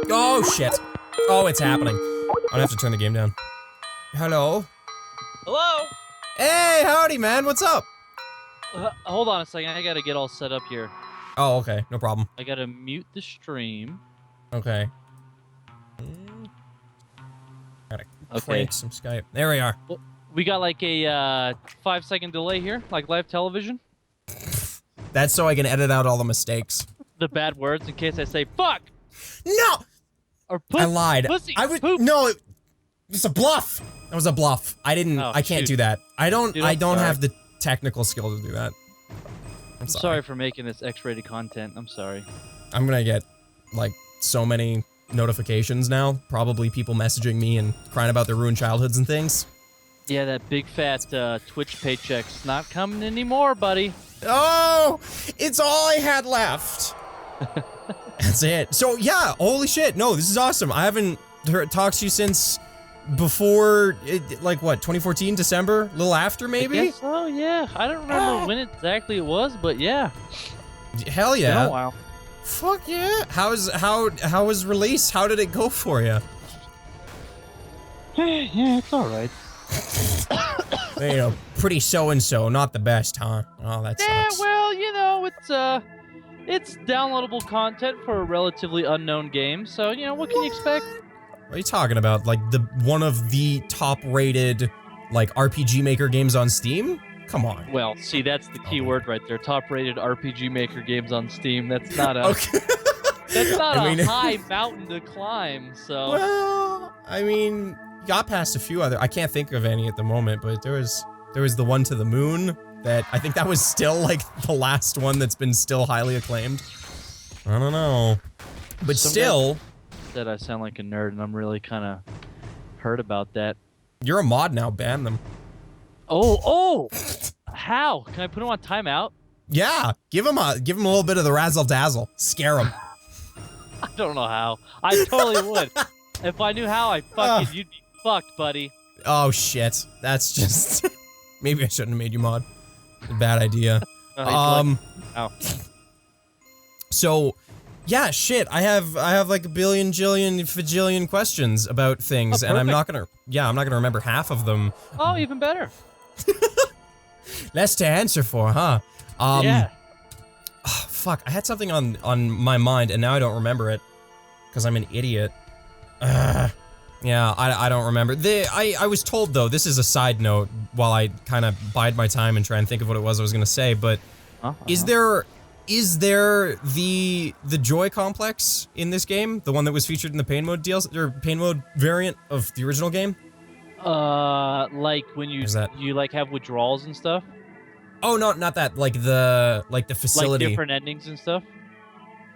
Oh, shit. Oh, it's happening. I'm gonna have to turn the game down. Hello? Hello? Hey, howdy, man. What's up? Hold on a second. I gotta get all set up here. Oh, okay. No problem. I gotta mute the stream. Okay. Gotta crank some Skype. There we are. Well, we got like a 5-second delay here, like live television. That's so I can edit out all the mistakes. The bad words in case I say fuck. No! Or poop. I lied. Pussy. I would poop. no. It was a bluff. That was a bluff. I didn't. Oh, I can't shoot. do that. I don't. Dude, I I'm don't sorry. have the technical skill to do that. I'm sorry for making this X-rated content. I'm sorry. I'm gonna get like so many notifications now. Probably people messaging me and crying about their ruined childhoods and things. Yeah, that big fat Twitch paycheck's not coming anymore, buddy. Oh, it's all I had left. That's it. So yeah, holy shit. No, this is awesome. I haven't talked to you since before, like what, 2014, December? A little after, maybe? I guess so, yeah. I don't remember when exactly it was, but yeah. Hell yeah. It's been a while. Fuck yeah. How was release? How did it go for you? Yeah, it's alright. You know, pretty so-and-so, not the best, huh? Oh, that sucks. Yeah, well, you know, it's downloadable content for a relatively unknown game, so, you know, what can you expect? What are you talking about? Like, one of the top-rated, like, RPG Maker games on Steam? Come on. Well, see, that's the key word right there. Top-rated RPG Maker games on Steam. That's not a Okay. that's not I mean, a high mountain to climb, so... Well, I mean, got past a few other. I can't think of any at the moment, but there was the one to the moon that I think that was still like the last one that's been still highly acclaimed. I don't know, but still. Said I sound like a nerd, and I'm really kind of hurt about that. You're a mod now. Ban them. Oh! How? Can I put him on timeout? Yeah, give him a little bit of the razzle dazzle. Scare him. I don't know how. I totally would. If I knew how, you'd be fucked, buddy. Oh shit, that's just. Maybe I shouldn't have made you mod. Bad idea. Ow. So, yeah, shit. I have like a billion, jillion, fajillion questions about things, and I'm not gonna remember half of them. Oh, even better. Less to answer for, huh? Yeah. Oh, fuck, I had something on my mind, and now I don't remember it, because I'm an idiot. Yeah, I don't remember. I was told, though, this is a side note, while I kind of bide my time and try and think of what it was I was gonna say, but is there the joy complex in this game? The one that was featured in the pain mode DLC, or pain mode variant of the original game? Like when you like have withdrawals and stuff? Oh, no, not that. Like the facility. Like different endings and stuff?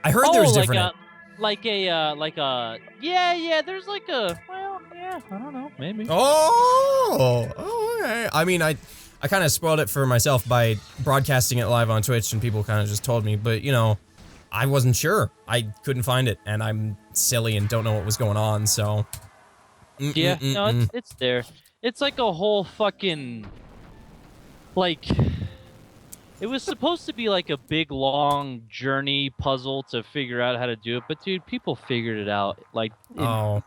I heard there was different. Yeah, there's like a, well, yeah, I don't know, maybe. Oh, okay. I mean, I kind of spoiled it for myself by broadcasting it live on Twitch, and people kind of just told me, but, you know, I wasn't sure. I couldn't find it, and I'm silly and don't know what was going on, so. Yeah, no, it's there. It's like a whole fucking, like, it was supposed to be like a big, long journey puzzle to figure out how to do it, but dude, people figured it out, like, in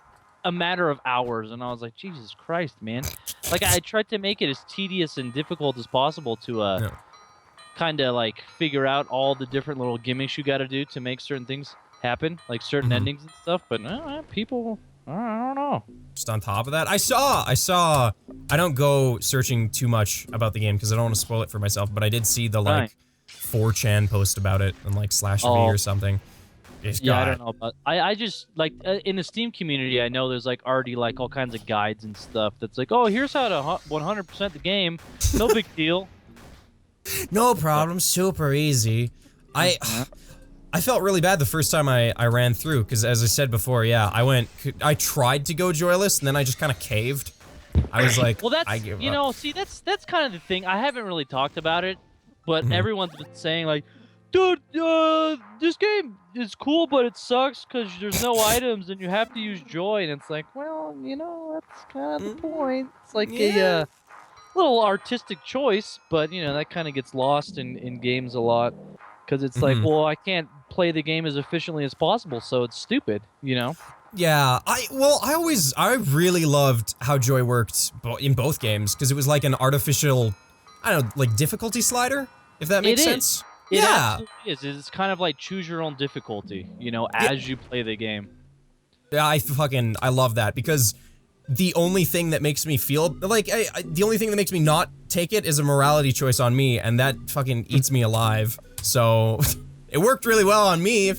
a matter of hours, and I was like, Jesus Christ, man. Like, I tried to make it as tedious and difficult as possible to, kind of, like, figure out all the different little gimmicks you gotta do to make certain things happen, like certain endings and stuff, but people... I don't know. Just on top of that, I saw, I don't go searching too much about the game because I don't want to spoil it for myself, but I did see the, like, 4chan post about it and, like, /V or something. Yeah, I don't know about, I just, like, in the Steam community, I know there's, like, already, like, all kinds of guides and stuff that's like, oh, here's how to 100% the game. No big deal. No problem, super easy. I felt really bad the first time I ran through, because as I said before, yeah, I tried to go joyless, and then I just kind of caved. I was like, well, that's, I give you up. know, see, that's kind of the thing. I haven't really talked about it, but everyone's been saying, like, dude, this game is cool, but it sucks because there's no items, and you have to use joy, and it's like, well, you know, that's kind of the point. It's like a little artistic choice, but, you know, that kind of gets lost in games a lot, because it's like, well, I can't play the game as efficiently as possible, so it's stupid, you know? Yeah, I really loved how Joy worked in both games, because it was like an artificial, I don't know, like difficulty slider, if that makes sense. It Yeah. absolutely is. It's kind of like choose your own difficulty, you know, as you play the game. Yeah, I love that, because the only thing that makes me feel, like, the only thing that makes me not take it is a morality choice on me, and that fucking eats me alive, so, it worked really well on me.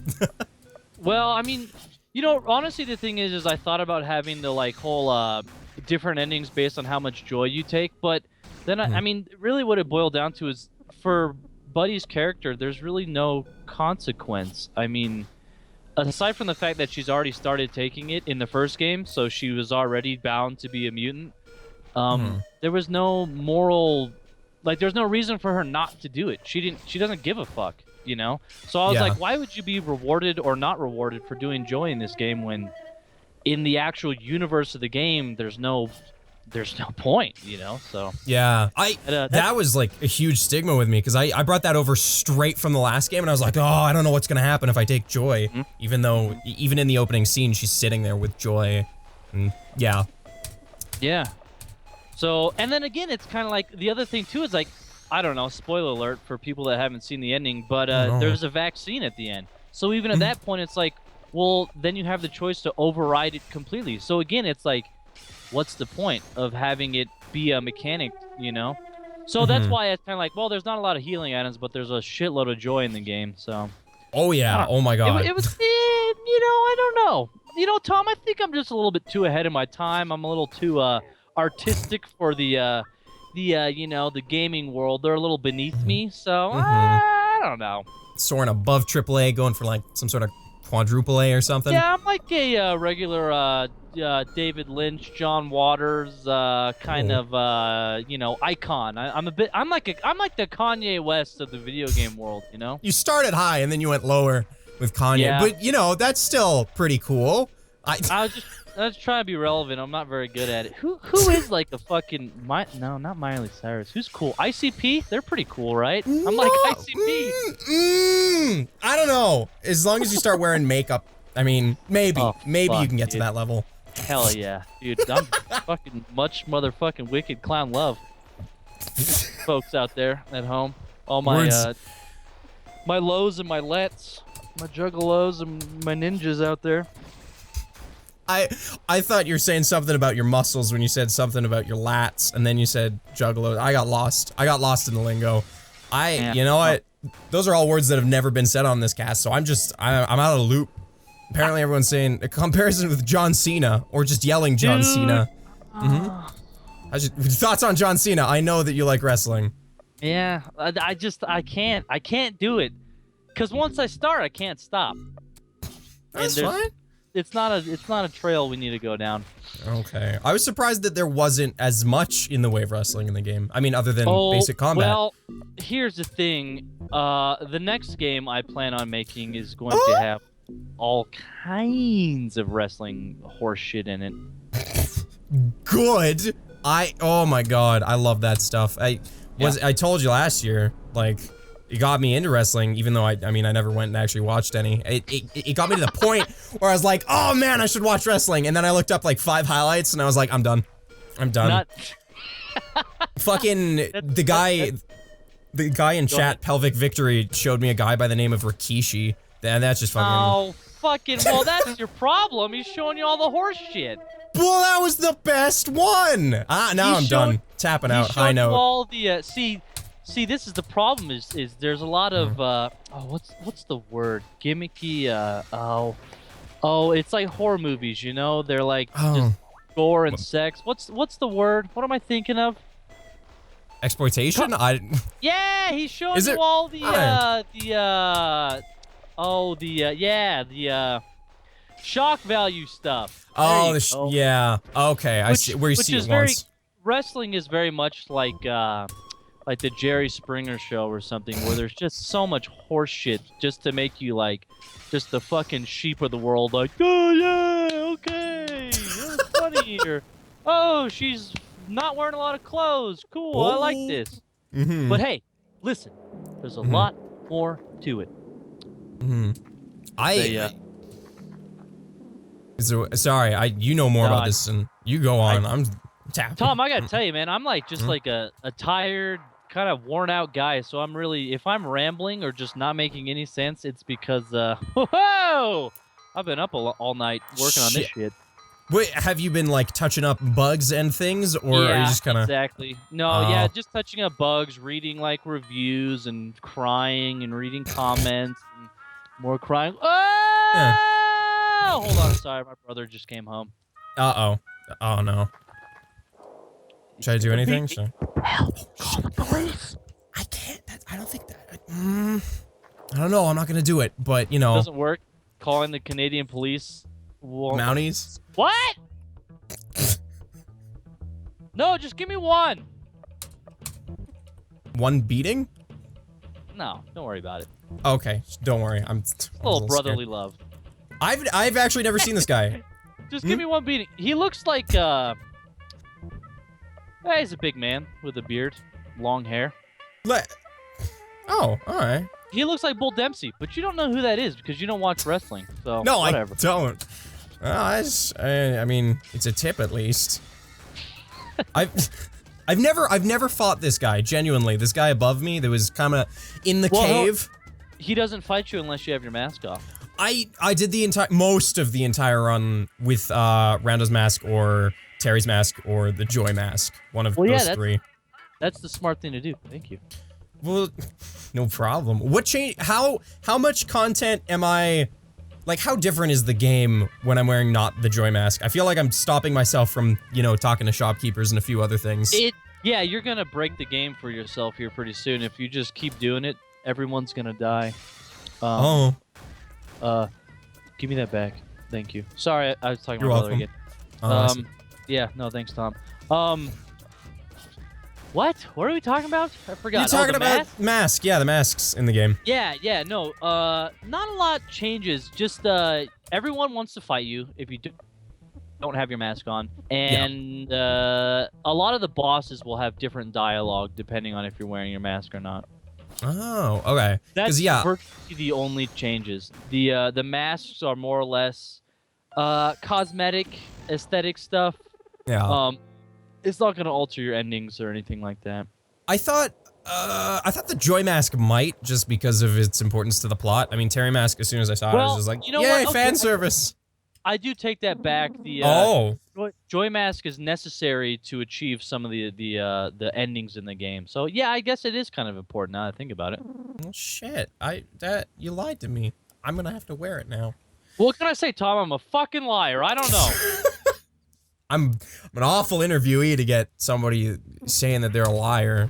Well, I mean, you know, honestly, the thing is I thought about having the, like, whole, different endings based on how much joy you take, but then, I mean, really what it boiled down to is, for Buddy's character, there's really no consequence. I mean, aside from the fact that she's already started taking it in the first game, so she was already bound to be a mutant, there was no moral, like, there's no reason for her not to do it. She doesn't give a fuck, you know? So I was like, why would you be rewarded or not rewarded for doing joy in this game when in the actual universe of the game, there's no point, you know? So yeah, that was like a huge stigma with me, because I brought that over straight from the last game, and I was like, oh, I don't know what's gonna happen if I take Joy, even though even in the opening scene she's sitting there with Joy, and yeah. So, and then again, it's kind of like the other thing too is like, I don't know, spoiler alert for people that haven't seen the ending, but there's a vaccine at the end. So even at that point, it's like, well, then you have the choice to override it completely. So again, it's like, what's the point of having it be a mechanic, you know? So that's why it's kind of like, well, there's not a lot of healing items, but there's a shitload of joy in the game, so. Oh yeah, oh my god. It was, you know, I don't know. You know, Tom, I think I'm just a little bit too ahead of my time. I'm a little too artistic for the you know, the gaming world. They're a little beneath me, so I don't know. Soaring above AAA, going for like some sort of quadruple A or something. Yeah, I'm like a regular David Lynch, John Waters kind of you know, icon. I'm like the Kanye West of the video game world, you know? You started high and then you went lower with Kanye, but you know, that's still pretty cool. I was trying to be relevant. I'm not very good at it. Who is like a fucking no, not Miley Cyrus. Who's cool? ICP? They're pretty cool, right? I'm like ICP. I don't know. As long as you start wearing makeup, I mean, maybe you can get to that level. Hell yeah, dude. I'm fucking much motherfucking wicked clown love. Folks out there at home, all my my lows and my lets, my juggalos and my ninjas out there. I thought you were saying something about your muscles when you said something about your lats, and then you said juggalo. I got lost. I got lost in the lingo. You know what? Those are all words that have never been said on this cast, so I'm out of the loop. Apparently everyone's saying a comparison with John Cena, or just yelling John Cena. Thoughts on John Cena? I know that you like wrestling. Yeah, I can't do it. Cause once I start, I can't stop. That's fine. It's not a trail we need to go down. Okay. I was surprised that there wasn't as much in the way of wrestling in the game. I mean, other than basic combat. Well, here's the thing. The next game I plan on making is going to have all kinds of wrestling horse shit in it. Good. Oh my god, I love that stuff. I told you last year, like, it got me into wrestling, even though I mean, I never went and actually watched any. It got me to the point where I was like, oh man, I should watch wrestling. And then I looked up like 5 highlights and I was like, I'm done. I'm done. Fucking the guy in chat, Pelvic Victory, showed me a guy by the name of Rikishi. And that's just fucking. Oh, fucking, well, that's your problem. He's showing you all the horse shit. Well, that was the best one. Now I'm done. Tapping out, high note. All the, See, this is the problem. Is there's a lot of what's the word? Gimmicky. It's like horror movies. You know, they're like just gore and sex. What's the word? What am I thinking of? Exploitation. Yeah, he's showing you all the shock value stuff. Oh, yeah. Okay, I see. Where you see it once. Wrestling is very much like the Jerry Springer show or something, where there's just so much horse shit just to make you like just the fucking sheep of the world, like, oh yeah, okay, it's funny here. Oh, she's not wearing a lot of clothes. Cool, I like this. But hey, listen, there's a lot more to it. Sorry, you know more about this, and you go on. I'm tapping. Tom, I gotta tell you, man, I'm like just like a tired, kind of worn out guy. So I'm really, if I'm rambling or just not making any sense, it's because whoa, I've been up all night working on this shit. Wait, have you been like touching up bugs and things, or are you just kind of exactly? No, yeah, just touching up bugs, reading like reviews, and crying, and reading comments, and more crying. Oh! Yeah. Hold on, sorry, my brother just came home. Oh no. Should I do anything? Help! Call the police. I can't. I don't think that. I don't know. I'm not gonna do it, but you know. It doesn't work. Calling the Canadian police. Mounties? What? No, just give me one. One beating? No, don't worry about it. Okay, don't worry. I'm a little brotherly love. I've actually never seen this guy. Just give me one beating. He looks like he's a big man with a beard, long hair. Oh, all right. He looks like Bull Dempsey, but you don't know who that is because you don't watch wrestling. So no, whatever. I don't. I mean, it's a tip at least. I've never fought this guy, genuinely. This guy above me that was kind of in the cave. He doesn't fight you unless you have your mask off. I did most of the entire run with Rando's mask or Terry's mask or the Joy mask. One of those three. That's the smart thing to do. Thank you. Well, no problem. What change? How much content am I? Like, how different is the game when I'm wearing not the Joy mask? I feel like I'm stopping myself from, you know, talking to shopkeepers and a few other things. Yeah, you're gonna break the game for yourself here pretty soon. If you just keep doing it, everyone's gonna die. Give me that back. Thank you. Sorry, I was talking to my brother again. Yeah, no, thanks, Tom. What? What are we talking about? I forgot. You're talking about mask. Yeah, the masks in the game. Yeah, no. Not a lot changes. Just everyone wants to fight you if you don't have your mask on, and a lot of the bosses will have different dialogue depending on if you're wearing your mask or not. Oh, okay. That's virtually the only changes. The masks are more or less cosmetic, aesthetic stuff. Yeah. It's not gonna alter your endings or anything like that. I thought the Joy mask might, just because of its importance to the plot. I mean, Terry mask, as soon as I saw it, I was just like, you know yay, what? fan service. I do take that back. The Joy mask is necessary to achieve some of the endings in the game. So yeah, I guess it is kind of important now that I think about it. Well, shit, you lied to me. I'm gonna have to wear it now. What can I say, Tom? I'm a fucking liar. I don't know. I'm an awful interviewee to get somebody saying that they're a liar.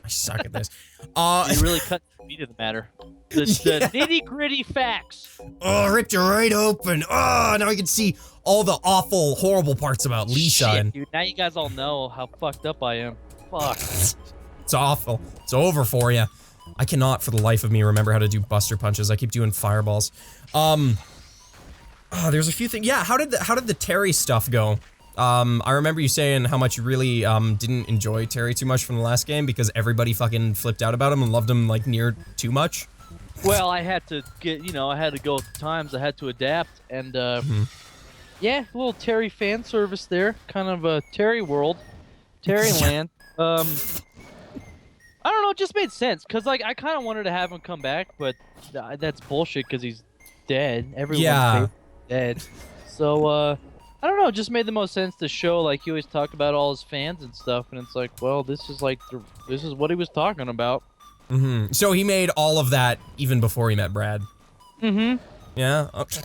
I suck at this. You really cut me to the matter. The nitty-gritty facts. Oh, ripped you right open. Oh, now I can see all the awful, horrible parts about Lisa. Shit, dude. Now you guys all know how fucked up I am. Fuck. It's awful. It's over for you. I cannot, for the life of me, remember how to do Buster Punches. I keep doing fireballs. There's a few things. Yeah, how did the Terry stuff go? I remember you saying how much you really, didn't enjoy Terry too much from the last game because everybody fucking flipped out about him and loved him, like, near too much. Well, I had to I had to go with the times, I had to adapt, and, yeah, a little Terry fan service there, kind of a Terry world, Terry land. I don't know, it just made sense, because, like, I kind of wanted to have him come back, but that's bullshit, because he's dead. Everyone's dead. So, I don't know, it just made the most sense to show, like, he always talked about all his fans and stuff, and it's like, well, this is what he was talking about. Mm-hmm. So he made all of that even before he met Brad? Mm-hmm. Yeah? Okay.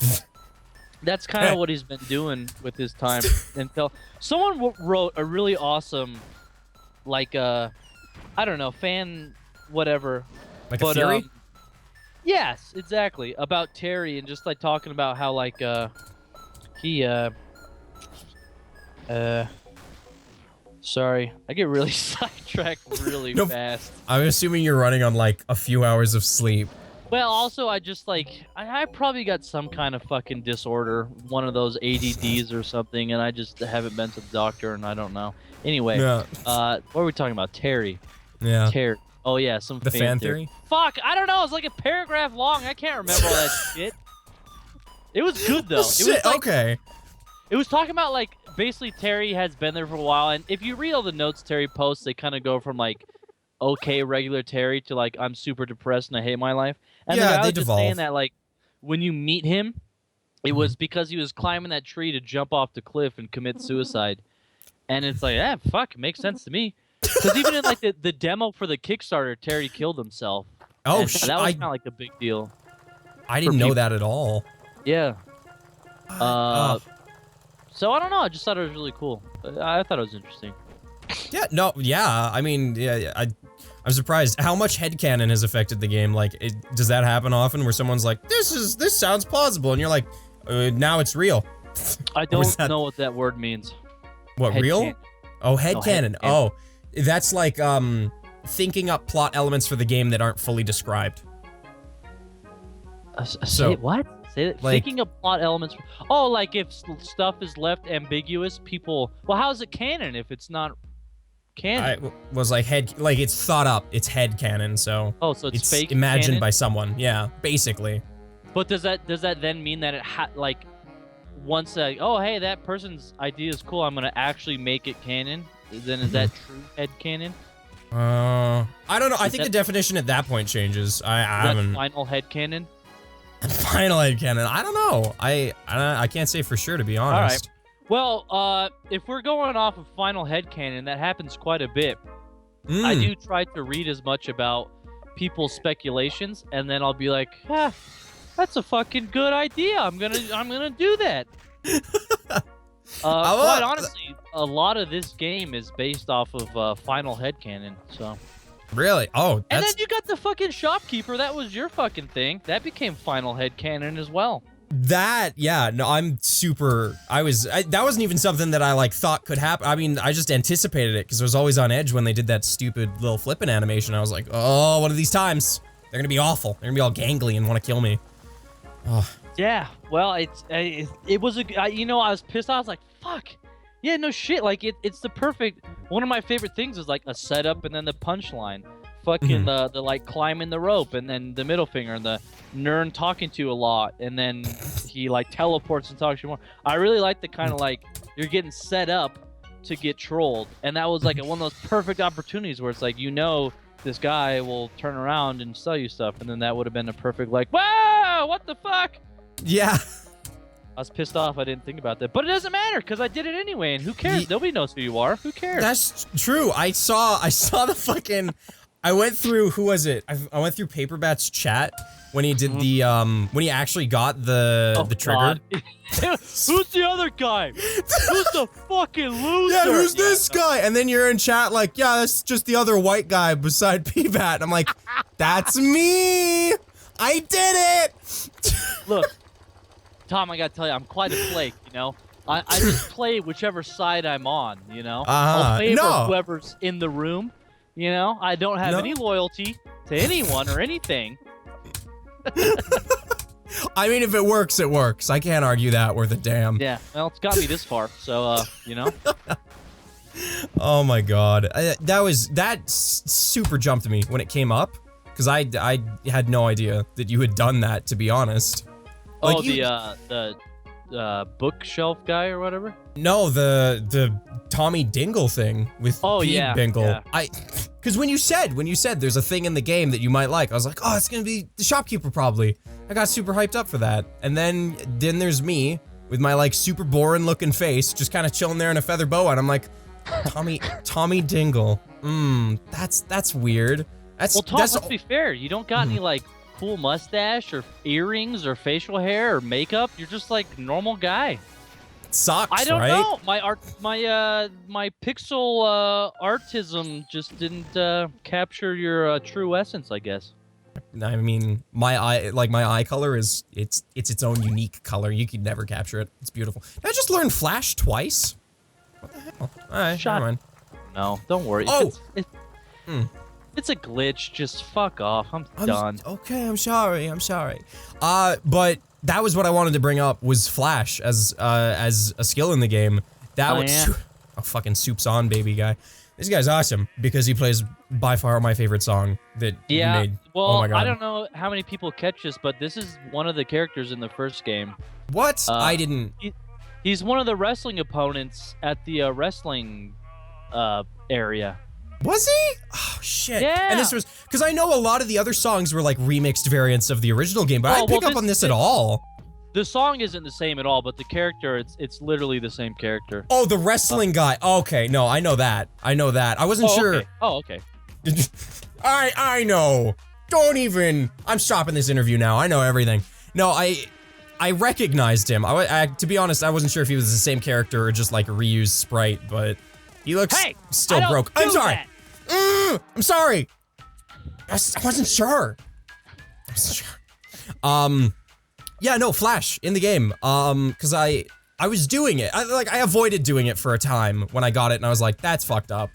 That's kind of what he's been doing with his time until someone wrote a really awesome, like, I don't know, fan whatever. Like a theory? Yes, exactly. About Terry and just, like, talking about how, like, he, sorry, I get really sidetracked really fast. I'm assuming you're running on, like, a few hours of sleep. Well, also, I just, like, I probably got some kind of fucking disorder, one of those ADDs or something, and I just haven't been to the doctor, and I don't know. Anyway, what are we talking about? Terry. Yeah. Terry. Oh yeah, some The fan theory? Fuck, I don't know. It's like a paragraph long. I can't remember all that shit. It was good though. Shit, it was like, okay. It was talking about like basically Terry has been there for a while, and if you read all the notes Terry posts, they kind of go from like okay regular Terry to like I'm super depressed and I hate my life. And Yeah, the guy they was just devolve. saying that like when you meet him, it was because he was climbing that tree to jump off the cliff and commit suicide. And it's like, fuck, it makes sense to me. Because even in like the demo for the Kickstarter, Terry killed himself. Oh, shit! That was kind of like a big deal. I didn't know that at all. Yeah. So I don't know. I just thought it was really cool. I thought it was interesting. Yeah. No. Yeah. I mean, yeah. I'm surprised how much headcanon has affected the game. Like, does that happen often? Where someone's like, "This sounds plausible," and you're like, "Now it's real." I don't know what that word means. What, real? Oh, headcanon. Oh, that's like thinking up plot elements for the game that aren't fully described. Say what? Say that. Like, thinking up plot elements. Oh, like if stuff is left ambiguous, people. Well, how is it canon if it's not canon? I was like it's thought up. It's headcanon, so. Oh, so it's fake. Imagined canon? by someone. Yeah, basically. But does that then mean that it like once oh hey, that person's idea is cool, I'm gonna actually make it canon? Then is that true headcanon? I don't know. I think the definition at that point changes. I haven't. Final headcanon. Final headcanon. I don't know. I can't say for sure, to be honest. All right. Well, if we're going off of final headcanon, that happens quite a bit. I do try to read as much about people's speculations, and then I'll be like, that's a fucking good idea. I'm gonna do that. Quite honestly, a lot of this game is based off of final headcanon. So. Really? Oh, and then you got the fucking shopkeeper. That was your fucking thing. That became final headcanon as well. Yeah, no, I'm super, that wasn't even something that I like thought could happen. I mean, I just anticipated it because I was always on edge when they did that stupid little flipping animation. I was like, oh, one of these times, they're gonna be awful. They're gonna be all gangly and want to kill me. Oh. Yeah, well, it was you know, I was pissed off. I was like, fuck. Yeah, no shit. Like it's the perfect. One of my favorite things is like a setup and then the punchline. Fucking the like climbing the rope and then the middle finger and the Nern talking to you a lot and then he like teleports and talks to you more. I really like the kind of like you're getting set up to get trolled, and that was like one of those perfect opportunities where it's like, you know, this guy will turn around and sell you stuff, and then that would have been a perfect like, whoa, what the fuck? Yeah. I was pissed off I didn't think about that. But it doesn't matter, because I did it anyway, and who cares? Nobody knows who you are. Who cares? That's true. I saw the fucking... I went through... Who was it? I went through Paperbat's chat when he did the... When he actually got the trigger. Who's the other guy? Who's the fucking loser? Yeah, who's this guy? And then you're in chat like, yeah, that's just the other white guy beside Pbat. And I'm like, that's me! I did it! Look. Tom, I gotta tell you, I'm quite a flake, you know? I just play whichever side I'm on, you know? I'll favor whoever's in the room, you know? I don't have any loyalty to anyone or anything. I mean, if it works, it works. I can't argue that worth a damn. Yeah, well, it's got me this far, so, you know? Oh my god. That super jumped me when it came up, because I had no idea that you had done that, to be honest. Like the bookshelf guy or whatever? No, the Tommy Dingle thing with Pete Bingle. Yeah. Because when you said there's a thing in the game that you might like, I was like, oh, it's gonna be the shopkeeper probably. I got super hyped up for that. And then there's me with my like super boring looking face, just kind of chilling there in a feather boa, and I'm like, Tommy Dingle. That's weird. Well, Tom, let's be fair. You don't got any like cool mustache or earrings or facial hair or makeup. You're just like normal guy. Sucks, I don't right? know. My pixel artism just didn't capture your true essence, I guess. I mean, my eye color is it's its own unique color. You could never capture it. It's beautiful. Did I just learn Flash twice? What the hell? All right, never mind. No, don't worry. Oh. It's a glitch. Just fuck off. I'm done. Okay, I'm sorry. But that was what I wanted to bring up, was Flash as a skill in the game. That was fucking soup's on, baby guy. this guy's awesome because he plays by far my favorite song that he made. Well, oh my God. I don't know how many people catch this, but this is one of the characters in the first game. What? I didn't. He's one of the wrestling opponents at the wrestling area. Was he? Oh shit. Yeah. And this was because I know a lot of the other songs were like remixed variants of the original game, but I didn't pick up on this at all. The song isn't the same at all, but the character, it's literally the same character. Oh, the wrestling guy. Okay, no, I know that. I know that. I wasn't sure. Okay. Oh, okay. I know. Don't even. I'm stopping this interview now. I know everything. No, I recognized him. To be honest, I wasn't sure if he was the same character or just like a reused sprite, but he looks still broke. I'm sorry. I'm sorry. I wasn't sure. I wasn't sure. Yeah, no, Flash in the game. Cause I was doing it. I avoided doing it for a time when I got it, and I was like, that's fucked up.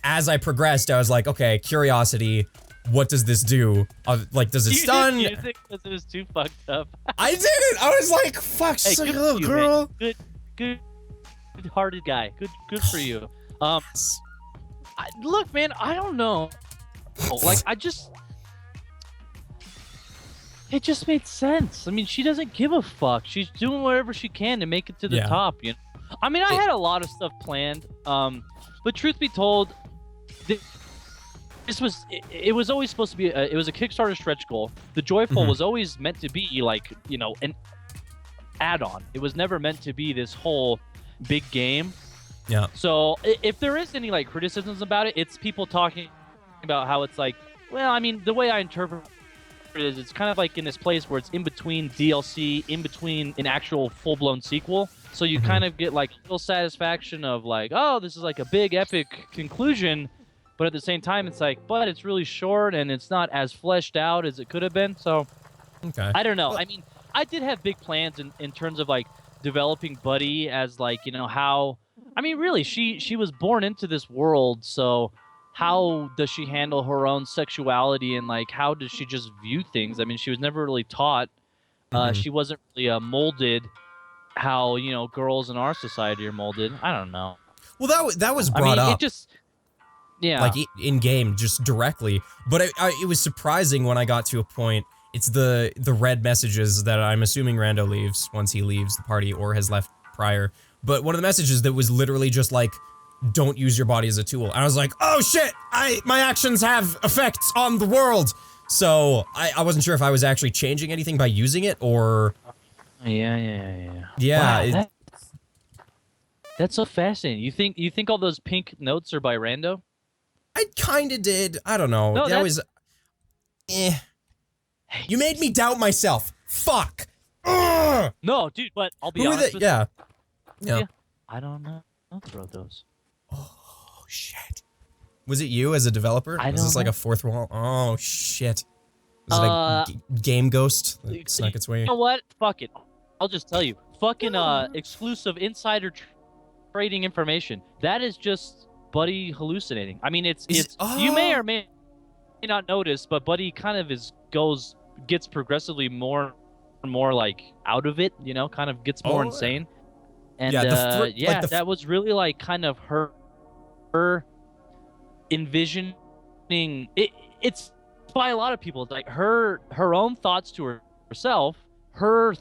As I progressed, I was like, okay, curiosity. What does this do? Like, does it stun? You think because it was too fucked up. I didn't. I was like, fuck, hey, suck good a little you, girl. Man. Good-hearted guy. Good for you. Look, man, I don't know. Like, it just made sense. I mean, she doesn't give a fuck. She's doing whatever she can to make it to the top, you know? I mean, I had a lot of stuff planned, but truth be told, it was always supposed to be, it was a Kickstarter stretch goal. The Joyful was always meant to be, like, you know, an add-on. It was never meant to be this whole big game. Yeah. So, if there is any, like, criticisms about it, it's people talking about how it's like, well, I mean, the way I interpret is it's kind of like in this place where it's in between DLC, in between an actual full-blown sequel. So you kind of get like a little satisfaction of like, oh, this is like a big epic conclusion, but at the same time it's like, but it's really short and it's not as fleshed out as it could have been. So I don't know. I mean, I did have big plans in terms of like developing Buddy as like, you know, how, I mean, really, she was born into this world, so how does she handle her own sexuality and like how does she just view things? I mean, she was never really taught. She wasn't really molded how, you know, girls in our society are molded. I don't know. Well, that was brought up. It just, yeah, like in game, just directly. But it was surprising when I got to a point. It's the red messages that I'm assuming Rando leaves once he leaves the party or has left prior. But one of the messages that was literally just like, don't use your body as a tool. And I was like, oh shit, my actions have effects on the world. So I wasn't sure if I was actually changing anything by using it or... Yeah. Yeah. Wow, that's so fascinating. You think all those pink notes are by Rando? I kinda did. I don't know. No, that was... You made me doubt myself. Fuck. Ugh! No, dude, but I'll be honest with yeah. I don't know. I'll throw those. Oh, shit. Was it you as a developer? Was this like a fourth wall? Oh, shit. Was it a game ghost that snuck its way? You know what? Fuck it. I'll just tell you. Fucking exclusive insider trading information. That is just Buddy hallucinating. I mean, you may or may not notice, but Buddy kind of gets progressively more and more like out of it, you know, kind of gets more insane. And that was really like kind of her envisioning it's by a lot of people. It's like her own thoughts to herself, her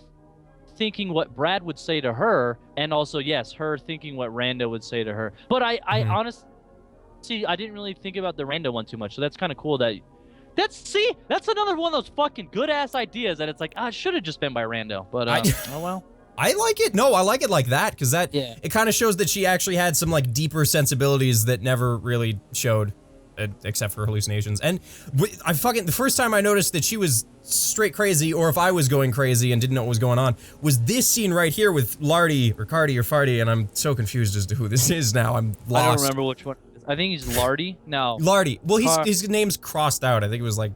thinking what Brad would say to her, and also yes, her thinking what Rando would say to her. But I honestly I didn't really think about the Rando one too much, so that's kind of cool that's another one of those fucking good ass ideas that it's like, it should have just been by Rando, but oh well. I like it. No, I like it like that because it kind of shows that she actually had some like deeper sensibilities that never really showed, except for hallucinations. And the first time I noticed that she was straight crazy, or if I was going crazy and didn't know what was going on, was this scene right here with Lardy or Cardi or Farty, and I'm so confused as to who this is now. I'm lost. I don't remember which one. I think he's Lardy. No. Lardy. Well, his name's crossed out. I think it was like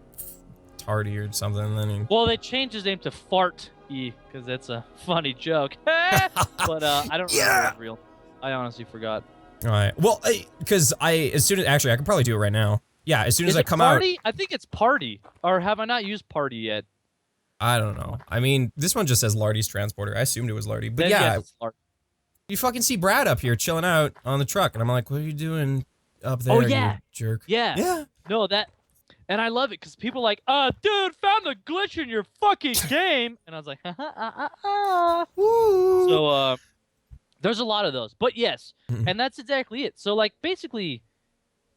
Tardy or something. And then well, they changed his name to Fart. Because that's a funny joke. But I don't remember his real. I honestly forgot. All right. Well, because actually, I can probably do it right now. Yeah, as soon as I come Party? I think it's Party. Or have I not used Party yet? I don't know. I mean, this one just says Lardy's transporter. I assumed it was Lardy. But then, yeah, yes, it's Lardy. You fucking see Brad up here chilling out on the truck. And I'm like, what are you doing up there. Oh yeah, you jerk. yeah. Yeah. No, that, and I love it because people are like, dude, found the glitch in your fucking game, and I was like, Woo. So, there's a lot of those, but yes, Mhm. and that's exactly it. So, like, basically,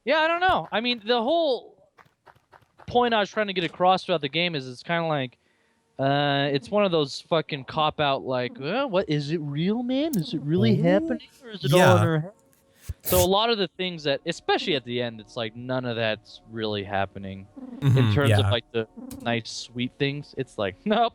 yeah, I don't know. I mean, the whole point I was trying to get across throughout the game is it's kind of like, it's one of those fucking cop out, like, well, what is it real, man? Is it really happening, or is it all in our head? So a lot of the things that, especially at the end, it's like none of that's really happening in terms of like the nice, sweet things. It's like, nope.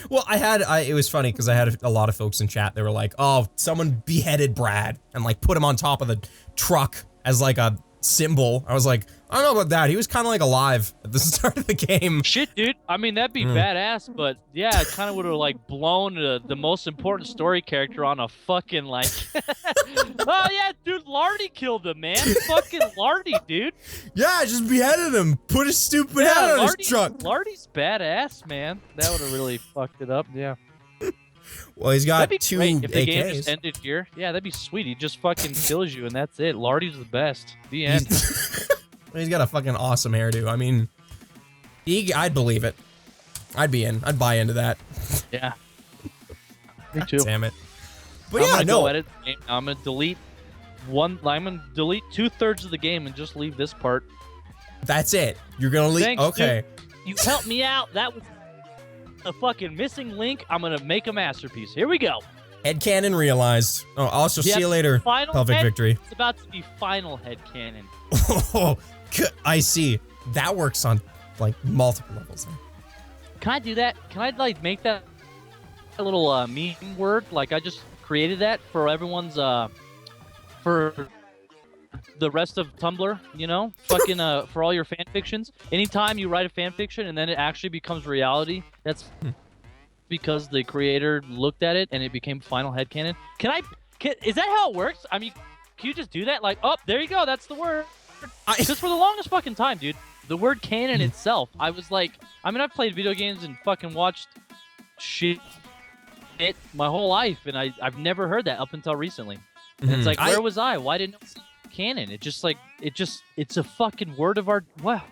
Well, it was funny because I had a lot of folks in chat. They were like, oh, someone beheaded Brad and like put him on top of the truck as like a symbol. I was like, I don't know about that. He was kind of like alive at the start of the game. Shit, dude. I mean, that'd be badass, but yeah, it kind of would have like blown the most important story character on a fucking like. Oh yeah, dude, Lardy killed him, man. Fucking Lardy, dude. Yeah, I just beheaded him. Put his stupid head on his truck. Lardy's badass, man. That would have really fucked it up. Yeah. Well, he's got That'd be 2 great if the AKs. game just ended here. Yeah, that'd be sweet. He just fucking kills you and that's it. Lardy's the best. The end. He's got a fucking awesome hairdo. I mean, I'd believe it. I'd be in. I'd buy into that. Yeah. Me too. Damn it. But I'm yeah, gonna no. go edit the game. I'm gonna delete 2/3 of the game and just leave this part. That's it. You're gonna leave. Thanks, Okay. dude. You helped me out. That was a fucking missing link. I'm gonna make a masterpiece. Here we go. Headcanon realized. Oh, also see you later. Final Pelvic head, victory. It's about to be final headcanon. Oh, I see. That works on like multiple levels. Can I do that? Can I like make that a little meme word? Like I just created that for everyone's for the rest of Tumblr, you know? Fucking for all your fan fictions. Anytime you write a fan fiction and then it actually becomes reality, that's because the creator looked at it and it became final headcanon. Is that how it works? I mean, can you just do that? Like, oh, there you go, that's the word. Because for the longest fucking time, dude, the word canon itself, I was like, I mean, I've played video games and fucking watched shit my whole life, and I've never heard that up until recently. And it's like, where was I? Why didn't I see canon? It just like, it's a fucking word of our, wow.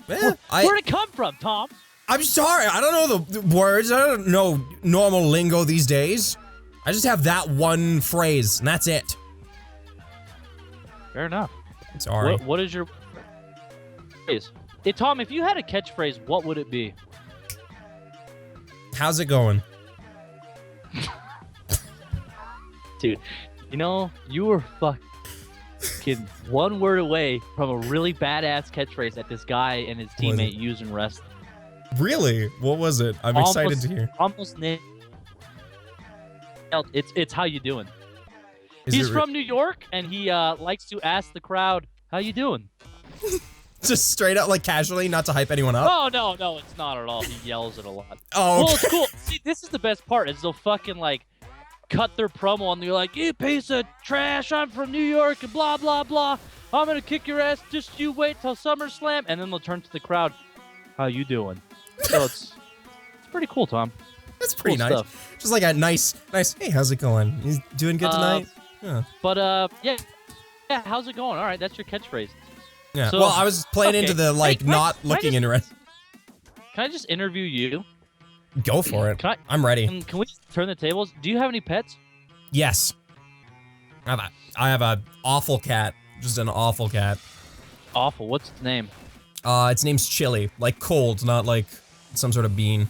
Well, Where'd it come from, Tom? I'm sorry, I don't know the words. I don't know normal lingo these days. I just have that one phrase, and that's it. Fair enough. Sorry. What is your phrase? Hey, Tom, if you had a catchphrase, what would it be? How's it going? Dude, you know, you were fucking one word away from a really badass catchphrase that this guy and his teammate use in wrestling. Really? What was it? I'm excited to hear. Almost nailed. It's how you doing. Is He's it from New York, and he likes to ask the crowd, "How you doing?" Just straight up, like casually, not to hype anyone up? Oh no, it's not at all. He yells it a lot. Oh, Well, it's cool. See, this is the best part. Is they'll fucking like cut their promo and they're like, "You piece of trash! I'm from New York and blah blah blah. I'm gonna kick your ass. Just you wait till SummerSlam." And then they'll turn to the crowd, "How you doing?" So it's pretty cool, Tom. That's pretty Cool nice. stuff. Just like a nice, hey, how's it going? You doing good tonight? Yeah. But yeah, how's it going? All right, that's your catchphrase. Yeah. So- Well, I was playing okay. into the like Hey, can I just- interesting. Can I just interview you? Go for it. Can I'm ready. Can we turn the tables? Do you have any pets? Yes. I have a awful cat. Just an awful cat. Awful. What's its name? Its name's Chili, like cold, not like some sort of bean.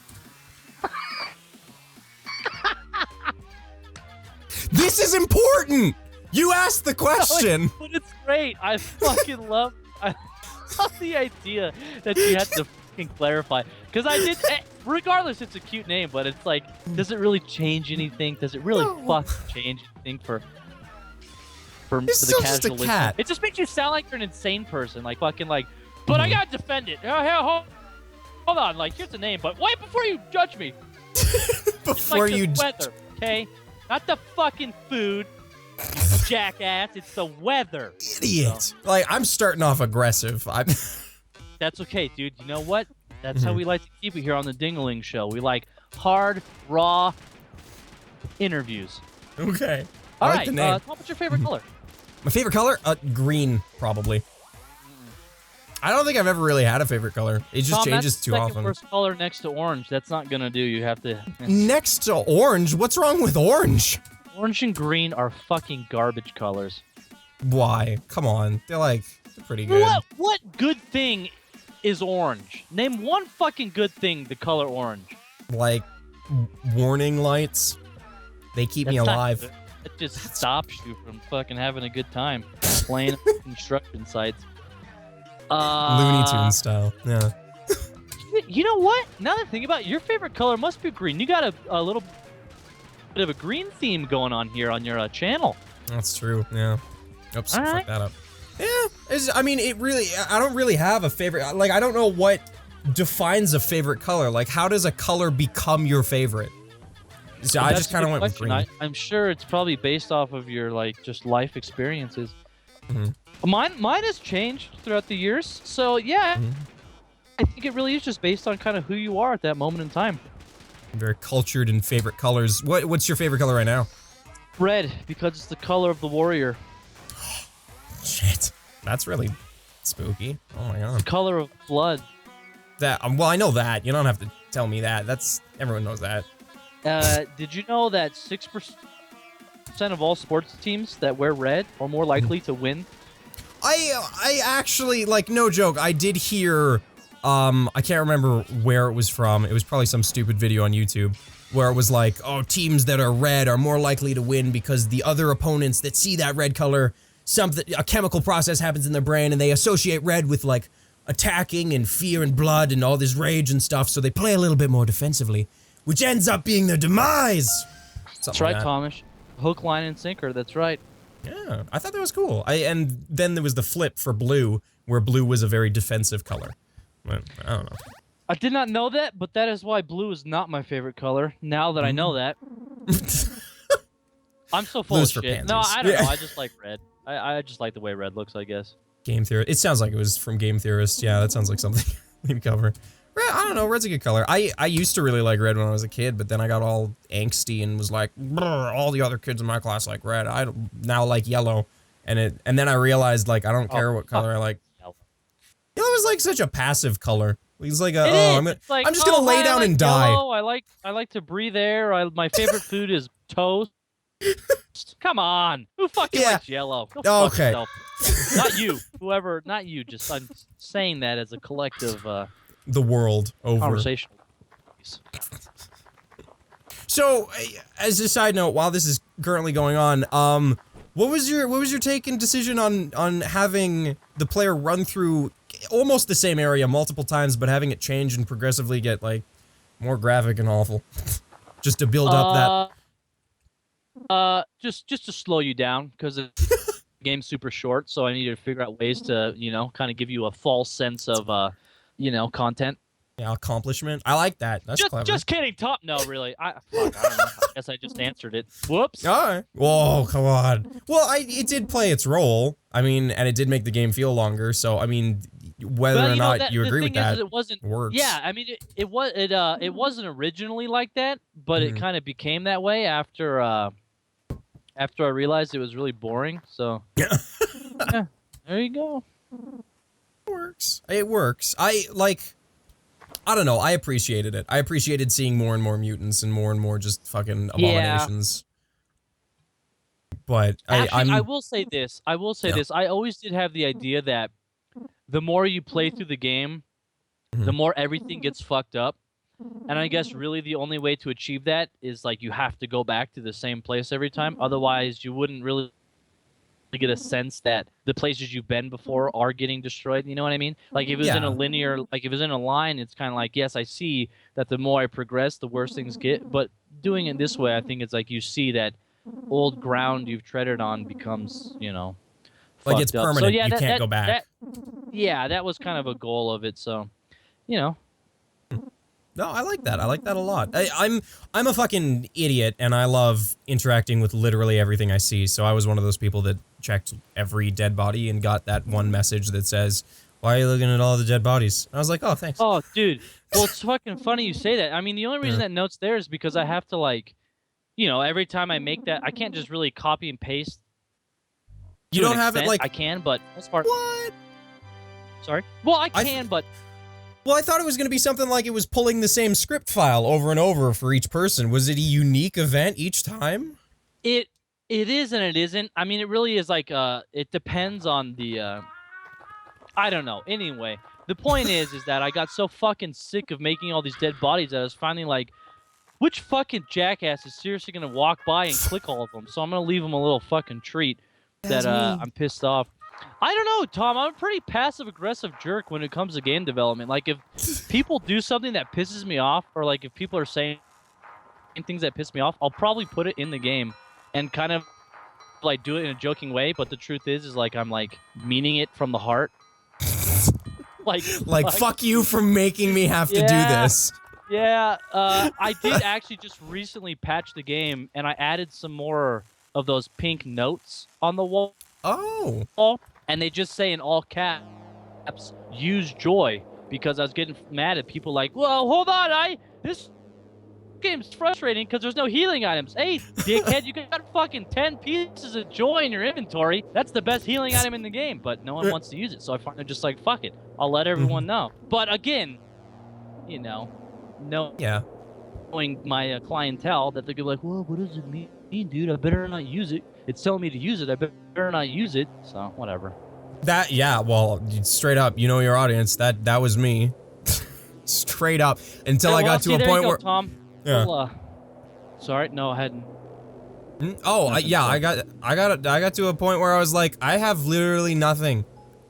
This is important. You asked the question. But it's great. I fucking love the idea that you had to fucking clarify. Because I did, regardless, it's a cute name, but it's like, does it really change anything? Does it really fucking change anything for It's the still just a casual listener? cat. It just makes you sound like you're an insane person, like fucking like, but I gotta defend it. Hold on, like here's the name, but wait before you judge me. Before It's like you. the weather, okay? Not the fucking food, you jackass. It's the weather. Idiot. Like, I'm starting off aggressive. That's okay, dude. You know what? That's how we like to keep it here on the Dingaling Show. We like hard, raw interviews. Okay. All I right, like the name. Tom, what's your favorite color? My favorite color? Green, probably. I don't think I've ever really had a favorite color. It just changes too often. First color next to orange. That's not gonna do. You have to. Next to orange? What's wrong with orange? Orange and green are fucking garbage colors. Why? Come on. They're pretty good. What good thing is orange? Name one fucking good thing the color orange. Like warning lights. They keep me alive. It just stops you from fucking having a good time playing construction sites. Looney Tunes style. Yeah. You know what? Now that I think about it, your favorite color must be green. You got a little bit of a green theme going on here on your channel. That's true. Yeah. Oops. All Fuck right. that up. Yeah. I mean, I don't really have a favorite. Like, I don't know what defines a favorite color. Like, how does a color become your favorite? So I just kind of went with green. I'm sure it's probably based off of your just life experiences. Mine has changed throughout the years. So yeah, I think it really is just based on kind of who you are at that moment in time. I'm very cultured in favorite colors. What's your favorite color right now? Red, because it's the color of the warrior. Shit, that's really spooky. Oh my god. The color of blood. That well, I know that. You don't have to tell me that. Everyone knows that. Did you know that 6% of all sports teams that wear red are more likely to win? I actually, no joke, I did hear, I can't remember where it was from. It was probably some stupid video on YouTube where it was like, oh, teams that are red are more likely to win because the other opponents that see that red color, a chemical process happens in their brain and they associate red with attacking and fear and blood and all this rage and stuff, so they play a little bit more defensively, which ends up being their demise. That's right, Thomas. Hook, line, and sinker. That's right. Yeah, I thought that was cool. And then there was the flip for blue, where blue was a very defensive color. But, I don't know. I did not know that, but that is why blue is not my favorite color. Now that I know that. I'm so full of shit. Pansies. No, I don't know. I just like red. I just like the way red looks, I guess. Game Theorist. It sounds like it was from Game Theorist. Yeah, that sounds like something we'd cover. Red, I don't know, red's a good color. I used to really like red when I was a kid, but then I got all angsty and was like, all the other kids in my class like red. I now like yellow. And then I realized, I don't care what color I like. Yellow is such a passive color. It's like, I'm just gonna lay down and die. Yellow. I like to breathe air. My favorite food is toast. Come on. Who fucking likes yellow? Go fuck yourself. Not you. Whoever, not you. Just, I'm saying that as a collective, the world over. Conversation. So, as a side note, while this is currently going on, what was your take and decision on having the player run through almost the same area multiple times, but having it change and progressively get more graphic and awful, just to build up that? Just to slow you down because the game's super short, so I needed to figure out ways to kind of give you a false sense of content. Yeah, accomplishment. I like that. That's clever. Just kidding. No, really. I don't know. I guess I just answered it. Whoops. All right. Whoa, come on. Well, it did play its role. I mean, and it did make the game feel longer. So, I mean, whether or not you agree with that, it wasn't. Works. Yeah, I mean, it wasn't originally like that, but it kind of became that way after I realized it was really boring. So, yeah, there you go. It works. It works. I don't know. I appreciated it. I appreciated seeing more and more mutants and more just fucking abominations. Yeah. But I will say this. I always did have the idea that the more you play through the game, the more everything gets fucked up. And I guess really the only way to achieve that is you have to go back to the same place every time. Otherwise, you wouldn't really get a sense that the places you've been before are getting destroyed. You know what I mean? If it was in a linear, if it was in a line, it's kind of yes, I see that the more I progress, the worse things get. But doing it this way, I think it's you see that old ground you've treaded on becomes, it's permanent. So, yeah, you can't go back. That was kind of a goal of it. So, No, I like that. I like that a lot. I'm a fucking idiot, and I love interacting with literally everything I see. So I was one of those people that checked every dead body and got that one message that says, "Why are you looking at all the dead bodies?" And I was like, "Oh, thanks." Oh, dude. Well, it's fucking funny you say that. I mean, the only reason that note's there is because I have to every time I make that, I can't just really copy and paste You don't have it like I can, but most part. what? Sorry. Well, I can, but well, I thought it was going to be something like it was pulling the same script file over and over for each person. Was it a unique event each time? it is and it isn't. I mean, it really is like it depends on the I don't know. Anyway, the point is that I got so fucking sick of making all these dead bodies that I was finally like, which fucking jackass is seriously gonna walk by and click all of them? So I'm gonna leave them a little fucking treat that I'm pissed off. I don't know, Tom. I'm a pretty passive-aggressive jerk when it comes to game development. Like, if people do something that pisses me off, or like if people are saying things that piss me off, I'll probably put it in the game and kind of like do it in a joking way. But the truth is like I'm like meaning it from the heart. like fuck you for making me have to do this. Yeah, I did actually just recently patch the game, and I added some more of those pink notes on the wall. Oh. And they just say in all caps, use joy, because I was getting mad at people like, well, hold on, this game's frustrating because there's no healing items. Hey, dickhead, you got fucking 10 pieces of joy in your inventory. That's the best healing item in the game, but no one wants to use it. So I finally just like, fuck it. I'll let everyone know. But again, you know, knowing my clientele, that they're gonna be like, well, what does it mean, dude? I better not use it. It's telling me to use it. I better not use it. So whatever. Well, straight up, you know your audience. That was me. Straight up. Until I got to a point where Tom. Yeah. Well, sorry, no, I hadn't. I got to a point where I was like, I have literally nothing.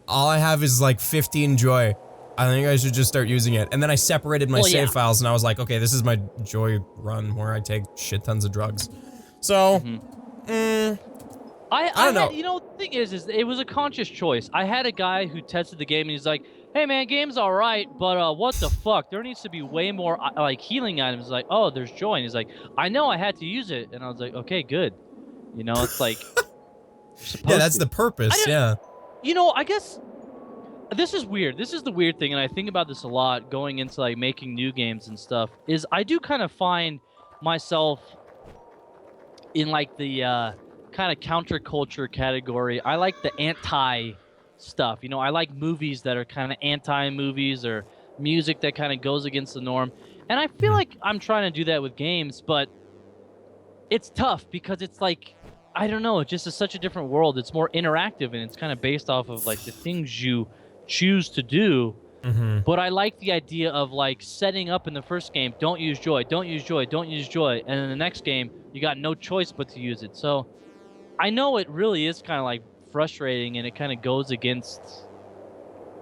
All I have is like 15 joy. I think I should just start using it. And then I separated my save files, and I was like, okay, this is my joy run where I take shit tons of drugs. So, I don't know. You know, the thing is it was a conscious choice. I had a guy who tested the game, and he's like, hey man, game's all right, but what the fuck? There needs to be way more like healing items. Like, oh, there's joy. And he's like, I know I had to use it, and I was like, okay, good. You know, it's like, yeah, that's the purpose. Yeah. You know, I guess this is weird. This is the weird thing, and I think about this a lot going into like making new games and stuff. Is I do kind of find myself in like the kind of counterculture category. I like the anti stuff. You know, I like movies that are kind of anti-movies, or music that kind of goes against the norm. And I feel like I'm trying to do that with games, but it's tough because it's like, I don't know, it just is such a different world. It's more interactive, and it's kind of based off of like the things you choose to do. But I like the idea of like setting up in the first game, don't use joy, don't use joy, don't use joy. And in the next game, you got no choice but to use it. So I know it really is kind of like frustrating, and it kind of goes against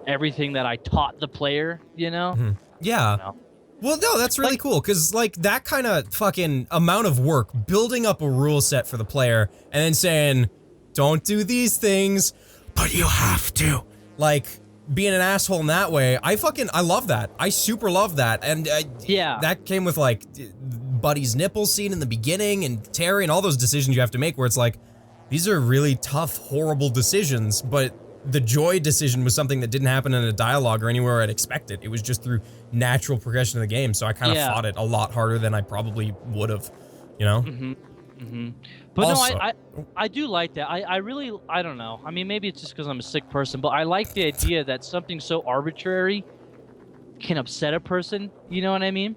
everything that I taught the player, you know? Yeah. You know? Well, no, that's really cool, because like that kind of fucking amount of work building up a rule set for the player and then saying, don't do these things, but you have to. Like, being an asshole in that way, I love that. I super love that. And yeah, that came with like Buddy's nipple scene in the beginning, and Terry, and all those decisions you have to make where it's like, these are really tough, horrible decisions, but the joy decision was something that didn't happen in a dialogue or anywhere I'd expect it. It was just through natural progression of the game, so I kind of fought it a lot harder than I probably would have, you know? But also, no, I do like that. I really, I don't know. I mean, maybe it's just because I'm a sick person, but I like the idea that something so arbitrary can upset a person, you know what I mean?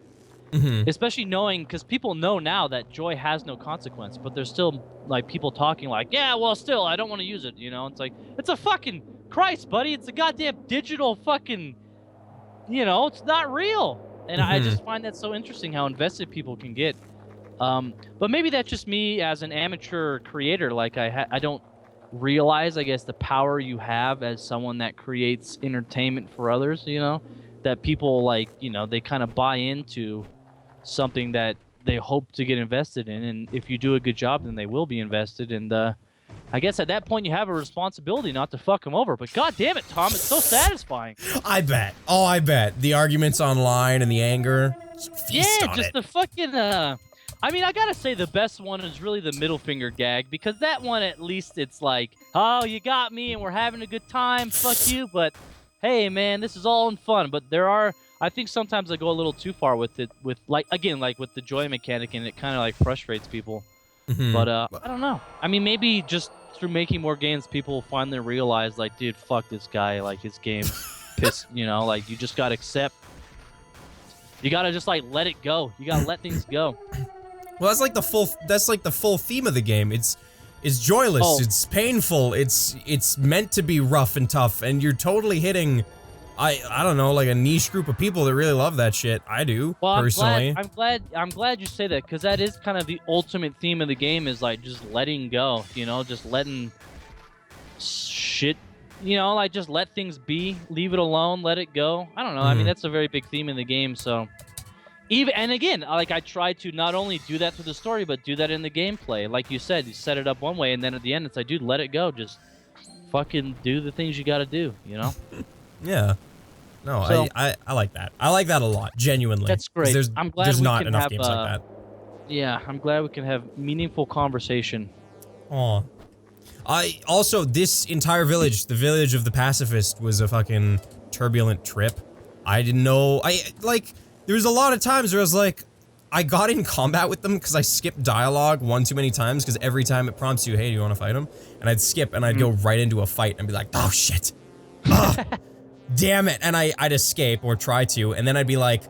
Especially knowing, because people know now that joy has no consequence, but there's still like people talking like, yeah, well, still, I don't want to use it, you know? It's like, it's a fucking, Christ, buddy, it's a goddamn digital fucking, you know, it's not real. And I just find that so interesting how invested people can get. But maybe that's just me as an amateur creator. Like I don't realize, I guess, the power you have as someone that creates entertainment for others, you know, that people like, you know, they kind of buy into something that they hope to get invested in. And if you do a good job, then they will be invested. And I guess at that point you have a responsibility not to fuck them over. But god damn it, Tom, it's so satisfying. I bet. Oh, I bet. The arguments online and the anger. Just the fucking I mean, I gotta say the best one is really the middle finger gag, because that one, at least it's like, oh, you got me and we're having a good time, fuck you, but hey man, this is all in fun. But there are, I think sometimes I go a little too far with it, with like, again, like with the joy mechanic, and it kind of like frustrates people. But I don't know. I mean, maybe just through making more games, people will finally realize, like, dude, fuck this guy. Like, his game, you know, like, you just gotta accept. You gotta just like let it go. You gotta let things go. Well, that's like the full theme of the game. It's joyless. It's painful. It's meant to be rough and tough, and you're totally hitting. I don't know, like a niche group of people that really love that shit. I do, personally. I'm glad you say that, because that is kind of the ultimate theme of the game, is like just letting go, you know, just letting shit, you know, like just let things be, leave it alone, let it go. I don't know. I mean, that's a very big theme in the game. So and again, like I try to not only do that through the story, but do that in the gameplay. Like you said, you set it up one way, and then at the end, it's like, dude, let it go. Just fucking do the things you got to do, you know? Yeah. No, so, I like that. I like that a lot, genuinely. That's great. I'm glad there's not enough games like that. Yeah, I'm glad we can have meaningful conversation. Aw. Also, this entire village, the village of the pacifist, was a fucking turbulent trip. I didn't know, there was a lot of times where I was like, I got in combat with them because I skipped dialogue one too many times, because every time it prompts you, hey, do you want to fight him? And I'd skip and I'd go right into a fight and be like, oh shit. Damn it, and I'd escape or try to, and then I'd be like,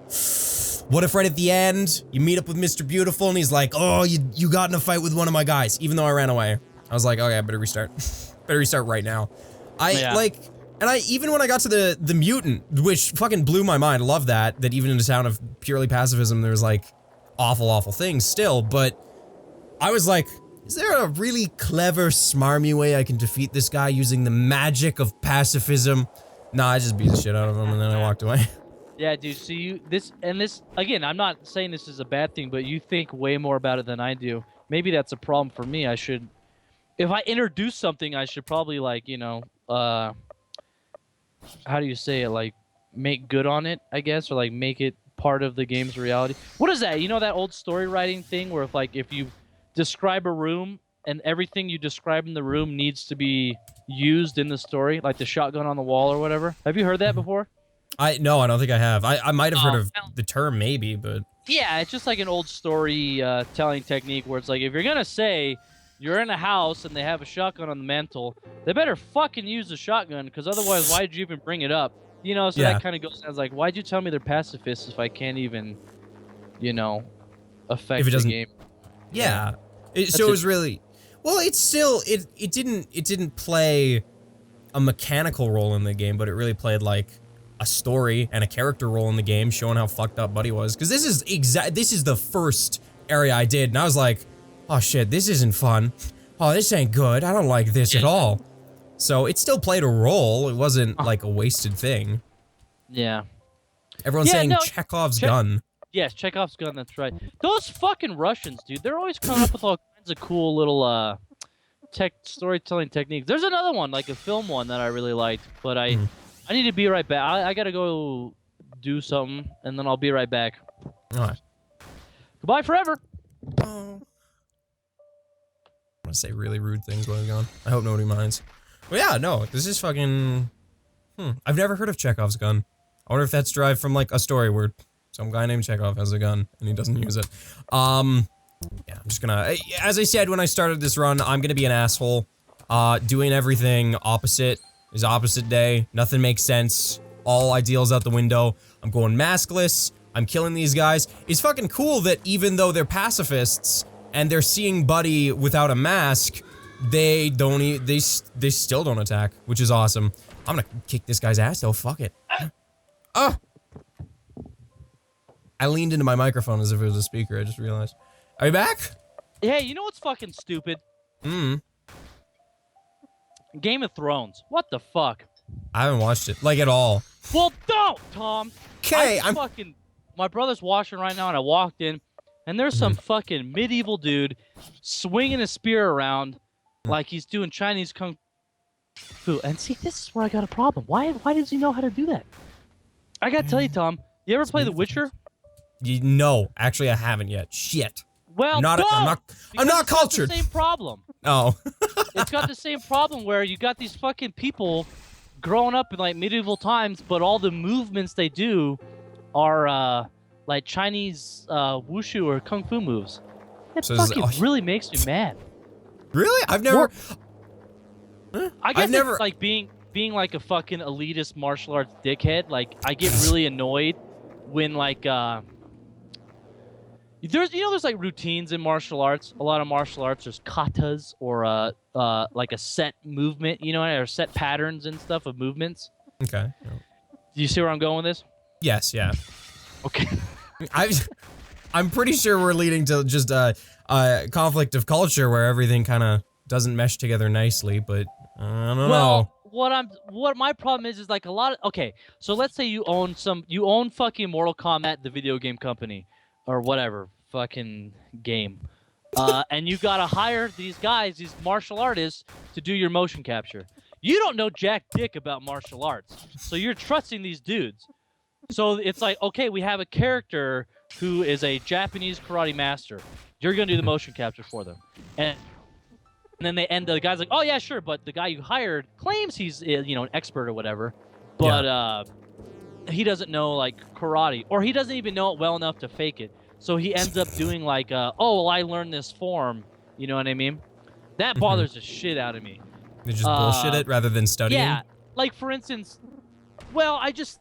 what if right at the end, you meet up with Mr. Beautiful and he's like, oh, you got in a fight with one of my guys, even though I ran away. I was like, okay, I better restart. Better restart right now. Even when I got to the mutant, which fucking blew my mind, I love that even in a town of purely pacifism, there was like awful things still, but I was like, is there a really clever, smarmy way I can defeat this guy using the magic of pacifism? Nah, I just beat the shit out of him and then I walked away. Yeah, dude, so this, again, I'm not saying this is a bad thing, but you think way more about it than I do. Maybe that's a problem for me. If I introduce something, I should probably, like, you know, how do you say it? Like, make good on it, I guess, or like make it part of the game's reality. What is that? You know that old story writing thing where if you describe a room and everything you describe in the room needs to be used in the story, like the shotgun on the wall or whatever. Have you heard that before? No, I don't think I have. I might have heard of the term, maybe, but yeah, it's just like an old story telling technique where it's like, if you're gonna say you're in a house and they have a shotgun on the mantle, they better fucking use the shotgun, because otherwise, why'd you even bring it up? You know, so that kind of goes as like, why'd you tell me they're pacifists if I can't even, you know, affect the game? Yeah. So it was really. Well, it's still, it didn't play a mechanical role in the game, but it really played like a story and a character role in the game, showing how fucked up Buddy was. Because this is the first area I did, and I was like, oh shit, this isn't fun. Oh, this ain't good. I don't like this at all. So it still played a role. It wasn't like a wasted thing. Yeah. Everyone's saying Chekhov's gun. Yes, Chekhov's gun, that's right. Those fucking Russians, dude, they're always coming up with all kinds of cool little storytelling techniques. There's another one, like a film one, that I really liked, but I need to be right back. I gotta go do something, and then I'll be right back. Alright. Goodbye forever! Oh. I'm gonna say really rude things while I'm gone. I hope nobody minds. Well, yeah, no, this is fucking... I've never heard of Chekhov's gun. I wonder if that's derived from, like, a story where some guy named Chekhov has a gun, and he doesn't use it. Yeah, I'm just gonna, as I said when I started this run, I'm gonna be an asshole. Doing everything opposite is opposite day. Nothing makes sense. All ideals out the window. I'm going maskless. I'm killing these guys. It's fucking cool that even though they're pacifists and they're seeing Buddy without a mask, they still don't attack, which is awesome. I'm gonna kick this guy's ass though, fuck it. I leaned into my microphone as if it was a speaker, I just realized. Are you back? Hey, you know what's fucking stupid? Game of Thrones. What the fuck? I haven't watched it, like, at all. Well, don't, Tom! Okay, my brother's watching right now, and I walked in, and there's some fucking medieval dude swinging a spear around like he's doing Chinese kung fu. And see, this is where I got a problem. Why does he know how to do that? I gotta tell you, Tom, you ever play The Witcher? No, actually I haven't yet. Shit. Well, I'm not cultured. It's the same problem. Oh. It's got the same problem where you got these fucking people growing up in like medieval times, but all the movements they do are like Chinese wushu or kung fu moves. That So fucking really makes me mad. Really? I've never. I guess I've never it's like being like a fucking elitist martial arts dickhead. Like I get really annoyed when like there's like routines in martial arts. A lot of martial arts there's katas or like a set movement, you know, or set patterns and stuff of movements. Okay. Do you see where I'm going with this? Yes. Yeah. Okay. I'm pretty sure we're leading to just a conflict of culture where everything kind of doesn't mesh together nicely, but I don't know. What my problem is like a lot of, okay, so let's say you own fucking Mortal Kombat, the video game company, or whatever fucking game, and you gotta hire these guys, these martial artists, to do your motion capture. You don't know jack dick about martial arts, so you're trusting these dudes. So it's like, okay, we have a character who is a Japanese karate master. You're gonna do the motion capture for them, and then the guy's like, oh yeah, sure, but the guy you hired claims he's an expert or whatever, but he doesn't know like karate, or he doesn't even know it well enough to fake it. So he ends up doing like, oh well, I learned this form. You know what I mean? That bothers the shit out of me. They just bullshit it rather than studying. Yeah, like for instance, well, I just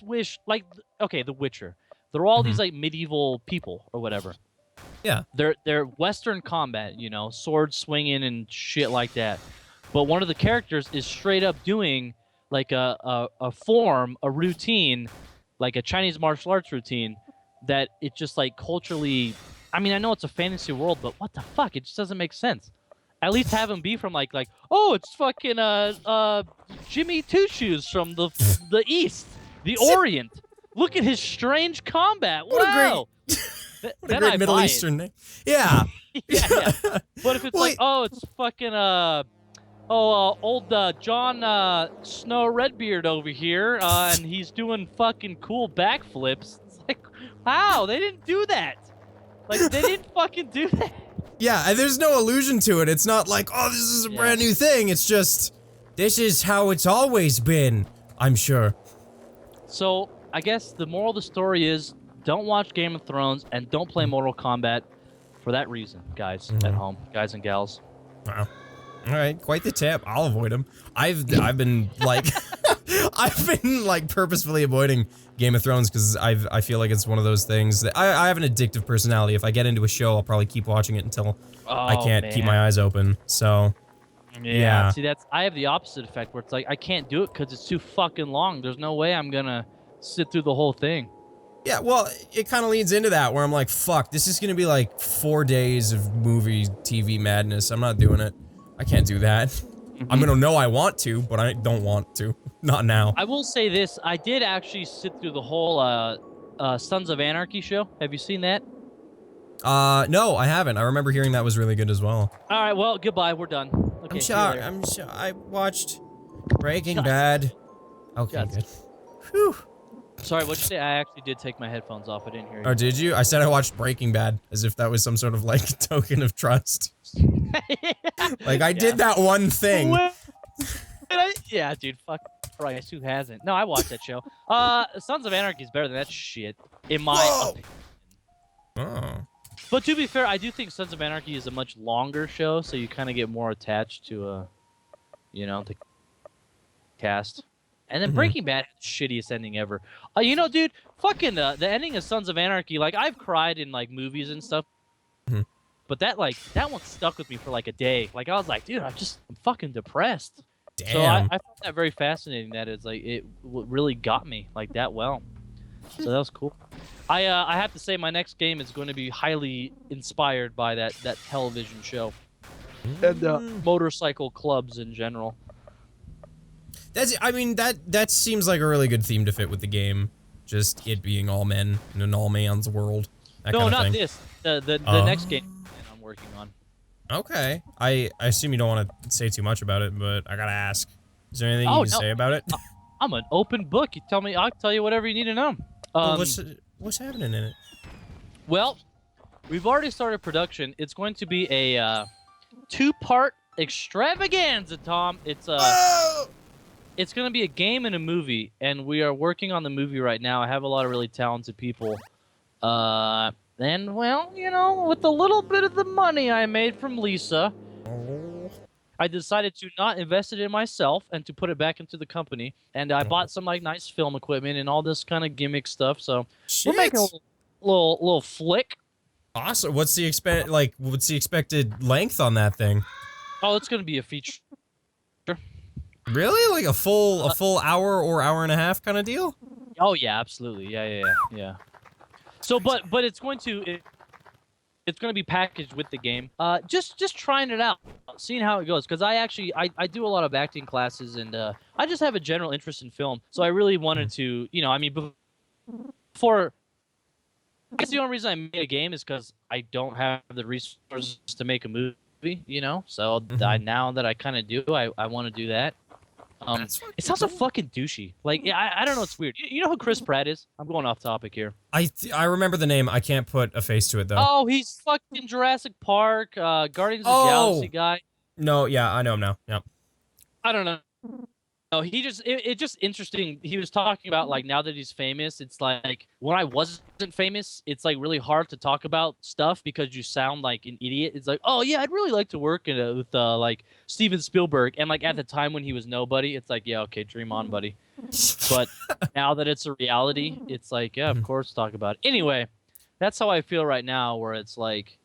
wish, like, okay, The Witcher. They're all these like medieval people or whatever. Yeah. They're Western combat, sword swinging and shit like that. But one of the characters is straight up doing like a form, a routine, like a Chinese martial arts routine that it just like culturally. I mean, I know it's a fantasy world, but what the fuck? It just doesn't make sense. At least have him be from like oh, it's fucking Jimmy Two Shoes from the East, the Orient. Look at his strange combat. What wow. What a great Middle Eastern name. Yeah. yeah. But if it's like, oh, it's fucking old John Snow Redbeard over here, and he's doing fucking cool backflips. It's like, wow, they didn't do that. Like they didn't fucking do that. Yeah, and there's no allusion to it. It's not like, oh, this is a brand new thing. It's just, this is how it's always been, I'm sure. So, I guess the moral of the story is, don't watch Game of Thrones and don't play Mortal Kombat for that reason, guys at home, guys and gals. Wow. All right, quite the tip. I'll avoid them. I've been like, I've been like purposefully avoiding Game of Thrones because I feel like it's one of those things that I have an addictive personality. If I get into a show, I'll probably keep watching it until I can't keep my eyes open. So, yeah. See, I have the opposite effect where it's like I can't do it because it's too fucking long. There's no way I'm gonna sit through the whole thing. Yeah, well, it kind of leads into that where I'm like, fuck, this is gonna be like 4 days of movie, TV madness. I'm not doing it. I can't do that. I'm gonna know I want to, but I don't want to. Not now. I will say this. I did actually sit through the whole Sons of Anarchy show. Have you seen that? No, I haven't. I remember hearing that was really good as well. All right, well, goodbye. We're done. Okay, I'm sure. I watched Breaking Bad. Okay, good. Whew. Sorry, what'd you say? I actually did take my headphones off. I didn't hear you. Oh, did you? I said I watched Breaking Bad, as if that was some sort of, like, token of trust. Like, I did that one thing. Yeah, dude, fuck Christ, who hasn't? No, I watched that show. Sons of Anarchy is better than that shit, in my opinion. Oh. But to be fair, I do think Sons of Anarchy is a much longer show, so you kind of get more attached to, the cast. And then Breaking Bad had the shittiest ending ever. Dude, fucking the ending of Sons of Anarchy, like, I've cried in, like, movies and stuff. But that one stuck with me for, like, a day. Like, I was like, dude, I'm fucking depressed. Damn. So I found that very fascinating. That is, like, it really got me, like, that well. So that was cool. I have to say my next game is going to be highly inspired by that television show. And motorcycle clubs in general. That seems like a really good theme to fit with the game. Just it being all men in an all man's world. No, not this. The next game I'm working on. Okay. I assume you don't want to say too much about it, but I gotta ask. Is there anything you can say about it? I'm an open book. You tell me, I'll tell you whatever you need to know. What's happening in it? Well, we've already started production. It's going to be a 2-part extravaganza, Tom. It's going to be a game and a movie, and we are working on the movie right now. I have a lot of really talented people And, well, you know, with a little bit of the money I made from Lisa, Oh. I decided to not invest it in myself and to put it back into the company. And I bought some like nice film equipment and all this kind of gimmick stuff. So we're making a Shit. little flick. Awesome. What's the expected length on that thing? Oh, it's gonna be a feature. Really? Like a full hour or hour and a half kind of deal? Oh yeah, absolutely. Yeah. So, but it's going to it's going to be packaged with the game. Just trying it out, seeing how it goes. Because I do a lot of acting classes, and I just have a general interest in film. So I really wanted to, you know, I mean, before. I guess the only reason I made a game is because I don't have the resources to make a movie, you know. So now that I kind of do, I want to do that. It sounds so fucking douchey. Like, yeah, I don't know. It's weird. You know who Chris Pratt is? I'm going off topic here. I remember the name. I can't put a face to it though. Oh, he's fucking Jurassic Park, Guardians of the Galaxy guy. No, yeah, I know him now. Yep. I don't know. No, he just it's just interesting. He was talking about like now that he's famous, it's like when I wasn't famous, it's like really hard to talk about stuff because you sound like an idiot. It's like, oh yeah, I'd really like to work with like Steven Spielberg, and like at the time when he was nobody, it's like, yeah, okay, dream on, buddy. But now that it's a reality, it's like, yeah, of course, talk about it. Anyway, that's how I feel right now, where it's like,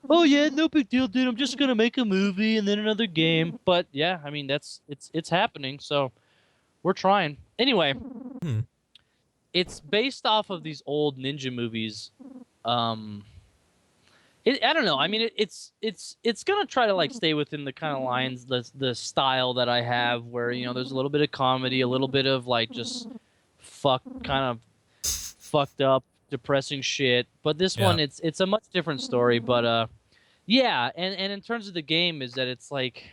oh yeah, no big deal, dude. I'm just gonna make a movie and then another game. But yeah, I mean it's happening. So we're trying. Anyway, it's based off of these old ninja movies. I don't know. I mean, it's gonna try to like stay within the kind of lines, the style that I have, where you know there's a little bit of comedy, a little bit of like just kind of fucked up, depressing shit. But this one, it's a much different story. But yeah, and in terms of the game, is that it's like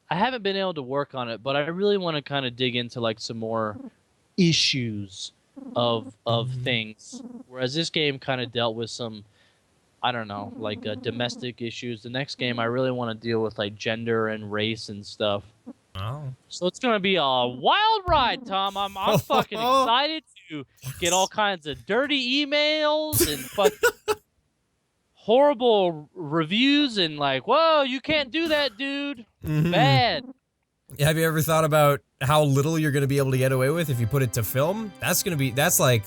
I haven't been able to work on it, but I really want to kind of dig into like some more issues of things. Whereas this game kind of dealt with some, I don't know, like domestic issues. The next game, I really want to deal with like gender and race and stuff. Oh. So it's gonna be a wild ride, Tom. I'm fucking excited to get all kinds of dirty emails and fucking horrible reviews and like, whoa, you can't do that, dude. Bad. Have you ever thought about how little you're gonna be able to get away with if you put it to film? That's like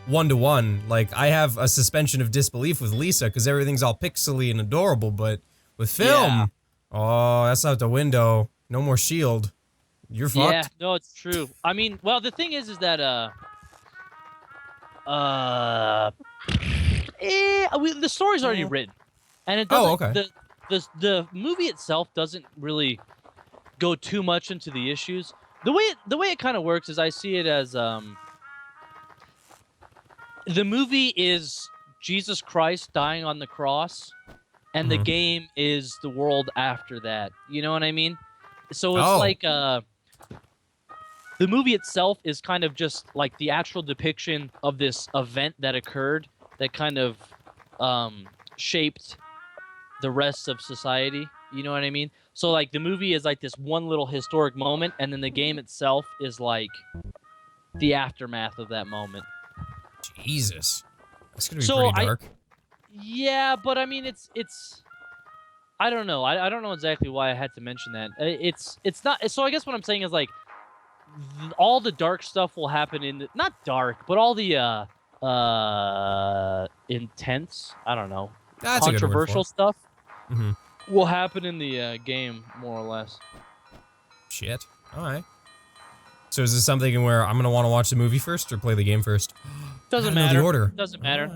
1-to-1. Like I have a suspension of disbelief with Lisa because everything's all pixely and adorable, but with film, oh, that's out the window. No more shield. You're fucked. Yeah, no, it's true. I mean, well, the thing is that the story's already written, and it doesn't. Oh, okay. The movie itself doesn't really go too much into the issues. The way it kind of works is I see it as the movie is Jesus Christ dying on the cross, and the game is the world after that. You know what I mean? So it's like the movie itself is kind of just like the actual depiction of this event that occurred that kind of shaped the rest of society. You know what I mean? So like the movie is like this one little historic moment, and then the game itself is like the aftermath of that moment. Jesus, that's gonna be pretty dark. Yeah, but I mean it's I don't know. I don't know exactly why I had to mention that. It's not. So I guess what I'm saying is like all the dark stuff will happen in not dark, but all the intense. I don't know. That's controversial stuff will happen in the game more or less. Shit. All right. So is this something where I'm gonna want to watch the movie first or play the game first? Doesn't matter. The order. Doesn't matter.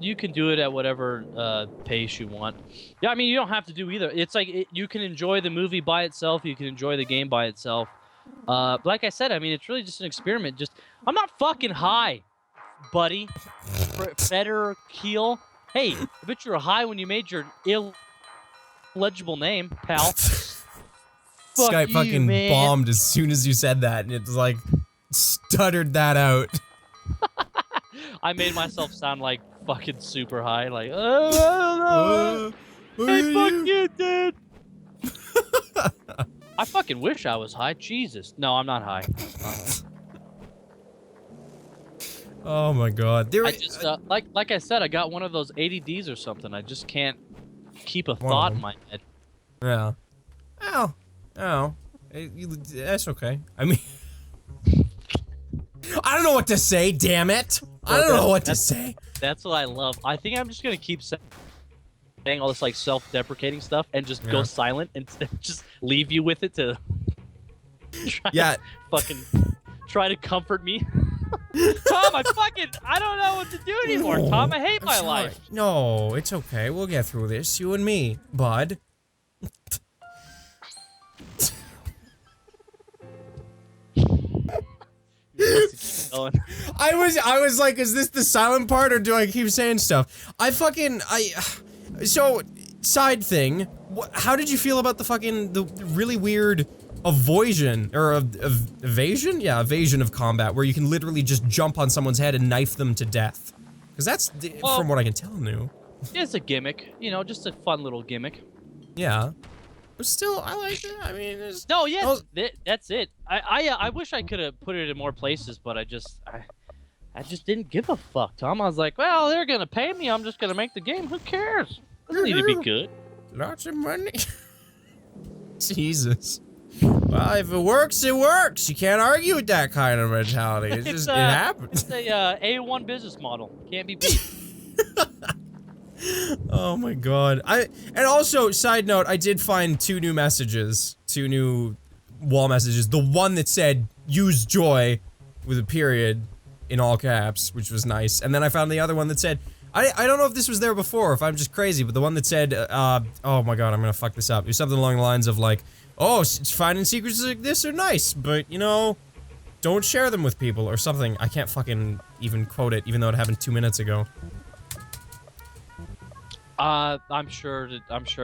You can do it at whatever pace you want. Yeah, I mean you don't have to do either. It's like you can enjoy the movie by itself. You can enjoy the game by itself. Like I said, I mean it's really just an experiment. I'm not fucking high, buddy. Feder Keel. Hey, I bet you were high when you made your illegible name, pal. Skype fucking bombed as soon as you said that, and it's like stuttered that out. I made myself sound like fucking super high, like, hey, fuck you, dude. I fucking wish I was high. Jesus. No, I'm not high. Oh my god. There, I just like I said, I got one of those ADDs or something. I just can't keep a One of thought in them. my head. Yeah. Oh. Oh. That's okay. I mean, I don't know what to say, damn it. I don't know what to say. That's what I love. I think I'm just gonna keep saying all this like self-deprecating stuff and just go silent and just leave you with it to try to comfort me. Tom, I don't know what to do anymore. No, Tom, I hate I'm my sorry. life. No, it's okay. We'll get through this, you and me, bud. I was like, is this the silent part or do I keep saying stuff? So, side thing, how did you feel about the really weird evasion of combat where you can literally just jump on someone's head and knife them to death? Because that's, from what I can tell, new. It's a gimmick, you know, just a fun little gimmick. Yeah. But still, I like it. I mean, it's... No, yeah, that's it. I wish I could have put it in more places, but I just didn't give a fuck, Tom. I was like, well, they're gonna pay me. I'm just gonna make the game. Who cares? Doesn't need to be good. Lots of money. Jesus. Well, if it works, it works. You can't argue with that kind of mentality. It's just, it happens. It's a A1 business model. Can't be beat. Oh my god. And also, side note, I did find two new wall messages. The one that said, use joy, with a period, in all caps, which was nice. And then I found the other one that said, I don't know if this was there before, if I'm just crazy, but the one that said, oh my god, I'm gonna fuck this up. It was something along the lines of like, oh, finding secrets like this are nice, but, you know, don't share them with people, or something. I can't fucking even quote it, even though it happened 2 minutes ago. I'm sure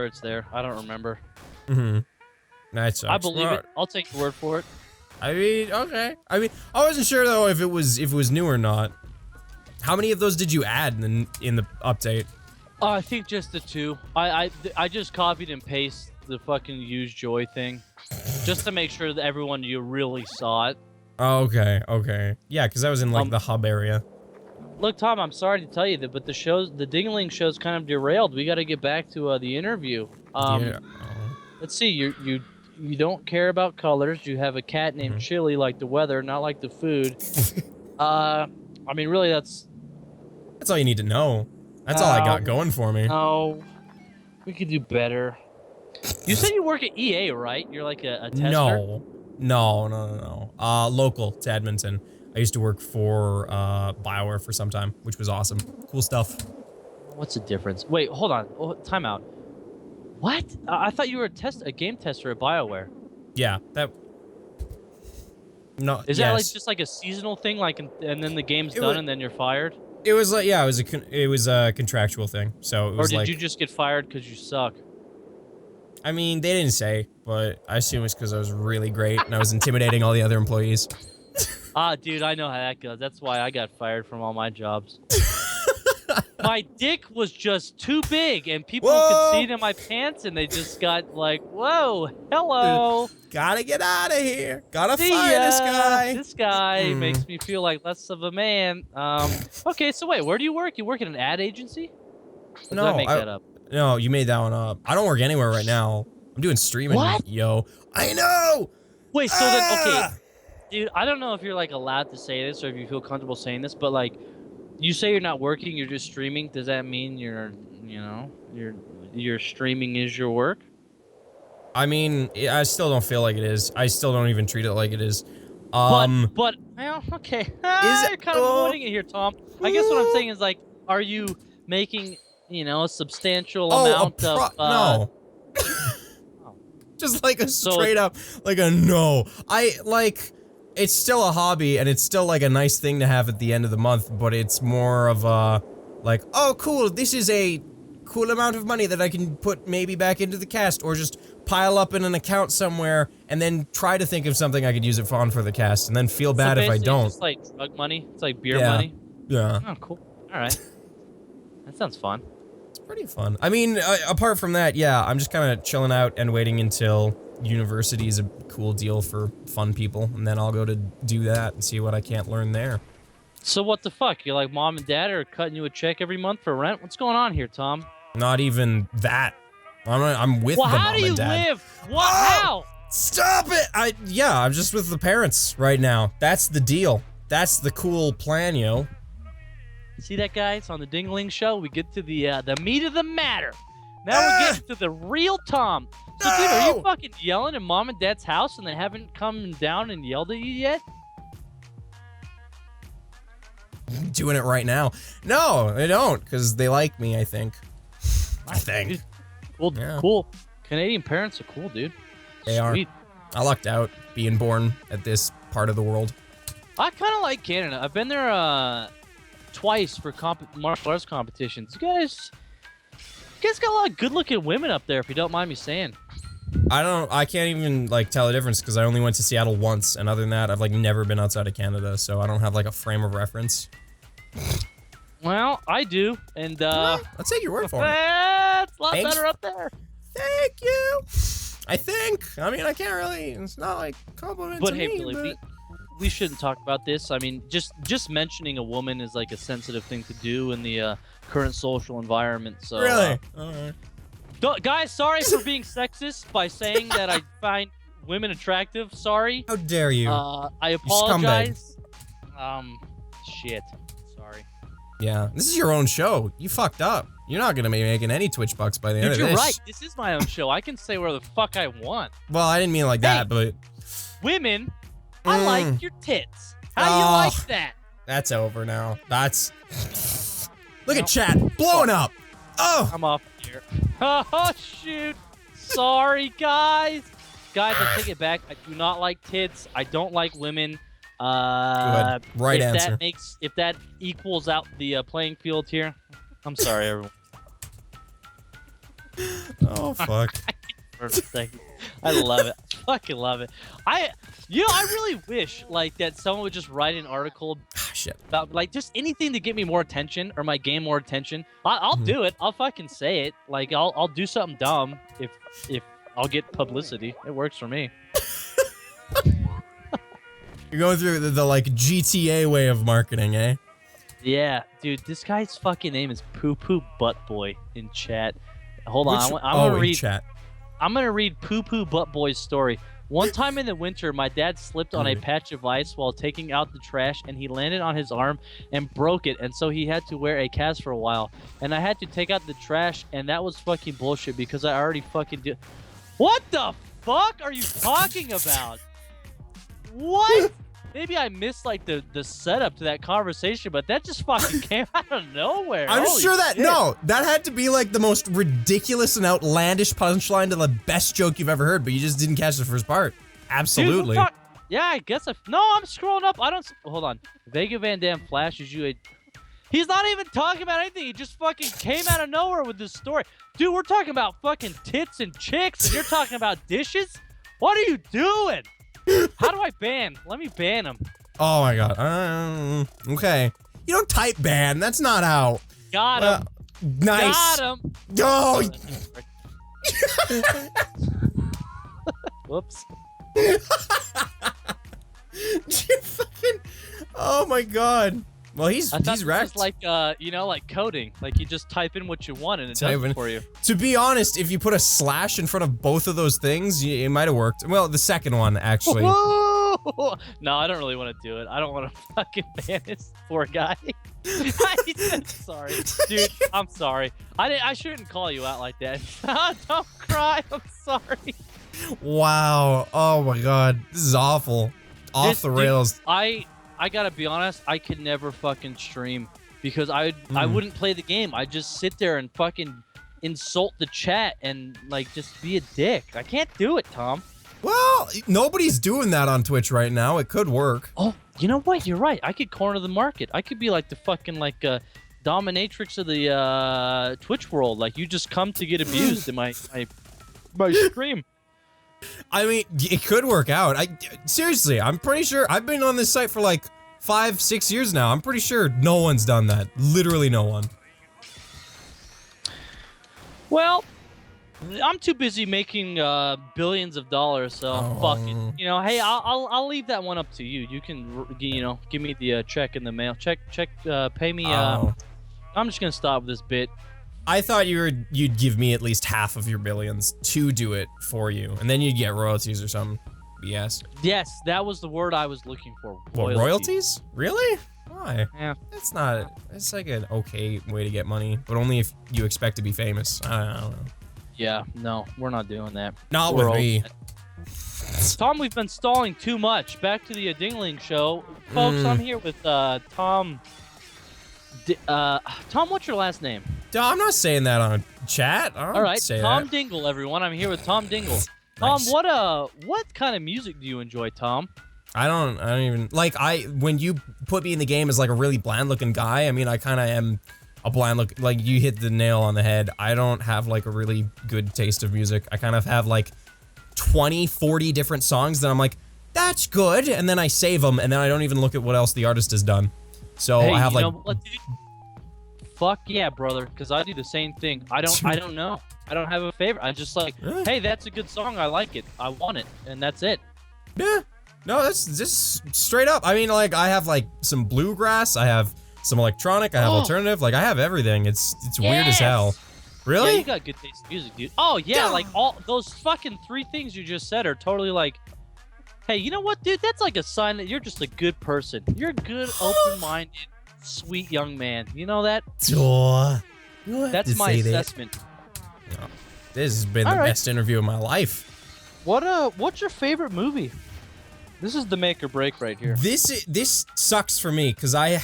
it's there. I don't remember. Mm-hmm. That sucks. I believe it. I'll take your word for it. I mean, okay. I mean, I wasn't sure though if it was new or not. How many of those did you add in the update? I think just the two. I just copied and pasted the fucking use joy thing, just to make sure that everyone really saw it. Oh, okay, okay. Yeah, because I was in like the hub area. Look, Tom, I'm sorry to tell you that, but the Dingaling show's kind of derailed. We got to get back to the interview. Yeah. Let's see. You don't care about colors. You have a cat named Chili, like the weather, not like the food. I mean, really, that's all you need to know. That's all I got going for me. Oh, we could do better. You said you work at EA, right? You're like a tester? No. Local to Edmonton. I used to work for BioWare for some time, which was awesome. Cool stuff. What's the difference? Wait, hold on. Oh, time out. What? I thought you were a game tester at BioWare. Yeah, that... No, Is that like just like a seasonal thing, like, and then the game's done and then you're fired? It was like, yeah, it was a contractual thing, so it was like... Or did you just get fired because you suck? I mean, they didn't say, but I assume it's because I was really great and I was intimidating all the other employees. Dude, I know how that goes. That's why I got fired from all my jobs. My dick was just too big, and people could see it in my pants, and they just got like, whoa, hello. Gotta get out of here. Gotta See fire ya. this guy. This guy makes me feel like less of a man. Okay, so wait, where do you work? You work at an ad agency? Or did I make that up? No, you made that one up. I don't work anywhere right now. I'm doing streaming, yo. I know! Wait, so then, okay. Dude, I don't know if you're, like, allowed to say this or if you feel comfortable saying this, but, like, you say you're not working, you're just streaming. Does that mean you're, you know, your streaming is your work? I mean, I still don't feel like it is. I still don't even treat it like it is. But well, okay. You're kind of avoiding it here, Tom. I guess what I'm saying is, like, are you making, you know, a substantial amount of... No. Just like a straight up, like a no. It's still a hobby, and it's still like a nice thing to have at the end of the month, but it's more of a, like, oh cool, this is a cool amount of money that I can put maybe back into the cast, or just pile up in an account somewhere, and then try to think of something I could use it on for the cast, and then feel bad if I don't. It's just like drug money? It's like beer money? Yeah. Oh, cool. Alright. That sounds fun. It's pretty fun. I mean, apart from that, yeah, I'm just kind of chilling out and waiting until university is a cool deal for fun people, and then I'll go to do that and see what I can't learn there. So what the fuck? You're like mom and dad are cutting you a check every month for rent? What's going on here, Tom? Not even that. I'm with Well, the how mom do you and dad. live? What? Oh! How? Stop it! Yeah, I'm just with the parents right now. That's the deal. That's the cool plan, yo. See that, guys? On the Dingaling Show, we get to the meat of the matter. Now we're getting to the real Tom. So, dude, are you fucking yelling at mom and dad's house and they haven't come down and yelled at you yet? I'm doing it right now. No, they don't, because they like me, I think. I think. Cool, Yeah. cool. Canadian parents are cool, dude. They Sweet. are. I lucked out being born at this part of the world. I kind of like Canada. I've been there twice for martial arts competitions. You guys got a lot of good-looking women up there, if you don't mind me saying. I can't even, like, tell the difference, because I only went to Seattle once, and other than that, I've, like, never been outside of Canada, so I don't have, like, a frame of reference. Well, I do, and, I'll take your word for it. It's a lot Thanks. better up there. Thank you! I think. I mean, I can't really, it's not, like, compliments But to hey, me, Billy, but... we shouldn't talk about this. I mean, just mentioning a woman is, like, a sensitive thing to do in the, current social environment, so... Really? Alright. Guys, sorry for being sexist by saying that I find women attractive. Sorry. How dare you? I apologize. Shit. Sorry. Yeah, this is your own show. You fucked up. You're not gonna be making any Twitch bucks by the end of Dude, this. you're right. This is my own show. I can say where the fuck I want. Well, I didn't mean it like that, but... Women, I like your tits. How do you Oh. like that? That's over now. That's... Look at chat. Blowing up. Oh! I'm off here. Oh, shoot. Sorry, guys. Guys, I take it back. I do not like tits. I don't like women. Good. Right answer. If that equals out the playing field here, I'm sorry, everyone. Oh, fuck. I love it. I fucking love it. I really wish like that someone would just write an article Shit. about like just anything to get me more attention or my game more attention. I'll do it. I'll fucking say it. Like I'll do something dumb if I'll get publicity. It works for me. You're going through the like GTA way of marketing, eh? Yeah, dude. This guy's fucking name is Poo Poo Butt Boy in chat. Hold on. I'm gonna read. Chat. I'm gonna read Poo Poo Butt Boy's story. One time in the winter, my dad slipped on a patch of ice while taking out the trash, and he landed on his arm and broke it, and so he had to wear a cast for a while. And I had to take out the trash, and that was fucking bullshit because I already fucking did. What the fuck are you talking about? What? Maybe I missed like the setup to that conversation, but that just fucking came out of nowhere. I'm Holy sure that, shit. no, that had to be like the most ridiculous and outlandish punchline to the best joke you've ever heard, but you just didn't catch the first part. Absolutely. Dude, yeah, I guess no, I'm scrolling up. I don't. Hold on. Vega Van Dam flashes you a. He's not even talking about anything. He just fucking came out of nowhere with this story. Dude, we're talking about fucking tits and chicks, and you're talking about dishes? What are you doing? How do I ban? Let me ban him. Oh my god. Okay. You don't type ban. That's not how. Got him. Nice. Got him. Oh. Whoops. You fucking. Oh my god. Well, he's wrecked. It's like like coding. Like you just type in what you want and it does it for you. To be honest, if you put a slash in front of both of those things, it might have worked. Well, the second one actually. Whoa! No, I don't really want to do it. I don't want to fucking ban this poor guy. Sorry, dude. I'm sorry. I shouldn't call you out like that. Don't cry. I'm sorry. Wow. Oh my god. This is awful. Off the rails. Dude, I gotta be honest, I could never fucking stream because I wouldn't play the game. I'd just sit there and fucking insult the chat and like just be a dick. I can't do it, Tom. Well, nobody's doing that on Twitch right now. It could work. Oh, you know what? You're right. I could corner the market. I could be like the fucking like dominatrix of the Twitch world. Like you just come to get abused in my stream. I mean, it could work out. Seriously, I'm pretty sure I've been on this site for like 5-6 years now. I'm pretty sure no one's done that. Literally no one. Well, I'm too busy making billions of dollars, so fuck it. You know, hey, I'll leave that one up to you. You can, you know, give me the check in the mail. Pay me. I'm just gonna stop this bit. I thought you'd give me at least half of your billions to do it for you, and then you'd get royalties or something. BS. Yes, that was the word I was looking for. What, royalties? Really? Why? Yeah. It's not. It's like an okay way to get money, but only if you expect to be famous. I don't know. Yeah, no, we're not doing that. Not with me. Tom, we've been stalling too much. Back to the Dingaling show. Folks, I'm here with Tom. Tom, what's your last name? I'm not saying that on chat. All right, say Tom that. Dingle, everyone. I'm here with Tom Dingle. Nice. Tom, what kind of music do you enjoy, Tom? I don't even like when you put me in the game as like a really bland looking guy, I mean I kinda am a bland look, like you hit the nail on the head. I don't have like a really good taste of music. I kind of have like 20, 40 different songs that I'm like, that's good, and then I save them, and then I don't even look at what else the artist has done. So hey, I have like, know what, dude? Fuck yeah, brother, because I do the same thing. I don't know. I don't have a favorite. I just like, hey, that's a good song. I like it. I want it, and that's it. Yeah. No, that's just straight up. I mean, like, I have like some bluegrass. I have some electronic. I have alternative. Like, I have everything. It's weird as hell. Really? Yeah, you got good taste in music, dude. Oh yeah, like all those fucking 3 things you just said are totally like, hey, you know what, dude? That's like a sign that you're just a good person. You're a good, open-minded, sweet young man. You know that? That's my assessment. Oh, this has been the best interview of my life. What's your favorite movie? This is the make or break right here. This sucks for me because I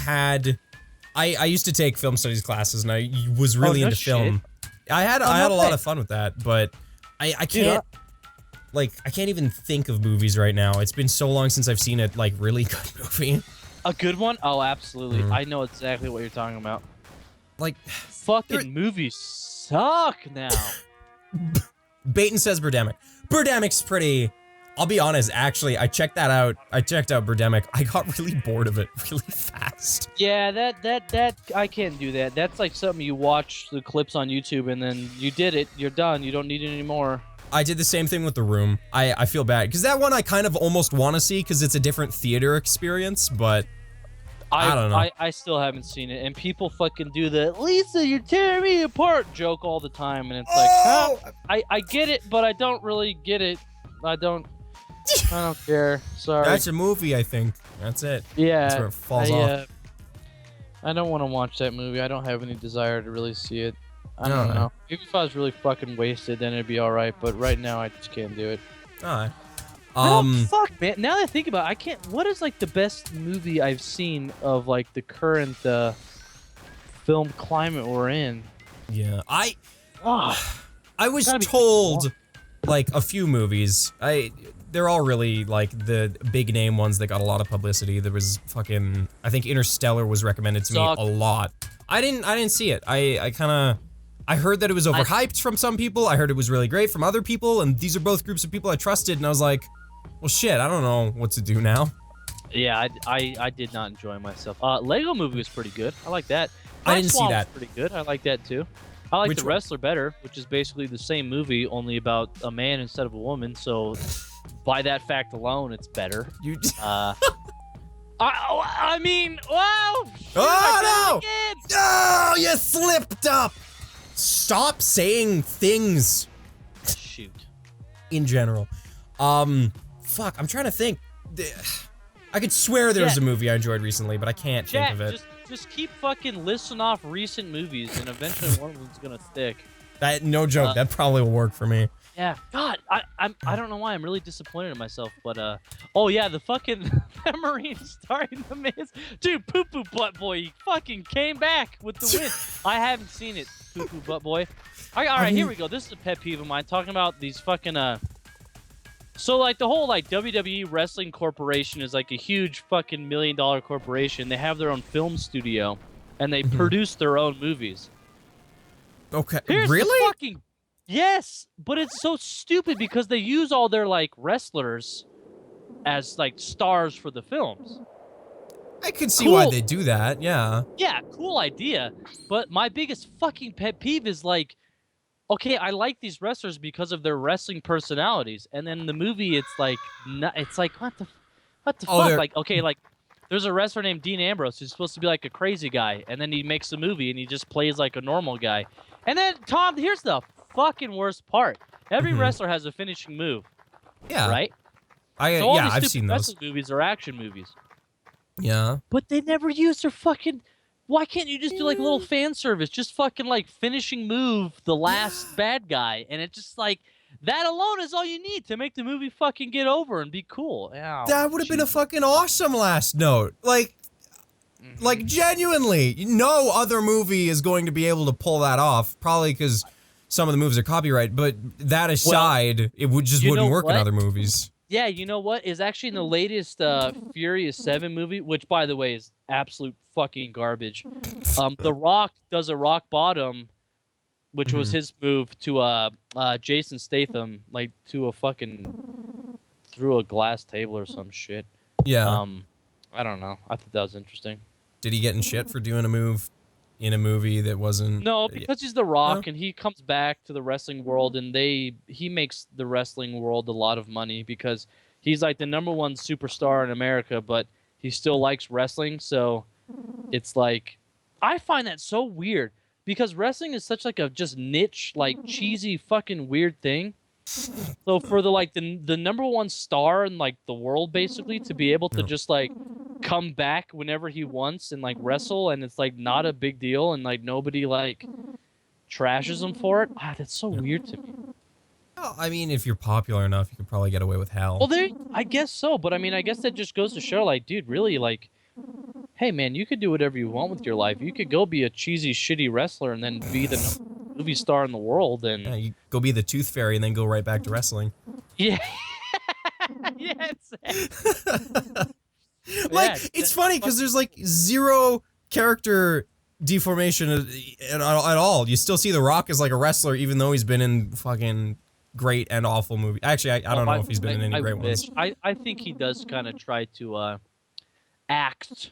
used to take film studies classes and I was really into film. I had a lot of fun with that, but I can't I can't even think of movies right now. It's been so long since I've seen a like really good movie. A good one? Oh, absolutely. I know exactly what you're talking about. Like fucking movies suck now. Baton says Birdemic. Birdemic's pretty. I'll be honest, actually, I checked that out. I checked out Birdemic. I got really bored of it really fast. Yeah, that I can't do that. That's like something you watch the clips on YouTube and then you did it, you're done, you don't need it anymore. I did the same thing with The Room. I feel bad, because that one I kind of almost want to see, because it's a different theater experience, but I don't know. I still haven't seen it, and people fucking do the, Lisa, you're tearing me apart joke all the time, and it's like, huh? I get it, but I don't really get it. I don't care. Sorry. That's a movie, I think. That's it. Yeah. That's where it falls off. I don't want to watch that movie. I don't have any desire to really see it. I don't know. Maybe if I was really fucking wasted, then it'd be alright, but right now I just can't do it. Alright. Fuck, man. Now that I think about it, I can't. What is like the best movie I've seen of like the current film climate we're in? Yeah. I was told like a few movies. They're all really like the big name ones that got a lot of publicity. There was fucking, I think Interstellar was recommended to me a lot. I didn't see it. I heard that it was overhyped from some people. I heard it was really great from other people, and these are both groups of people I trusted, and I was like, well shit, I don't know what to do now. Yeah, I did not enjoy myself. Lego Movie was pretty good. I like that. I didn't see that. Was pretty good. I like that too. I like The Wrestler better, which is basically the same movie, only about a man instead of a woman, so by that fact alone, it's better. I mean, wow! Oh no! Oh, you slipped up! Stop saying things. Shoot. In general. Fuck, I'm trying to think. I could swear there was a movie I enjoyed recently, but I can't think of it. Just keep fucking listing off recent movies, and eventually one of them's gonna stick. No joke, that probably will work for me. Yeah, God, I don't know why I'm really disappointed in myself, but oh yeah, the fucking Marine starring the Miz, dude, Poo Poo Butt Boy, he fucking came back with the win. I haven't seen it, Poo Poo Butt Boy. All right, here we go. This is a pet peeve of mine, talking about these fucking so like the whole like WWE Wrestling Corporation is like a huge fucking $1 million corporation. They have their own film studio, and they produce their own movies. Okay, Here's really? Yes, but it's so stupid because they use all their like wrestlers as like stars for the films. I could see why they do that, yeah. Yeah, cool idea. But my biggest fucking pet peeve is like okay, I like these wrestlers because of their wrestling personalities, and then the movie, it's like, it's like what the fuck? Like, okay, like there's a wrestler named Dean Ambrose who's supposed to be like a crazy guy, and then he makes a movie and he just plays like a normal guy. And then Tom, here's the fucking worst part: every wrestler has a finishing move. Yeah. Right. So all yeah, these I've stupid seen those. wrestling movies are action movies. Yeah. But they never use their fucking. Why can't you just do like a little fan service? Just fucking like finishing move the last bad guy, and it's just like that alone is all you need to make the movie fucking get over and be cool. Oh, That would have been a fucking awesome last note. Like genuinely, no other movie is going to be able to pull that off. Probably because some of the movies are copyright. But that aside, it wouldn't work in other movies. Yeah, you know what? Is actually in the latest Furious 7 movie, which, by the way, is absolute fucking garbage. The Rock does a rock bottom, which was his move to Jason Statham, like to a fucking through a glass table or some shit. Yeah. I don't know. I thought that was interesting. Did he get in shit for doing a move in a movie that wasn't? No, because he's The Rock, and he comes back to the wrestling world, and he makes the wrestling world a lot of money because he's like the #1 superstar in America, but he still likes wrestling. So it's like, I find that so weird because wrestling is such like a just niche, like cheesy fucking weird thing. So for the #1 star in like the world basically to be able to just like come back whenever he wants and like wrestle, and it's like not a big deal, and like nobody like trashes him for it. That's so weird to me. Well, I mean, if you're popular enough, you could probably get away with hell. Well, I guess so, but I mean, I guess that just goes to show, like, dude, really, like, hey, man, you could do whatever you want with your life. You could go be a cheesy, shitty wrestler and then be the movie star in the world, and yeah, you go be the Tooth Fairy and then go right back to wrestling. yeah, yeah, like it's funny because there's like zero character deformation at all. You still see The Rock as like a wrestler, even though he's been in fucking great and awful movies. Actually, I don't know if he's been in any great ones. I think he does kind of try to act.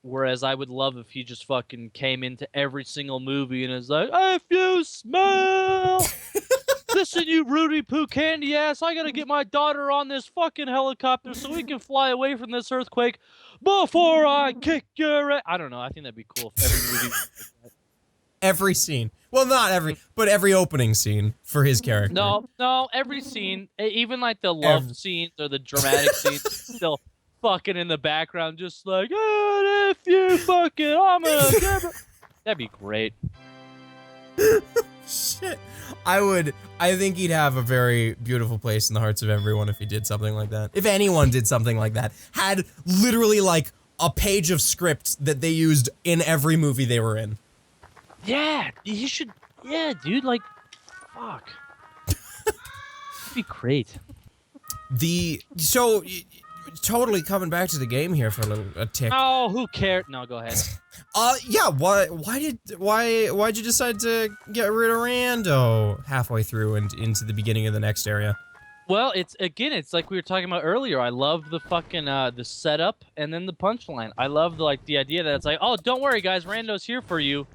Whereas I would love if he just fucking came into every single movie and is like, if you smell, listen, you Rudy Poo candy ass, I gotta get my daughter on this fucking helicopter so we can fly away from this earthquake before I kick your ass. I don't know. I think that'd be cool if every movie. Every scene. Well, not every, but every opening scene for his character. No, every scene, even like the love scenes or the dramatic scenes, still fucking in the background, just like, if you fucking, I'm gonna give it. That'd be great. Shit. I think he'd have a very beautiful place in the hearts of everyone if he did something like that. If anyone did something like that. Had literally like a page of script that they used in every movie they were in. Yeah, he should, yeah, dude, like, fuck. That'd be great. So, totally coming back to the game here for a tick. Oh, who cares? No, go ahead. Yeah, why'd you decide to get rid of Rando halfway through and into the beginning of the next area? Well, it's like we were talking about earlier. I love the fucking the setup and then the punchline. I love the idea that it's like, oh, don't worry guys, Rando's here for you,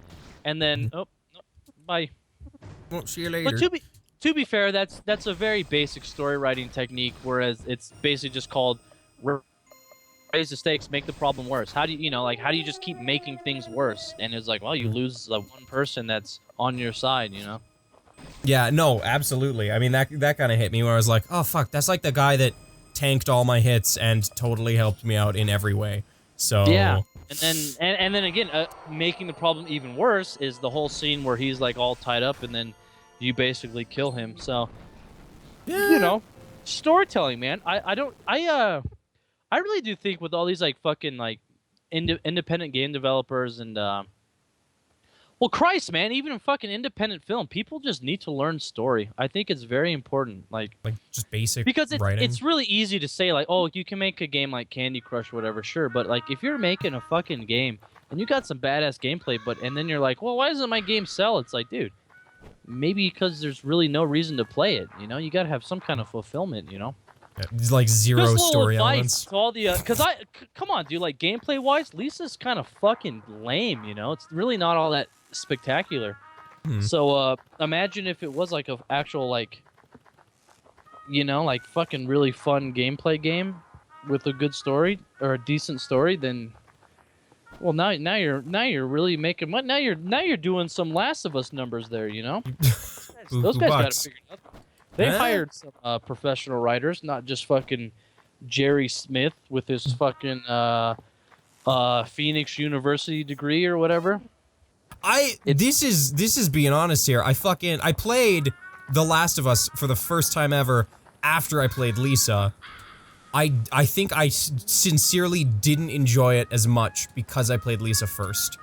and then bye. Won't see you later. But to be fair, that's a very basic story writing technique, whereas it's basically just called raise the stakes, make the problem worse. How do you how do you just keep making things worse? And it's like, well, you lose the one person that's on your side, Yeah, no, absolutely. I mean, that kind of hit me where I was like, oh fuck, that's like the guy that tanked all my hits and totally helped me out in every way. So yeah, and then again, making the problem even worse is the whole scene where he's like all tied up and then you basically kill him. So yeah. Storytelling, man. I really do think with all these like fucking like independent game developers and well, Christ, man, even in fucking independent film, people just need to learn story. I think it's very important, like just basic because writing. It's really easy to say like, oh, you can make a game like Candy Crush or whatever, sure, but like if you're making a fucking game and you got some badass gameplay, and then you're like, well, why doesn't my game sell? It's like, dude, maybe because there's really no reason to play it. You gotta have some kind of fulfillment. Yeah, there's like zero story elements. To all the come on, dude. Like gameplay wise, Lisa's kind of fucking lame. It's really not all that spectacular. So imagine if it was like a actual like, you know, like fucking really fun gameplay game with a good story or a decent story, then well now you're really making money. Now you're doing some Last of Us numbers there, you know? Those guys got it figured out. They hired some professional writers, not just fucking Jerry Smith with his fucking Phoenix University degree or whatever. This is being honest here. I played The Last of Us for the first time ever after I played Lisa. I think I sincerely didn't enjoy it as much because I played Lisa first.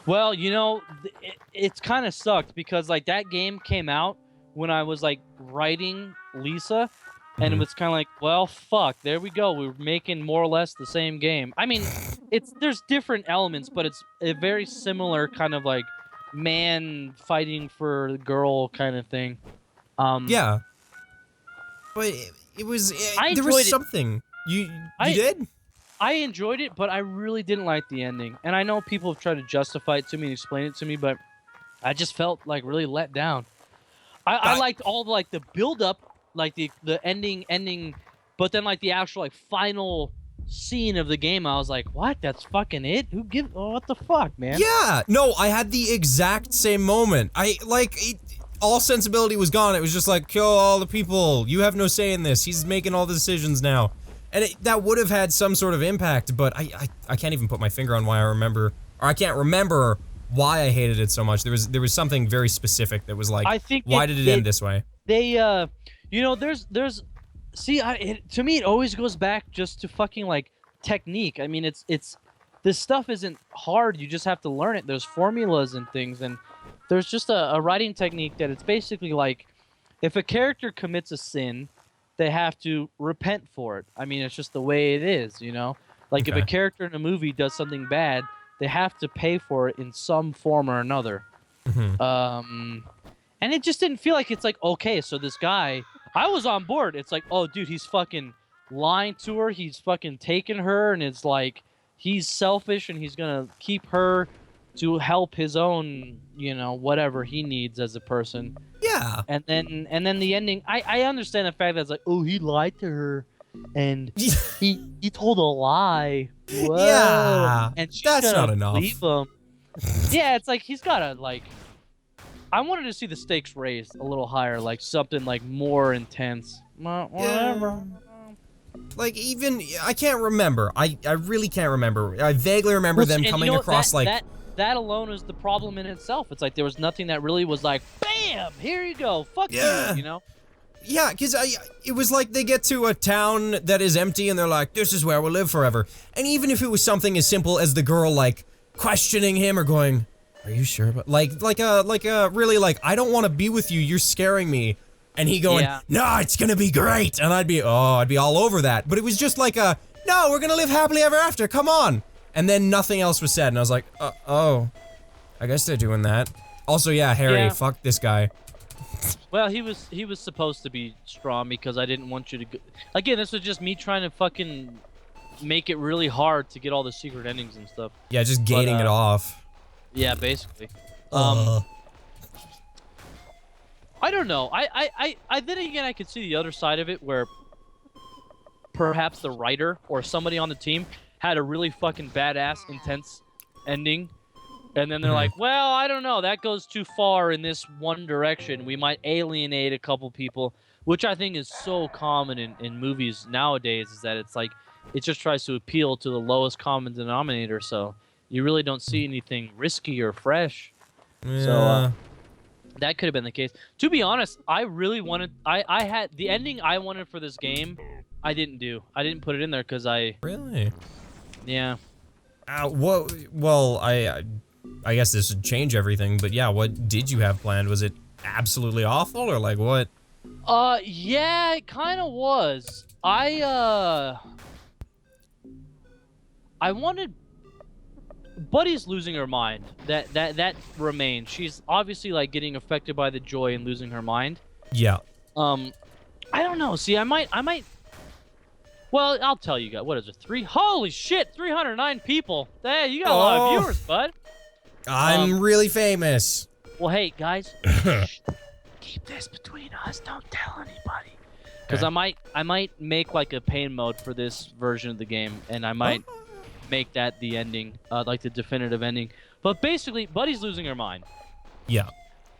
Well, you know, it's kind of sucked because like that game came out when I was like writing Lisa, and it was kind of like, well, fuck, there we go. We're making more or less the same game. I mean, there's different elements, but it's a very similar kind of like man fighting for the girl kind of thing. Yeah. But it was there was something. You did? I enjoyed it, but I really didn't like the ending. And I know people have tried to justify it to me and explain it to me, but I just felt like really let down. I liked all the like the build up, like the ending, but then like the actual like final scene of the game, I was like, what? That's fucking it? What the fuck, man? Yeah. No, I had the exact same moment. All sensibility was gone. It was just like, kill all the people. You have no say in this. He's making all the decisions now. And that would have had some sort of impact, but I can't even put my finger on why I can't remember why I hated it so much. There was something very specific that was like, why did it end this way? They, you know, see, to me, it always goes back just to fucking like technique. I mean, this stuff isn't hard. You just have to learn it. There's formulas and things, and there's just a writing technique that it's basically like, if a character commits a sin, they have to repent for it. I mean, it's just the way it is, you know? Like, if a character in a movie does something bad, they have to pay for it in some form or another. And it just didn't feel like it's like, okay, so this guy, I was on board. It's like, oh, dude, he's fucking lying to her. He's fucking taking her, and it's like, he's selfish, and he's gonna keep her to help his own, you know, whatever he needs as a person. Yeah. And then the ending, I understand the fact that it's like, oh, he lied to her, and he told a lie. Whoa. Yeah. And she's that's gonna not enough. Leave him. Yeah, it's like he's gotta like. I wanted to see the stakes raised a little higher, like something like more intense. Whatever. Like, even I can't remember. I really can't remember. I vaguely remember them coming across that alone is the problem in itself. It's like there was nothing that really was like, bam, here you go, fuck you know? Yeah, because it was like they get to a town that is empty and they're like, this is where we'll live forever. And even if it was something as simple as the girl, like, questioning him or going, are you sure about, like really like, I don't want to be with you, you're scaring me. And he going, no, it's gonna be great. And I'd be all over that. But it was just like no, we're gonna live happily ever after, come on. And then nothing else was said, and I was like, oh, I guess they're doing that. Also, yeah, Harry, fuck this guy. Well, he was supposed to be strong because I didn't want you to go. Again, this was just me trying to fucking make it really hard to get all the secret endings and stuff. Yeah, just gating it off. Yeah, basically. I don't know. I then again, I could see the other side of it where perhaps the writer or somebody on the team had a really fucking badass, intense ending. And then they're like, well, I don't know. That goes too far in this one direction. We might alienate a couple people, which I think is so common in movies nowadays, is that it's like, it just tries to appeal to the lowest common denominator. So you really don't see anything risky or fresh. Yeah. So that could have been the case. To be honest, I really wanted, I had the ending I wanted for this game. I didn't do. I didn't put it in there because Really? Yeah. Well, I guess this would change everything, but yeah, what did you have planned? Was it absolutely awful, or like what? Yeah, it kind of was. I wanted... Buddy's losing her mind. That remains. She's obviously, like, getting affected by the joy and losing her mind. Yeah. I don't know. See, I might... Well, I'll tell you guys. What is it? Holy shit! 309 people. Hey, you got a lot of viewers, bud. I'm really famous. well, hey guys, shh, keep this between us. Don't tell anybody. Because Okay. I might make like a pain mode for this version of the game, and I might make that the ending, like the definitive ending. But basically, Buddy's losing her mind. Yeah.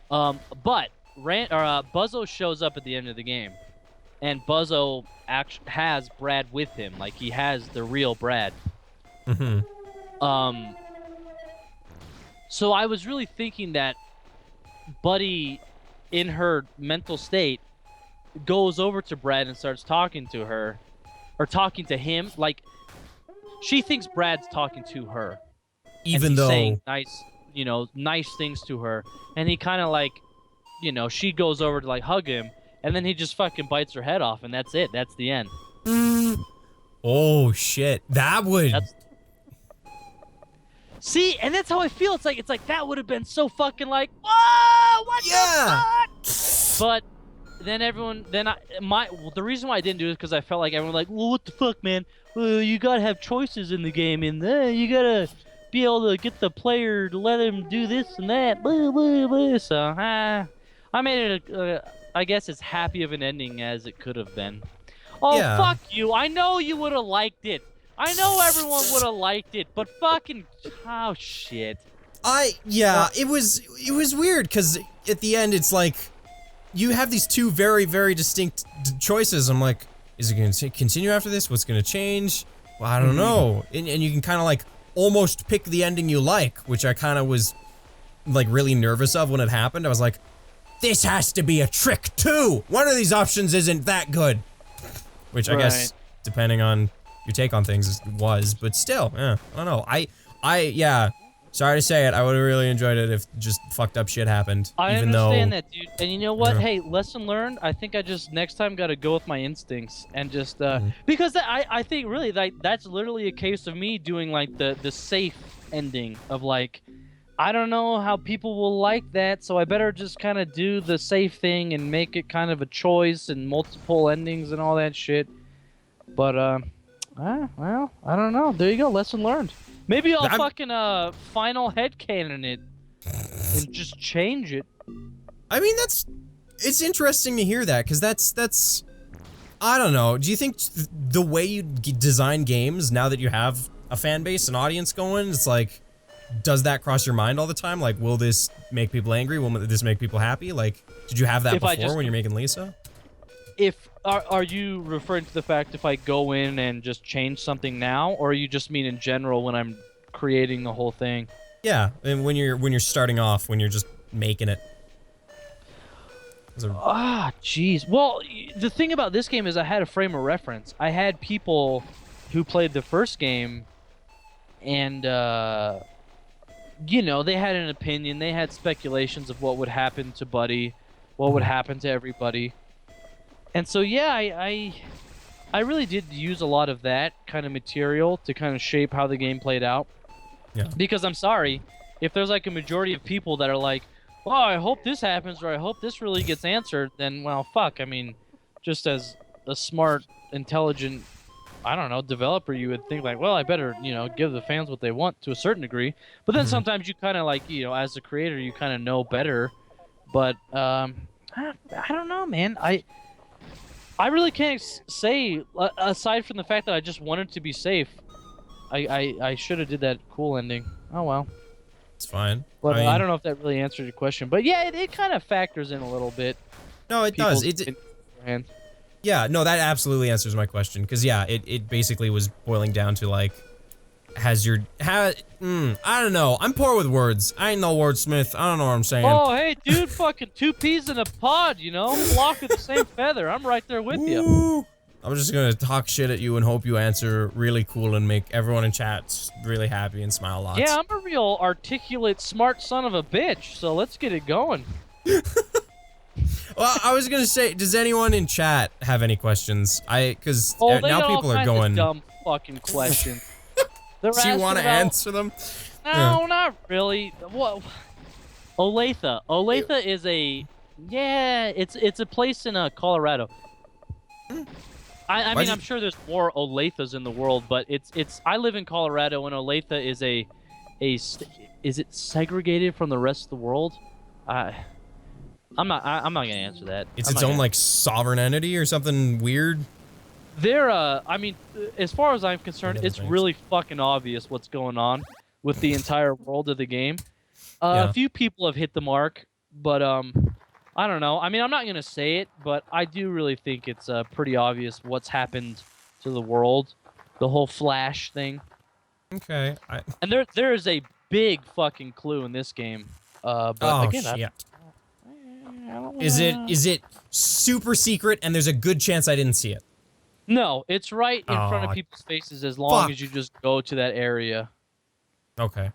But Buzzo shows up at the end of the game, and Buzzo has Brad with him. Like he has the real Brad. Mm-hmm. So I was really thinking that Buddy, in her mental state, goes over to Brad and starts talking to her, or talking to him. Like she thinks Brad's talking to her, Even and he's though saying nice things to her, and he kind of like, she goes over to like hug him, and then he just fucking bites her head off, and that's it. That's the end. Oh shit, that would. See, and that's how I feel. It's like that would have been so fucking like, whoa, what the fuck? But then the reason why I didn't do it is because I felt like everyone was like, well, what the fuck, man? Well, you gotta have choices in the game, and you gotta be able to get the player to let him do this and that, blah, blah, blah. So, I made it, I guess, as happy of an ending as it could have been. Oh, Yeah. fuck you. I know you would have liked it. I know everyone would have liked it, but fucking, oh, shit. It was weird, because at the end, it's like, you have these two very, very distinct choices. I'm like, is it going to continue after this? What's going to change? Well, I don't know. And you can kind of like almost pick the ending you like, which I kind of was like really nervous of when it happened. I was like, this has to be a trick too. One of these options isn't that good. Which I guess, depending on your take on things, was, but still, I don't know. Yeah. Sorry to say it, I would have really enjoyed it if just fucked up shit happened. I understand that, dude. And you know what? Hey, lesson learned. I think I just next time got to go with my instincts and just because I think really that's literally a case of me doing like the safe ending of like, I don't know how people will like that, so I better just kind of do the safe thing and make it kind of a choice and multiple endings and all that shit. But well, I don't know. There you go, lesson learned. Maybe I'll fucking final headcanon it and just change it. I mean, it's interesting to hear that, because that's I don't know. Do you think the way you design games, now that you have a fan base, an audience going, it's like, does that cross your mind all the time? Like, will this make people angry? Will this make people happy? Like, did you have that before when you're making Lisa? Are you referring to the fact if I go in and just change something now, or you just mean in general when I'm creating the whole thing? Yeah, and when you're starting off, when you're just making it. Jeez. Well, the thing about this game is I had a frame of reference. I had people who played the first game, and they had an opinion. They had speculations of what would happen to Buddy, what would happen to everybody. And so, yeah, I really did use a lot of that kind of material to kind of shape how the game played out. Yeah. Because I'm sorry, if there's like a majority of people that are like, well, I hope this happens, or I hope this really gets answered, then, well, fuck. I mean, just as a smart, intelligent, I don't know, developer, you would think like, well, I better, give the fans what they want to a certain degree. But then sometimes you kind of like, as a creator, you kind of know better. But, I don't know, man. I really can't say, aside from the fact that I just wanted to be safe. I should have did that cool ending. Oh, well. It's fine. But I don't know if that really answered your question. But yeah, it kind of factors in a little bit. No, it does. Yeah, no, that absolutely answers my question. Because, yeah, it basically was boiling down to, like, I don't know. I'm poor with words. I ain't no wordsmith. I don't know what I'm saying. Oh, hey, dude, fucking two peas in a pod, flock of the same feather. I'm right there with you. I'm just gonna talk shit at you and hope you answer really cool and make everyone in chat really happy and smile lots. Yeah, I'm a real articulate, smart son of a bitch, so let's get it going. Well, I was gonna say, does anyone in chat have any questions? Because now people are going. Dumb fucking questions. Do you want to answer them? No, not really. What? Olathe. Olathe is it's a place in Colorado. I mean, I'm sure there's more Olathes in the world, but I live in Colorado, and Olathe is is it segregated from the rest of the world? I'm not gonna answer that. It's its own like sovereign entity or something weird. I mean, as far as I'm concerned, it's really fucking obvious what's going on with the entire world of the game. A few people have hit the mark, but I don't know. I mean, I'm not gonna say it, but I do really think it's pretty obvious what's happened to the world, the whole Flash thing. Okay. And there is a big fucking clue in this game. But again, shit. Is it super secret and there's a good chance I didn't see it? No, it's right in front of people's faces as long as you just go to that area. Okay.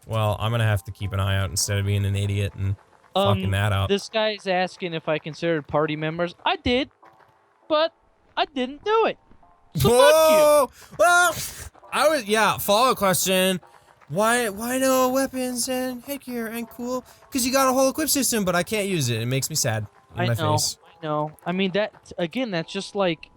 Well, I'm gonna have to keep an eye out instead of being an idiot and fucking that up. This guy's asking if I considered party members. I did, but I didn't do it. So Whoa! Well, follow-up question. Why no weapons and headgear and cool? Because you got a whole equip system, but I can't use it. It makes me sad in my face. I know. I mean, that's just like...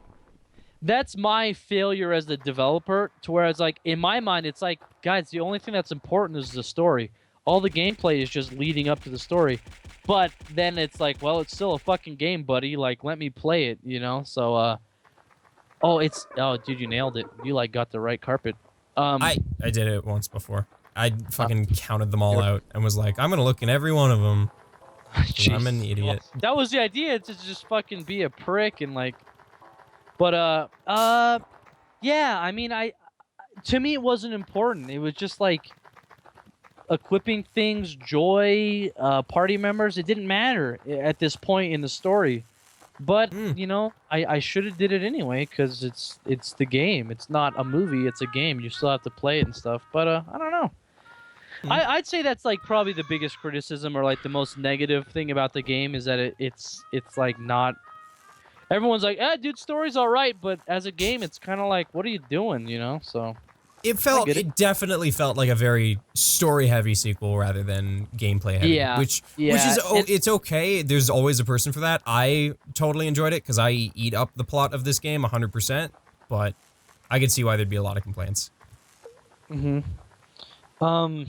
That's my failure as the developer, to where it's like, in my mind, it's like, guys, the only thing that's important is the story. All the gameplay is just leading up to the story. But then it's like, well, it's still a fucking game, buddy. Like, let me play it, you know? So, oh, dude, you nailed it. You, like, got the right carpet. I did it once before. I fucking counted them all out and was like, I'm gonna look in every one of them. I'm an idiot. That was the idea, to just fucking be a prick and, like... But, yeah, I mean, to me, it wasn't important. It was just, like, equipping things, joy, party members. It didn't matter at this point in the story. But, you know, I should have did it anyway, because it's the game. It's not a movie, it's a game. You still have to play it and stuff. But, I don't know. I'd say that's, like, probably the biggest criticism, or, like, the most negative thing about the game, is that it's like, not... Everyone's like, dude, story's all right, but as a game, it's kind of like, what are you doing, you know? So it definitely felt like a very story-heavy sequel rather than gameplay-heavy. Yeah, which is it's okay. There's always a person for that. I totally enjoyed it because I eat up the plot of this game 100%, but I could see why there'd be a lot of complaints. Tom,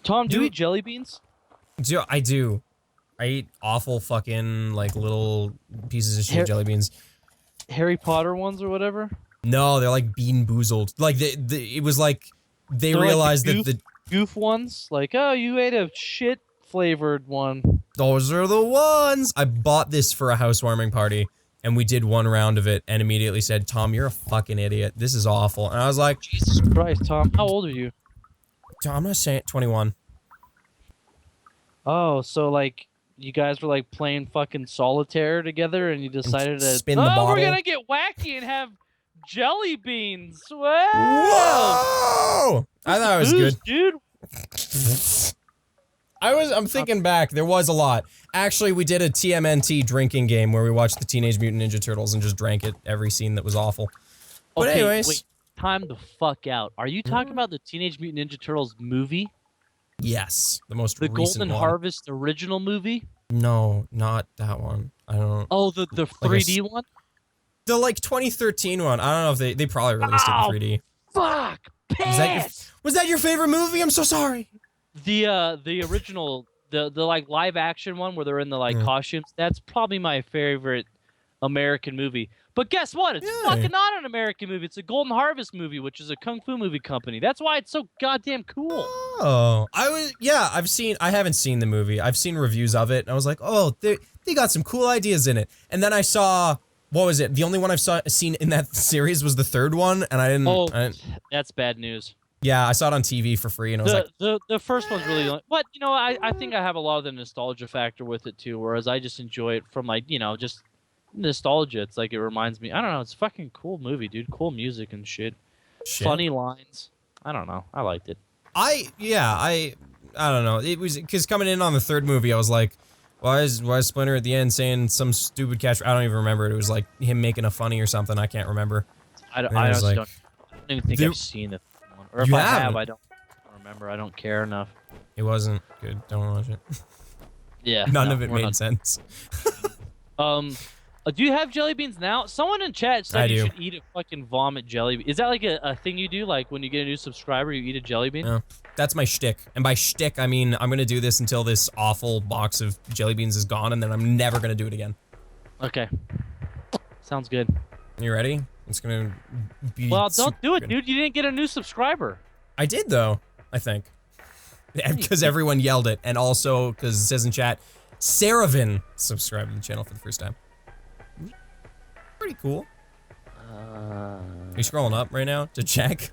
do you eat jelly beans? I do. I eat awful fucking, like, little pieces of shit jelly beans. Harry Potter ones or whatever? No, they're like Bean Boozled. Like, it was like, they realized like that goof ones? Like, oh, you ate a shit-flavored one. Those are the ones! I bought this for a housewarming party, and we did one round of it, and immediately said, Tom, you're a fucking idiot. This is awful. And I was like... Jesus Christ, Tom. How old are you? Tom, I'm gonna say it, 21. Oh, so, like... You guys were like playing fucking solitaire together, and you decided to spin the bottle. We're gonna get wacky and have jelly beans. Wow! Whoa! I thought it was good, dude. I'm thinking back. There was a lot. Actually, we did a TMNT drinking game where we watched the Teenage Mutant Ninja Turtles and just drank it every scene that was awful. But anyways, wait, time the fuck out. Are you talking about the Teenage Mutant Ninja Turtles movie? Yes, the most recent Golden Harvest original movie? No, not that one. I don't. Oh, the 3D one? The like 2013 one. I don't know if they probably released it in 3D. Fuck! Was that your favorite movie? I'm so sorry. The original, the like live action one where they're in the like costumes. That's probably my favorite American movie. But guess what? It's fucking not an American movie. It's a Golden Harvest movie, which is a kung fu movie company. That's why it's so goddamn cool. Oh, I haven't seen the movie. I've seen reviews of it, and I was like, oh, they got some cool ideas in it. And then I saw, what was it? The only one I've seen in that series was the third one, and I didn't. That's bad news. Yeah, I saw it on TV for free, and I was like... The first one's really... But, you know, I think I have a lot of the nostalgia factor with it, too, whereas I just enjoy it from, like, you know, just... nostalgia. It's like it reminds me. I don't know. It's a fucking cool movie, dude. Cool music and shit. Funny lines. I don't know. I liked it. I don't know. It was because coming in on the third movie, I was like, why is Splinter at the end saying some stupid catch? I don't even remember. It was like him making a funny or something. I can't remember. I don't even think I've seen the one. Or if I have, I don't remember. I don't care enough. It wasn't good. Don't watch it. Yeah. None of it made sense. Do you have jelly beans now? Someone in chat said you should eat a fucking vomit jelly bean. Is that like a thing you do? Like when you get a new subscriber, you eat a jelly bean? Yeah, that's my shtick. And by shtick, I mean I'm gonna do this until this awful box of jelly beans is gone, and then I'm never gonna do it again. Okay. Sounds good. You ready? It's gonna be. Well, don't do it, dude. You didn't get a new subscriber. I did though, I think. Because everyone yelled it, and also because it says in chat, Saravin subscribed to the channel for the first time. Pretty cool. Are you scrolling up right now to check?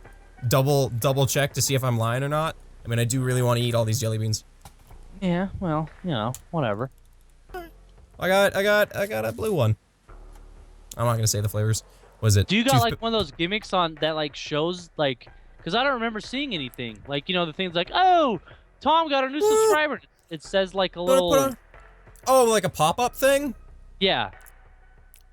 Double check to see if I'm lying or not? I mean, I do really want to eat all these jelly beans. Yeah, well, you know, whatever. I got a blue one. I'm not gonna say the flavors. Was it? Do you got like one of those gimmicks on that like shows like? Because I don't remember seeing anything. Like, you know, the things like, oh, Tom got a new subscriber. It says like a little. Oh, like a pop-up thing? Yeah.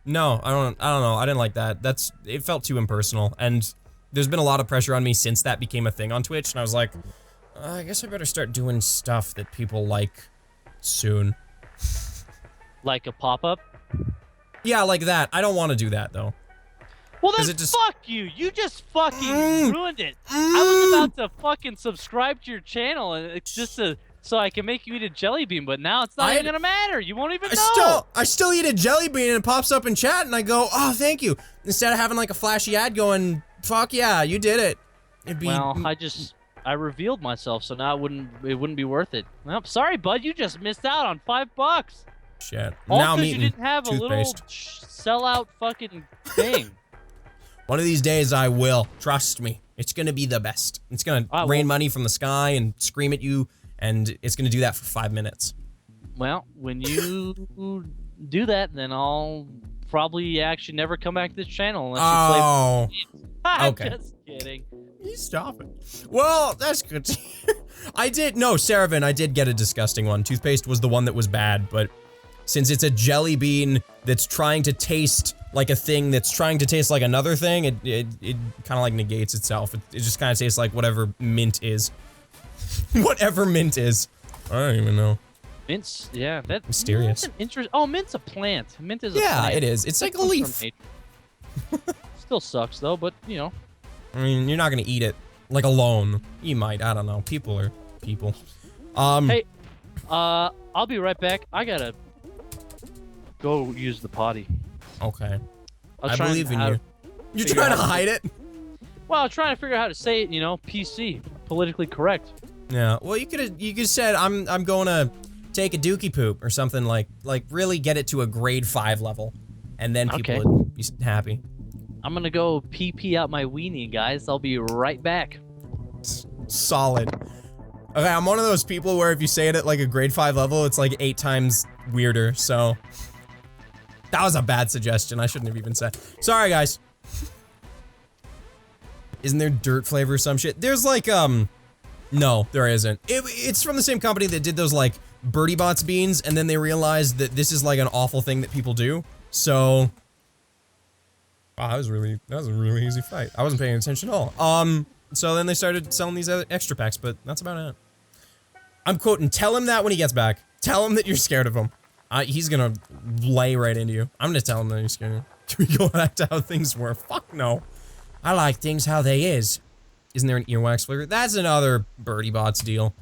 No, I don't know. I didn't like that. It felt too impersonal, and there's been a lot of pressure on me since that became a thing on Twitch, and I was like, I guess I better start doing stuff that people like soon. Like a pop-up? Yeah, like that. I don't want to do that though. Well then fuck you! You just fucking ruined it! I was about to fucking subscribe to your channel and it's just so I can make you eat a jelly bean, but now it's not even gonna matter. You won't even know. I still eat a jelly bean and it pops up in chat and I go, oh, thank you. Instead of having like a flashy ad going, fuck yeah, you did it. It'd be. Well, I revealed myself, so now it wouldn't be worth it. Well, sorry, bud, you just missed out on $5. Shit. All now I'm because eating you didn't have a little sellout fucking thing. One of these days I will. Trust me. It's gonna be the best. It's gonna rain money from the sky and scream at you, and it's gonna do that for 5 minutes. Well, when you do that, then I'll probably actually never come back to this channel unless you play. I'm just kidding. You stop it. Well, that's good. Saravin, I did get a disgusting one. Toothpaste was the one that was bad, but since it's a jelly bean that's trying to taste like a thing that's trying to taste like another thing, it kind of like negates itself. It just kind of tastes like whatever mint is. Whatever mint is. I don't even know. Mint's, yeah, that's mysterious. That's an interest. Oh, mint's a plant. Mint is a plant. Yeah, it is. It's like a leaf. Still sucks though, but you know. I mean, you're not gonna eat it like alone. You might. I don't know. People are people. Hey, I'll be right back. I gotta go use the potty. Okay. I believe in you. You're trying to hide it? Well, I'm trying to figure out how to say it, you know, PC, politically correct. Yeah. Well, you could have said I'm going to take a dookie poop or something like really get it to a grade 5 level, and then people would be happy. I'm gonna go pee out my weenie, guys. I'll be right back. Solid. Okay, I'm one of those people where if you say it at like a grade 5 level, it's like 8 times weirder, so. That was a bad suggestion. I shouldn't have even said. Sorry, guys. Isn't there dirt flavor or some shit? There's like, no, there isn't. It's from the same company that did those like Birdie Bots beans, and then they realized that this is like an awful thing that people do, so. Wow, that was a really easy fight. I wasn't paying attention at all. So then they started selling these other extra packs, but that's about it. I'm quoting, tell him that when he gets back. Tell him that you're scared of him. He's gonna lay right into you. I'm gonna tell him that you're scared of him. Can we go back to how things were? Fuck no. I like things how they is. Isn't there an earwax flavor? That's another Birdie Bots deal.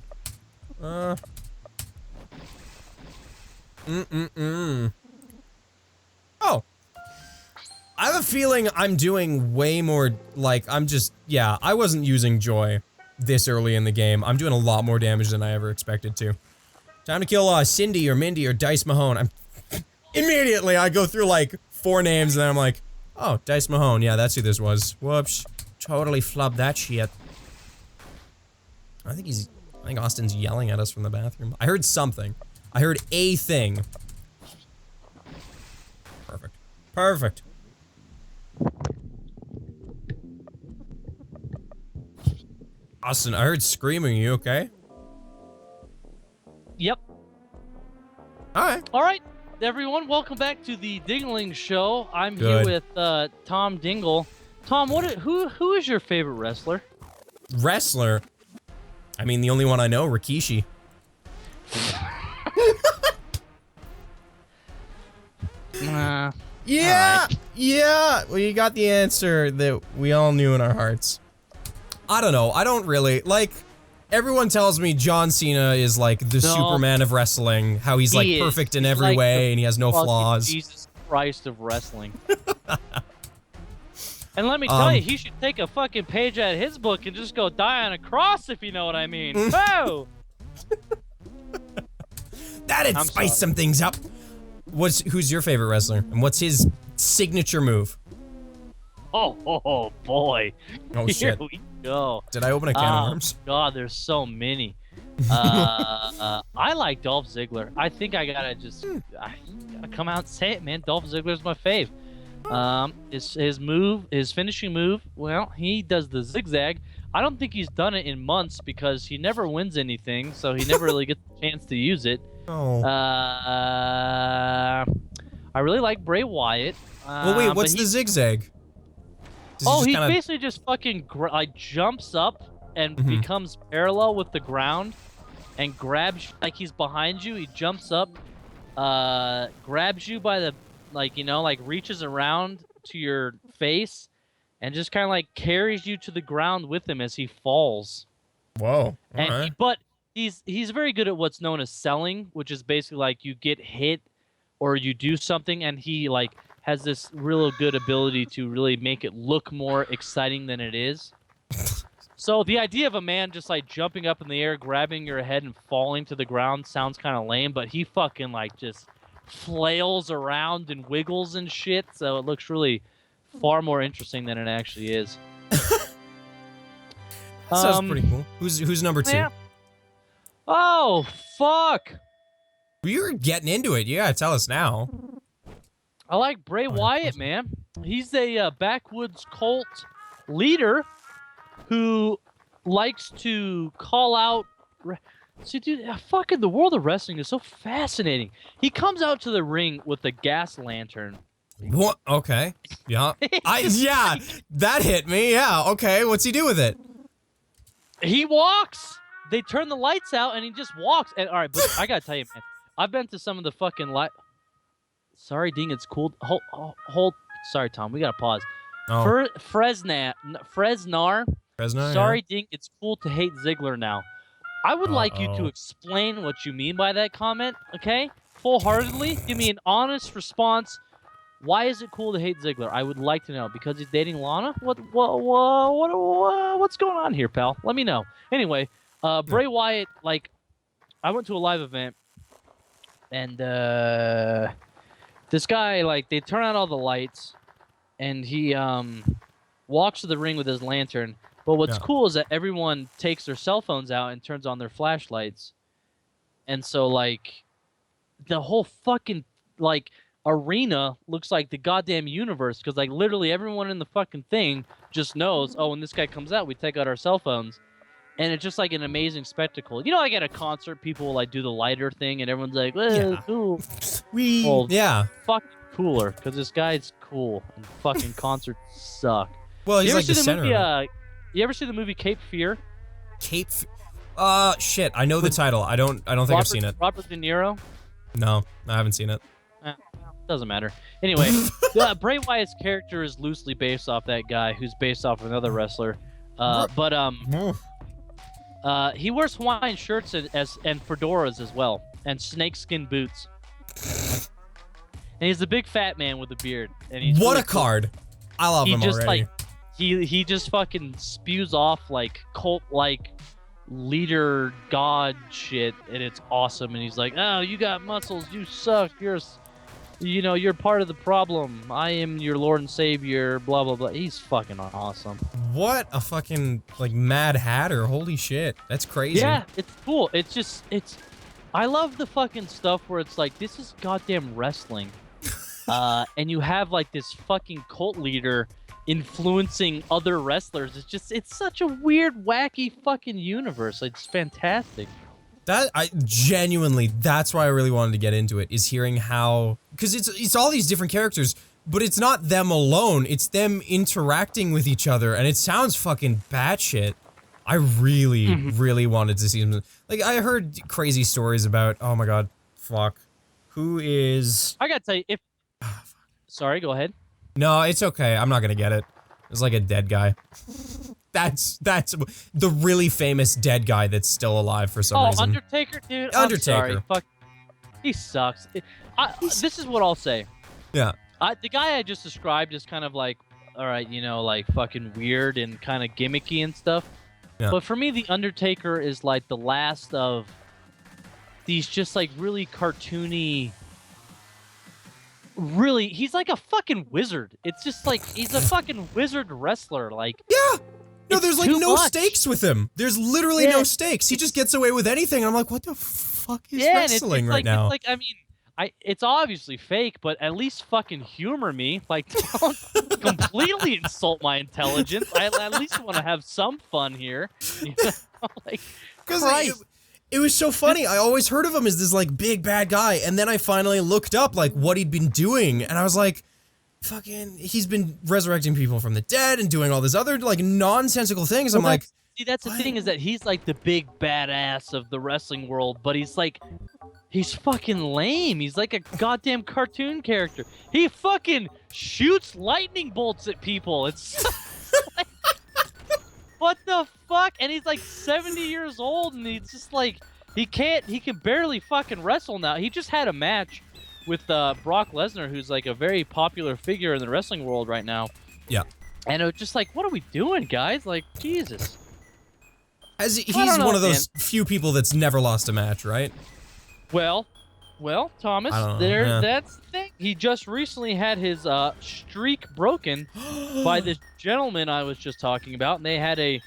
Oh. I have a feeling I'm doing way more, like, I wasn't using Joy this early in the game. I'm doing a lot more damage than I ever expected to. Time to kill, Cindy or Mindy or Dice Mahone. Immediately, I go through, like, 4 names and then I'm like, oh, Dice Mahone, yeah, that's who this was. Whoops. Totally flubbed that shit. I think Austin's yelling at us from the bathroom. I heard something. I heard a thing. Perfect. Perfect. Austin, I heard screaming. You okay? Yep. Alright. Alright, everyone, welcome back to the Dingaling Show. I'm here with Tom Dingle. Tom, who is your favorite wrestler? Wrestler? I mean, the only one I know, Rikishi. Yeah, right. yeah. Well, you got the answer that we all knew in our hearts. I don't know. I don't really like. Everyone tells me John Cena is like the Superman of wrestling. How he's like perfect in every way and he has no flaws. Jesus Christ of wrestling. And let me tell you, he should take a fucking page out of his book and just go die on a cross, if you know what I mean. Whoa! That'd spice some things up. Who's your favorite wrestler, and what's his signature move? Oh boy. Oh shit. Here we go. Did I open a can of worms? God, there's so many. I like Dolph Ziggler. I think I gotta just I gotta come out and say it, man. Dolph Ziggler's my fave. His finishing move, well, he does the zigzag. I don't think he's done it in months because he never wins anything, so he never really gets a chance to use it. Oh. I really like Bray Wyatt. Well, wait, what's the zigzag? He basically just fucking jumps up and becomes parallel with the ground and grabs, like he's behind you. He jumps up, grabs you by the, reaches around to your face and just kind of like carries you to the ground with him as he falls. Whoa. But he's very good at what's known as selling, which is basically like you get hit or you do something and he like has this real good ability to really make it look more exciting than it is. So the idea of a man just like jumping up in the air, grabbing your head and falling to the ground sounds kind of lame, but he fucking like just flails around and wiggles and shit, so it looks really far more interesting than it actually is. Sounds pretty cool. Who's number 2? Yeah. Oh, fuck! You were getting into it. You gotta tell us now. I like Bray Wyatt, man. He's a backwoods cult leader who likes to call out... See, dude, fucking the world of wrestling is so fascinating. He comes out to the ring with a gas lantern. What? Okay. Yeah. Yeah, that hit me. Yeah, okay. What's he do with it? He walks. They turn the lights out and he just walks. And all right, but I gotta tell you, man, I've been to some of the fucking Sorry, Ding, it's cool. Hold. Sorry, Tom, we gotta pause. Oh. Fresnar. Sorry, Ding, it's cool to hate Ziggler now. I would like you to explain what you mean by that comment, okay? Full-heartedly, give me an honest response. Why is it cool to hate Ziggler? I would like to know. Because he's dating Lana? What's going on here, pal? Let me know. Anyway, Bray Wyatt, like, I went to a live event, and this guy, like, they turn out all the lights, and he walks to the ring with his lantern. But what's cool is that everyone takes their cell phones out and turns on their flashlights. And so, like, the whole fucking, like, arena looks like the goddamn universe. Because, like, literally everyone in the fucking thing just knows, oh, when this guy comes out, we take out our cell phones. And it's just, like, an amazing spectacle. You know, like, at a concert, people will, like, do the lighter thing. And everyone's like, cool. Fucking cooler. Because this guy's cool. And fucking concerts suck. Well, he's like the center. You ever see the movie Cape Fear? Shit. I know the title. I don't think I've seen it. Robert De Niro? No, I haven't seen it. Doesn't matter. Anyway, Bray Wyatt's character is loosely based off that guy who's based off of another wrestler. He wears Hawaiian shirts and fedoras as well, and snakeskin boots. And he's a big fat man with a beard. And he's what really a card! I love him already. Like, he just fucking spews off like cult like leader god shit, and it's awesome. And he's like, "Oh, you got muscles, you suck. You're part of the problem. I am your Lord and Savior." Blah blah blah. He's fucking awesome. What a fucking like Mad Hatter! Holy shit, that's crazy. Yeah, it's cool. I love the fucking stuff where it's like, this is goddamn wrestling, and you have like this fucking cult leader influencing other wrestlers. It's such a weird, wacky fucking universe. It's fantastic. That's why I really wanted to get into it, is hearing how, because it's all these different characters, but it's not them alone, it's them interacting with each other, and it sounds fucking batshit. I really, really wanted to see them. Like, I heard crazy stories about, oh my god, fuck. Who is... I gotta tell you, sorry, go ahead. No, it's okay. I'm not gonna get it. It's like a dead guy. That's the really famous dead guy that's still alive for some reason. Undertaker, dude. Undertaker. I'm sorry. Fuck. He sucks. This is what I'll say. Yeah. The guy I just described is kind of like, all right, you know, like fucking weird and kind of gimmicky and stuff. Yeah. But for me, the Undertaker is like the last of these just like really cartoony. Really, he's like a fucking wizard. It's just like he's a fucking wizard wrestler. Like, yeah. No, there's like no much. stakes with him. There's literally no stakes. He just gets away with anything. I'm like, what the fuck is wrestling right now? It's like, I mean, it's obviously fake, but at least fucking humor me. Like, don't completely insult my intelligence. I at least want to have some fun here. You know? Like, Christ. It was so funny. I always heard of him as this like big bad guy, and then I finally looked up like what he'd been doing, and I was like, fucking, he's been resurrecting people from the dead and doing all this other like nonsensical things. I'm like, see, that's the thing, is that he's like the big badass of the wrestling world, but he's like, he's fucking lame. He's like a goddamn cartoon character. He fucking shoots lightning bolts at people. It's like, what the fuck? And he's like 70 years old, and he's just like, he can barely fucking wrestle now. He just had a match with Brock Lesnar, who's like a very popular figure in the wrestling world right now. yeah. And it was just like, what are we doing, guys? Like, Jesus. He's one of those few people that's never lost a match, right? Well, Thomas, that's the thing. He just recently had his streak broken by this gentleman I was just talking about, and they had a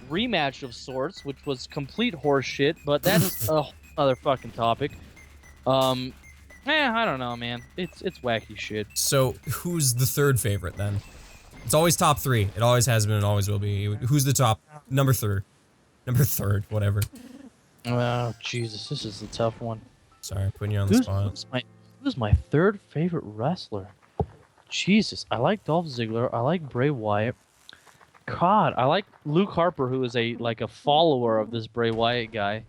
rematch of sorts, which was complete horseshit, but that's a whole other fucking topic. I don't know, man. It's wacky shit. So, who's the third favorite then? It's always top three. It always has been and always will be. Who's the top? Number third, whatever. Oh, Jesus, this is a tough one. Sorry, putting you on the spot. Who's my third favorite wrestler? Jesus, I like Dolph Ziggler. I like Bray Wyatt. God, I like Luke Harper, who is a follower of this Bray Wyatt guy.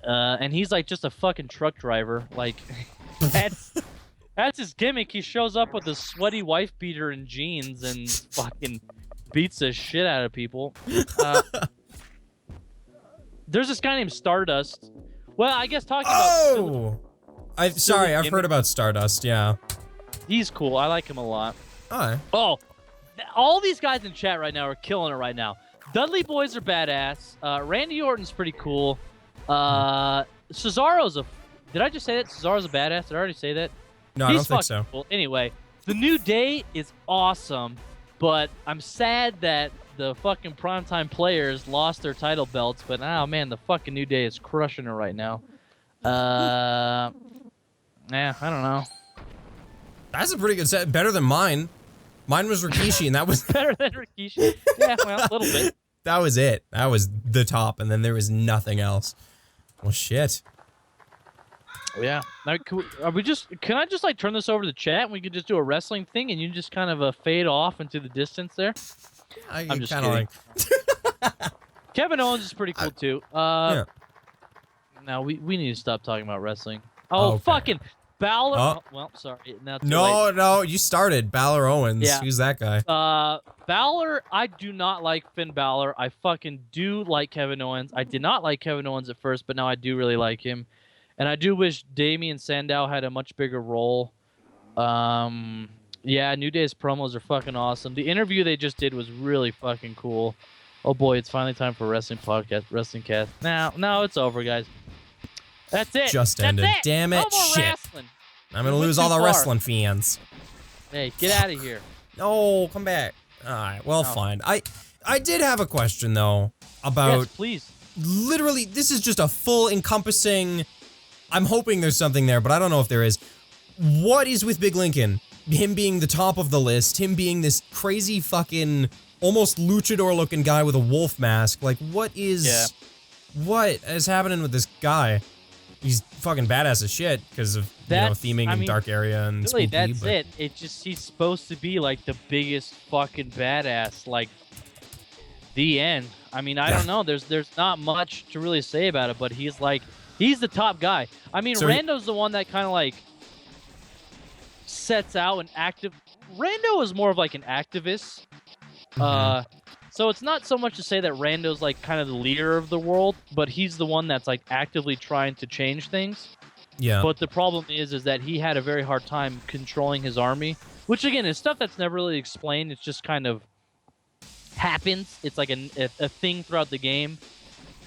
And he's like just a fucking truck driver. Like, that's his gimmick. He shows up with a sweaty wife beater and jeans and fucking beats the shit out of people. There's this guy named Stardust. Well, I guess talking about... I've heard about Stardust, yeah. He's cool. I like him a lot. Alright. Oh, all these guys in chat right now are killing it right now. Dudley Boys are badass. Randy Orton's pretty cool. Cesaro's a... Did I just say that? Cesaro's a badass? Did I already say that? No, I don't think so. Cool. Anyway, the New Day is awesome, but I'm sad that the fucking primetime players lost their title belts, but oh man, the fucking New Day is crushing it right now. I don't know. That's a pretty good set. Better than mine. Mine was Rikishi, and that was... Better than Rikishi? Yeah, well, a little bit. That was it. That was the top, and then there was nothing else. Well, shit. Yeah. Now, can I just like turn this over to the chat and we could just do a wrestling thing and you just kind of fade off into the distance there? I'm just kidding. Kevin Owens is pretty cool too. Yeah. Now we need to stop talking about wrestling. Oh, okay. Fucking Balor. Oh, well, sorry. Now no, you started Balor Owens. Yeah. Who's that guy? Balor, I do not like Finn Balor. I fucking do like Kevin Owens. I did not like Kevin Owens at first, but now I do really like him. And I do wish Damien Sandow had a much bigger role. Yeah, New Day's promos are fucking awesome. The interview they just did was really fucking cool. Oh boy, it's finally time for wrestling podcast, wrestling cast. No, it's over, guys. That's it. Just ended. Damn it, no more shit. Wrestling. I'm gonna lose all the wrestling fans. Hey, get out of here. No, come back. All right, well, fine. I did have a question though about. Yes, please. Literally, this is just a full encompassing. I'm hoping there's something there, but I don't know if there is. What is with Big Lincoln? Him being the top of the list, him being this crazy fucking, almost luchador-looking guy with a wolf mask. Like, what is happening with this guy? He's fucking badass as shit because of, theming in dark area and really, spooky. That's it. It's just, he's supposed to be, like, the biggest fucking badass, like, the end. I mean, I don't know. There's not much to really say about it, but he's, like, he's the top guy. I mean, so Rando's the one that kind of, like, sets out an active. Rando is more of like an activist. So it's not so much to say that Rando's like kind of the leader of the world, but he's the one that's like actively trying to change things. Yeah. But the problem is that he had a very hard time controlling his army, which again is stuff that's never really explained. It's just kind of happens. It's like a thing throughout the game.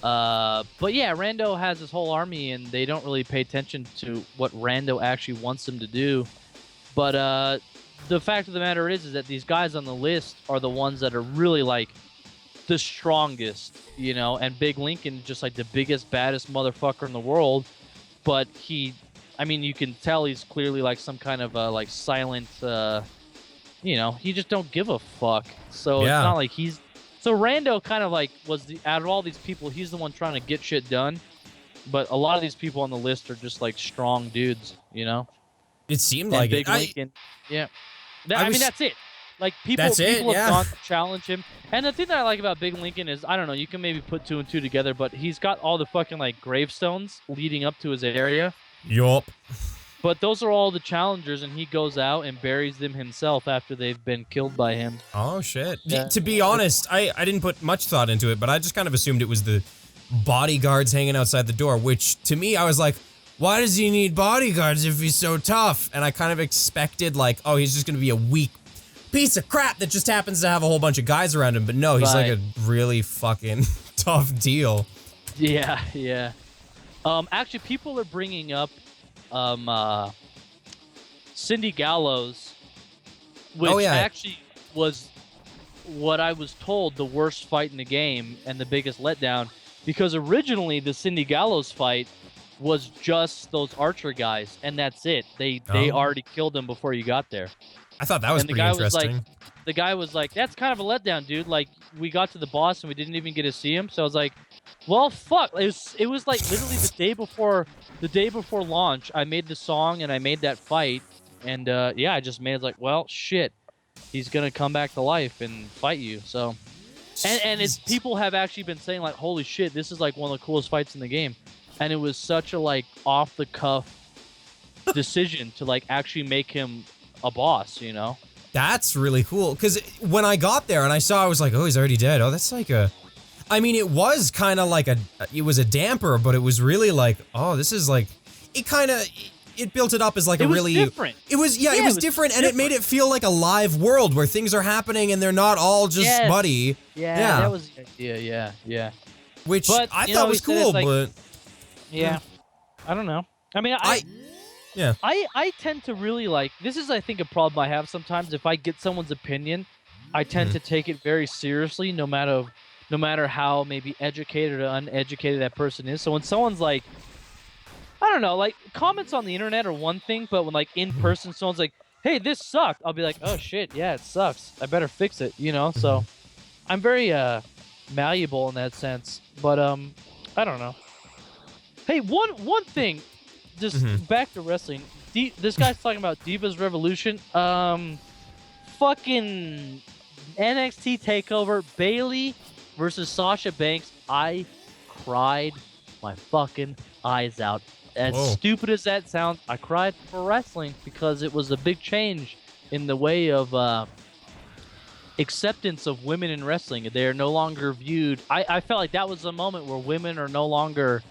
But yeah, Rando has his whole army, and they don't really pay attention to what Rando actually wants them to do. But the fact of the matter is that these guys on the list are the ones that are really like the strongest, you know. And Big Lincoln, just like the biggest, baddest motherfucker in the world. But I mean, you can tell he's clearly like some kind of like silent, you know, he just don't give a fuck. So Yeah. it's not like he's. So Rando kind of like was out of all these people, he's the one trying to get shit done. But a lot of these people on the list are just like strong dudes, you know. It seemed And like Big it. Lincoln, yeah. I mean, that's it. Like people That's it, have yeah. gone to challenge him. And the thing that I like about Big Lincoln is, I don't know, you can maybe put 2 and 2 together, but he's got all the fucking like gravestones leading up to his area. Yup. But those are all the challengers, and he goes out and buries them himself after they've been killed by him. Oh shit. Yeah. To be honest, I didn't put much thought into it, but I just kind of assumed it was the bodyguards hanging outside the door, which to me I was like, why does he need bodyguards if he's so tough? And I kind of expected like, oh, he's just gonna be a weak piece of crap that just happens to have a whole bunch of guys around him, but no, he's like a really fucking tough deal. Yeah, yeah. Actually, people are bringing up Cindy Gallows, which actually was what I was told the worst fight in the game and the biggest letdown, because originally the Cindy Gallows fight was just those archer guys, and that's it. They already killed them before you got there. I thought that was pretty interesting. The guy was like, that's kind of a letdown, dude. Like, we got to the boss and we didn't even get to see him. So I was like, well, fuck. It was like literally the day before launch, I made the song and I made that fight. And yeah, I just made it like, well, shit. He's going to come back to life and fight you. So, and it's, people have actually been saying like, holy shit, this is like one of the coolest fights in the game. And it was such a like off the cuff decision to like actually make him a boss, you know? That's really cool, because when I got there and I saw, I was like, oh, he's already dead. Oh, that's like a... I mean, it was kind of like it was a damper, but it was really like, oh, this is like... It kind of... It built it up as like a really... different. It was, yeah, it was different, and it made it feel like a live world where things are happening and they're not all just muddy. Yeah, that was the idea, yeah. Which but, I thought was cool, like, but... Yeah. I don't know. I mean, I tend to really like, this is I think a problem I have sometimes. If I get someone's opinion, I tend to take it very seriously, no matter how maybe educated or uneducated that person is. So when someone's like, I don't know, like comments on the internet are one thing, but when like in person someone's like, hey, this sucked, I'll be like, oh shit, yeah, it sucks, I better fix it, you know? So I'm very malleable in that sense. But I don't know. Hey, one thing, just back to wrestling. This guy's talking about Divas Revolution. Fucking NXT TakeOver, Bayley versus Sasha Banks. I cried my fucking eyes out. As stupid as that sounds, I cried for wrestling because it was a big change in the way of acceptance of women in wrestling. They're no longer viewed. I felt like that was a moment where women are no longer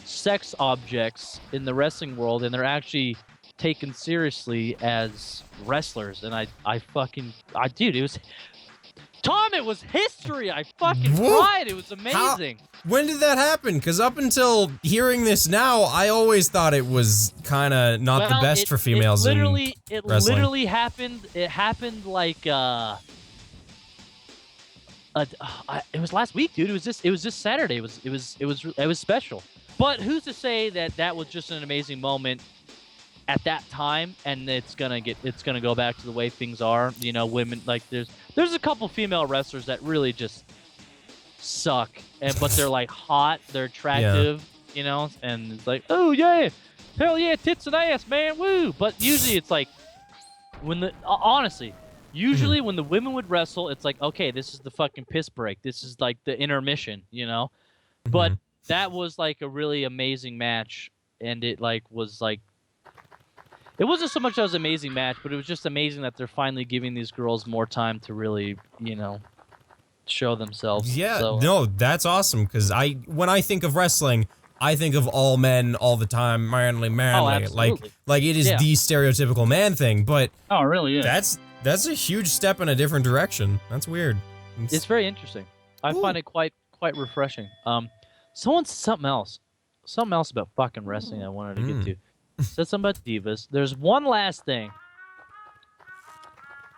sex objects in the wrestling world, and they're actually taken seriously as wrestlers. And dude, it was Tom, it was history. I fucking cried. It was amazing. When did that happen? Because up until hearing this now, I always thought it was kind of not the best for females in wrestling. It literally happened. It happened like it was last week, dude. It was this Saturday. It was special. But who's to say that that was just an amazing moment at that time, and it's gonna go back to the way things are? You know, women, like there's a couple female wrestlers that really just suck, but they're like hot, they're attractive, you know, and it's like, oh yeah, hell yeah, tits and ass, man, woo. But usually it's like honestly, usually when the women would wrestle, it's like, okay, this is the fucking piss break, this is like the intermission, you know. But that was like a really amazing match, and it like was like, It wasn't so much that it was an amazing match, but it was just amazing that they're finally giving these girls more time to really, you know, show themselves. Yeah, so, no, that's awesome, because when I think of wrestling, I think of all men all the time, manly. Oh, absolutely. Like it is the stereotypical man thing, but Oh, it really is. That's a huge step in a different direction. That's weird. It's very interesting. I find it quite refreshing. Something else about fucking wrestling I wanted to get to. Said something about divas. There's one last thing.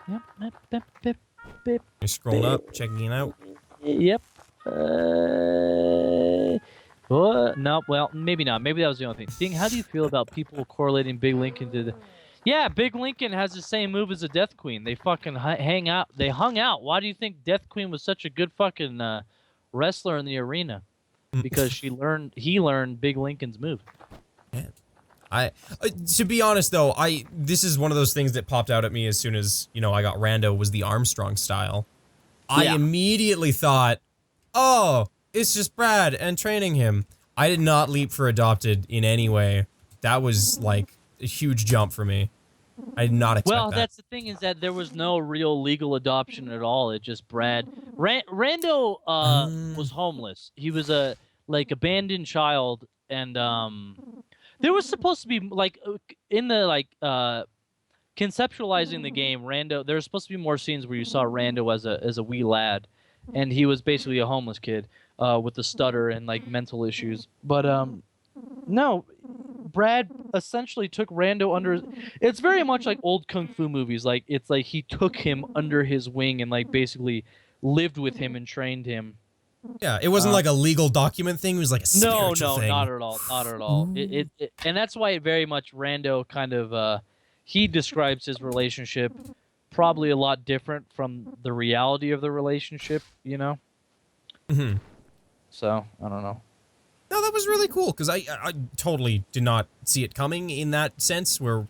Yep. You're scrolling up, checking it out. Yep. No, well, maybe not. Maybe that was the only thing. Ding, how do you feel about people correlating Big Lincoln to the... Yeah, Big Lincoln has the same move as the Death Queen. They fucking hang out. They hung out. Why do you think Death Queen was such a good fucking wrestler in the arena? Because he learned Big Lincoln's move. Yeah. To be honest though, this is one of those things that popped out at me as soon as, you know, I got rando, was the Armstrong style. I immediately thought, oh, it's just Brad and training him. I did not leap for adopted in any way. That was like a huge jump for me. I did not expect that. Well, that's the thing, is that there was no real legal adoption at all. It just Brad. Rando was homeless. He was a abandoned child, and there was supposed to be like in the conceptualizing the game, Rando. There was supposed to be more scenes where you saw Rando as a wee lad, and he was basically a homeless kid with a stutter and like mental issues. But no, Brad essentially took Rando under. It's very much like old kung fu movies. Like it's like he took him under his wing and like basically lived with him and trained him. Yeah, it wasn't like a legal document thing. It was like a spiritual thing. No, not at all, not at all. And that's why it very much Rando kind of he describes his relationship probably a lot different from the reality of the relationship, you know. So I don't know. No, that was really cool, because I totally did not see it coming in that sense, where,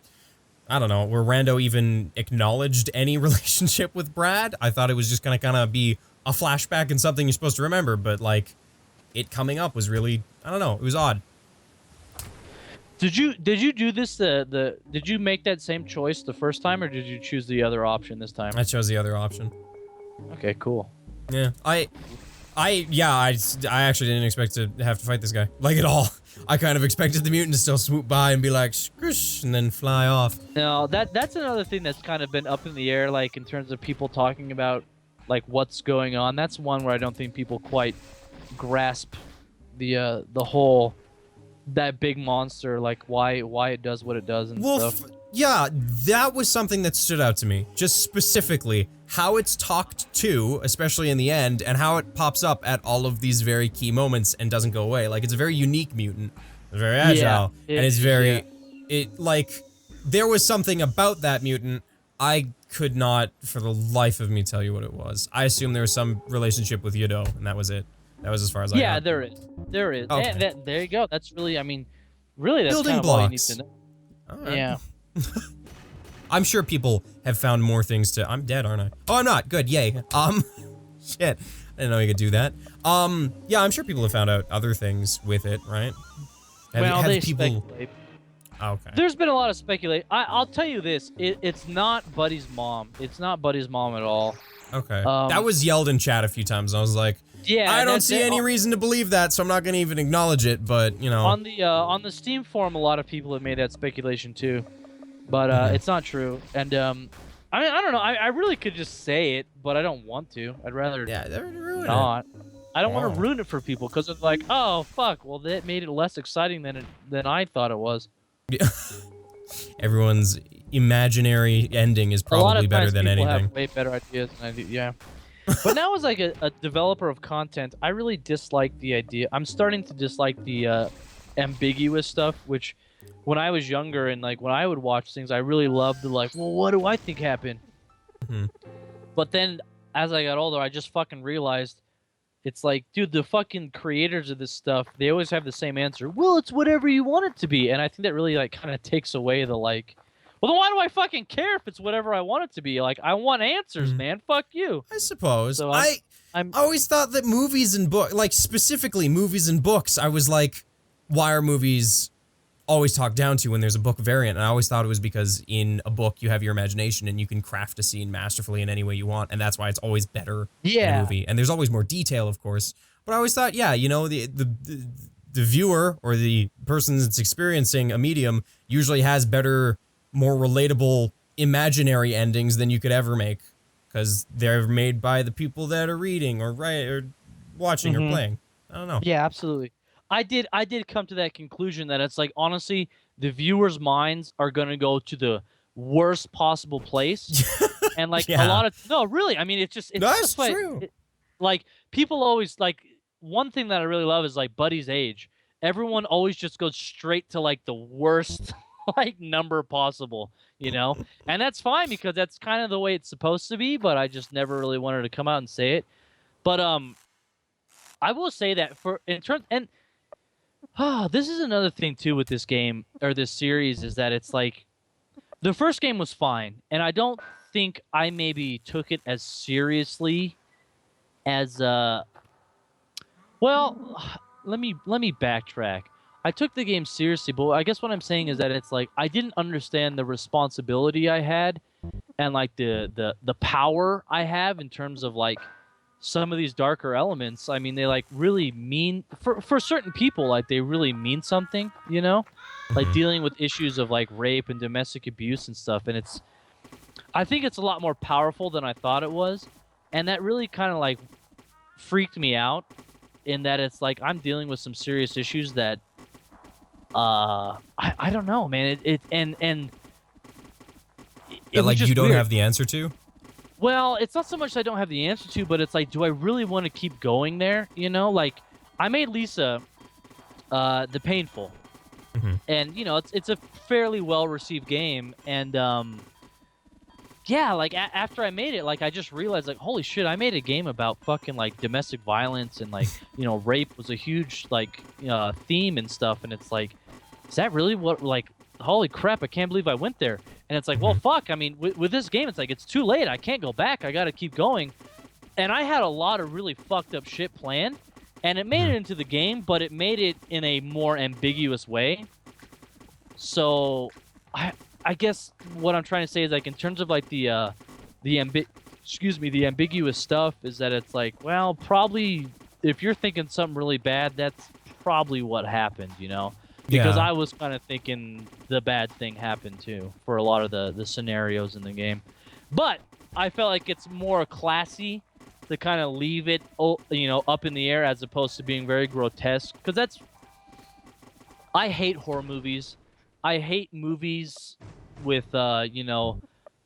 I don't know, where Rando even acknowledged any relationship with Brad. I thought it was just gonna kind of be a flashback and something you're supposed to remember, but like, it coming up was really, I don't know, it was odd. Did you do this did you make that same choice the first time, or did you choose the other option this time? I chose the other option. Okay, cool. Yeah, I actually didn't expect to have to fight this guy, like, at all. I kind of expected the mutant to still swoop by and be like, squish, and then fly off. No, that's another thing that's kind of been up in the air, like, in terms of people talking about, like, what's going on. That's one where I don't think people quite grasp the whole, that big monster, like, why it does what it does and stuff. Yeah, that was something that stood out to me. Just specifically, how it's talked to, especially in the end, and how it pops up at all of these very key moments and doesn't go away. Like, it's a very unique mutant. It's very agile, and it's very... there was something about that mutant, I could not, for the life of me, tell you what it was. I assume there was some relationship with Yudo, and that was it. That was as far as I got. Yeah, there is. There is. Okay. And there you go. That's really, I mean, really, that's Building kind of all you need blocks. to know. All right. Yeah. I'm sure people have found more things to... I'm dead, aren't I? Oh, I'm not. Good. Yay. Shit. I didn't know you could do that. Yeah, I'm sure people have found out other things with it, right? They speculate. Oh, okay. There's been a lot of speculation. I'll tell you this. It's not Buddy's mom. It's not Buddy's mom at all. Okay. That was yelled in chat a few times. I was like, yeah, I don't see any reason to believe that, so I'm not going to even acknowledge it, but, you know. On the Steam forum, a lot of people have made that speculation, too. But it's not true. And I mean, I don't know. I really could just say it, but I don't want to. I'd rather ruin not. it. I don't want to ruin it for people, because it's like, oh fuck, well that made it less exciting than I thought it was. Yeah. Everyone's imaginary ending is probably better than anything. Have way better ideas than I do. Yeah. But now as like a developer of content, I really dislike the idea. I'm starting to dislike the ambiguous stuff, which when I was younger and like when I would watch things, I really loved the like, well, what do I think happened? But then as I got older, I just fucking realized it's like, dude, the fucking creators of this stuff, they always have the same answer. Well, it's whatever you want it to be. And I think that really like kind of takes away the like, well, then why do I fucking care if it's whatever I want it to be? Like, I want answers, man. Fuck you. I suppose. So I always thought that movies and books, like specifically movies and books, I was like, why are movies always talked down to when there's a book variant, and I always thought it was because in a book you have your imagination and you can craft a scene masterfully in any way you want, and that's why it's always better in a movie. And there's always more detail, of course, but I always thought, yeah, you know, the viewer or the person that's experiencing a medium usually has better, more relatable imaginary endings than you could ever make, because they're made by the people that are reading or watching or playing. I don't know. Yeah, absolutely. I did come to that conclusion that it's like, honestly, the viewers' minds are gonna go to the worst possible place, and like a lot of really, I mean, it's That's just like, true. Like people always like, one thing that I really love is like Buddy's Age. Everyone always just goes straight to like the worst like number possible, you know, and that's fine because that's kind of the way it's supposed to be. But I just never really wanted to come out and say it. But I will say that for in terms and. This is another thing too with this game or this series is that it's like the first game was fine, and I don't think I maybe took it as seriously as well, let me backtrack. I took the game seriously, but I guess what I'm saying is that it's like I didn't understand the responsibility I had and like the power I have in terms of like some of these darker elements. I mean, they like really mean for certain people, like they really mean something, you know, like dealing with issues of like rape and domestic abuse and stuff. And I think it's a lot more powerful than I thought it was. And that really kind of like freaked me out in that it's like, I'm dealing with some serious issues that, I don't know, man. It like you don't weird. have the answer to? Well, it's not so much I don't have the answer to, but it's like, do I really want to keep going there? You know, like I made Lisa, the Painful, and you know, it's a fairly well received game, and yeah, like after I made it, like I just realized, like, holy shit, I made a game about fucking like domestic violence and like you know, rape was a huge like theme and stuff, and it's like, is that really what like? Holy crap, I can't believe I went there. And it's like, well, fuck, I mean, with this game, it's like, it's too late. I can't go back. I got to keep going. And I had a lot of really fucked up shit planned. And it made it into the game, but it made it in a more ambiguous way. So, I guess what I'm trying to say is, like, in terms of, like, the ambiguous stuff is that it's like, well, probably, if you're thinking something really bad, that's probably what happened, you know? Because I was kind of thinking the bad thing happened too for a lot of the scenarios in the game. But I felt like it's more classy to kind of leave it, you know, up in the air as opposed to being very grotesque. Because I hate horror movies. I hate movies with, you know,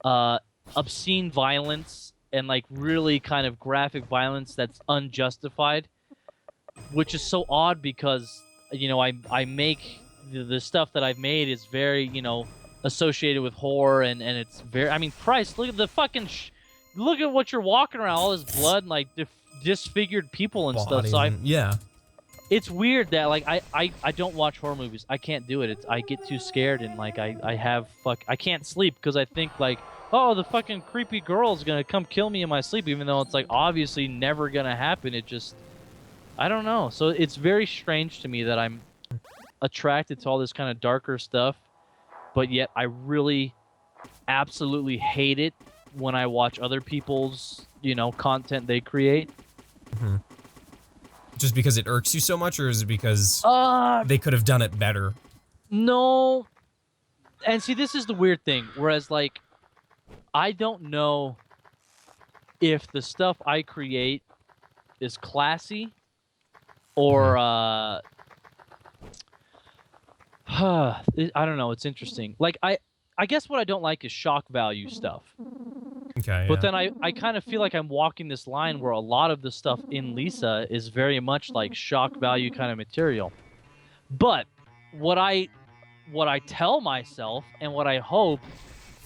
obscene violence and like really kind of graphic violence that's unjustified. Which is so odd because, you know, I make the stuff that I've made is very, you know, associated with horror and it's very, I mean, Christ, look at the fucking, look at what you're walking around, all this blood and like disfigured people and stuff. So it's weird that like I don't watch horror movies. I can't do it. I get too scared and like I can't sleep because I think like, oh, the fucking creepy girl's gonna come kill me in my sleep, even though it's like obviously never gonna happen. It just, I don't know. So it's very strange to me that I'm attracted to all this kind of darker stuff, but yet I really absolutely hate it when I watch other people's, you know, content they create. Just because it irks you so much, or is it because they could have done it better? No. And see, this is the weird thing. Whereas, like, I don't know if the stuff I create is classy or I don't know, it's interesting. Like I guess what I don't like is shock value stuff. Okay. But then I kind of feel like I'm walking this line where a lot of the stuff in Lisa is very much like shock value kind of material. But what I tell myself and what I hope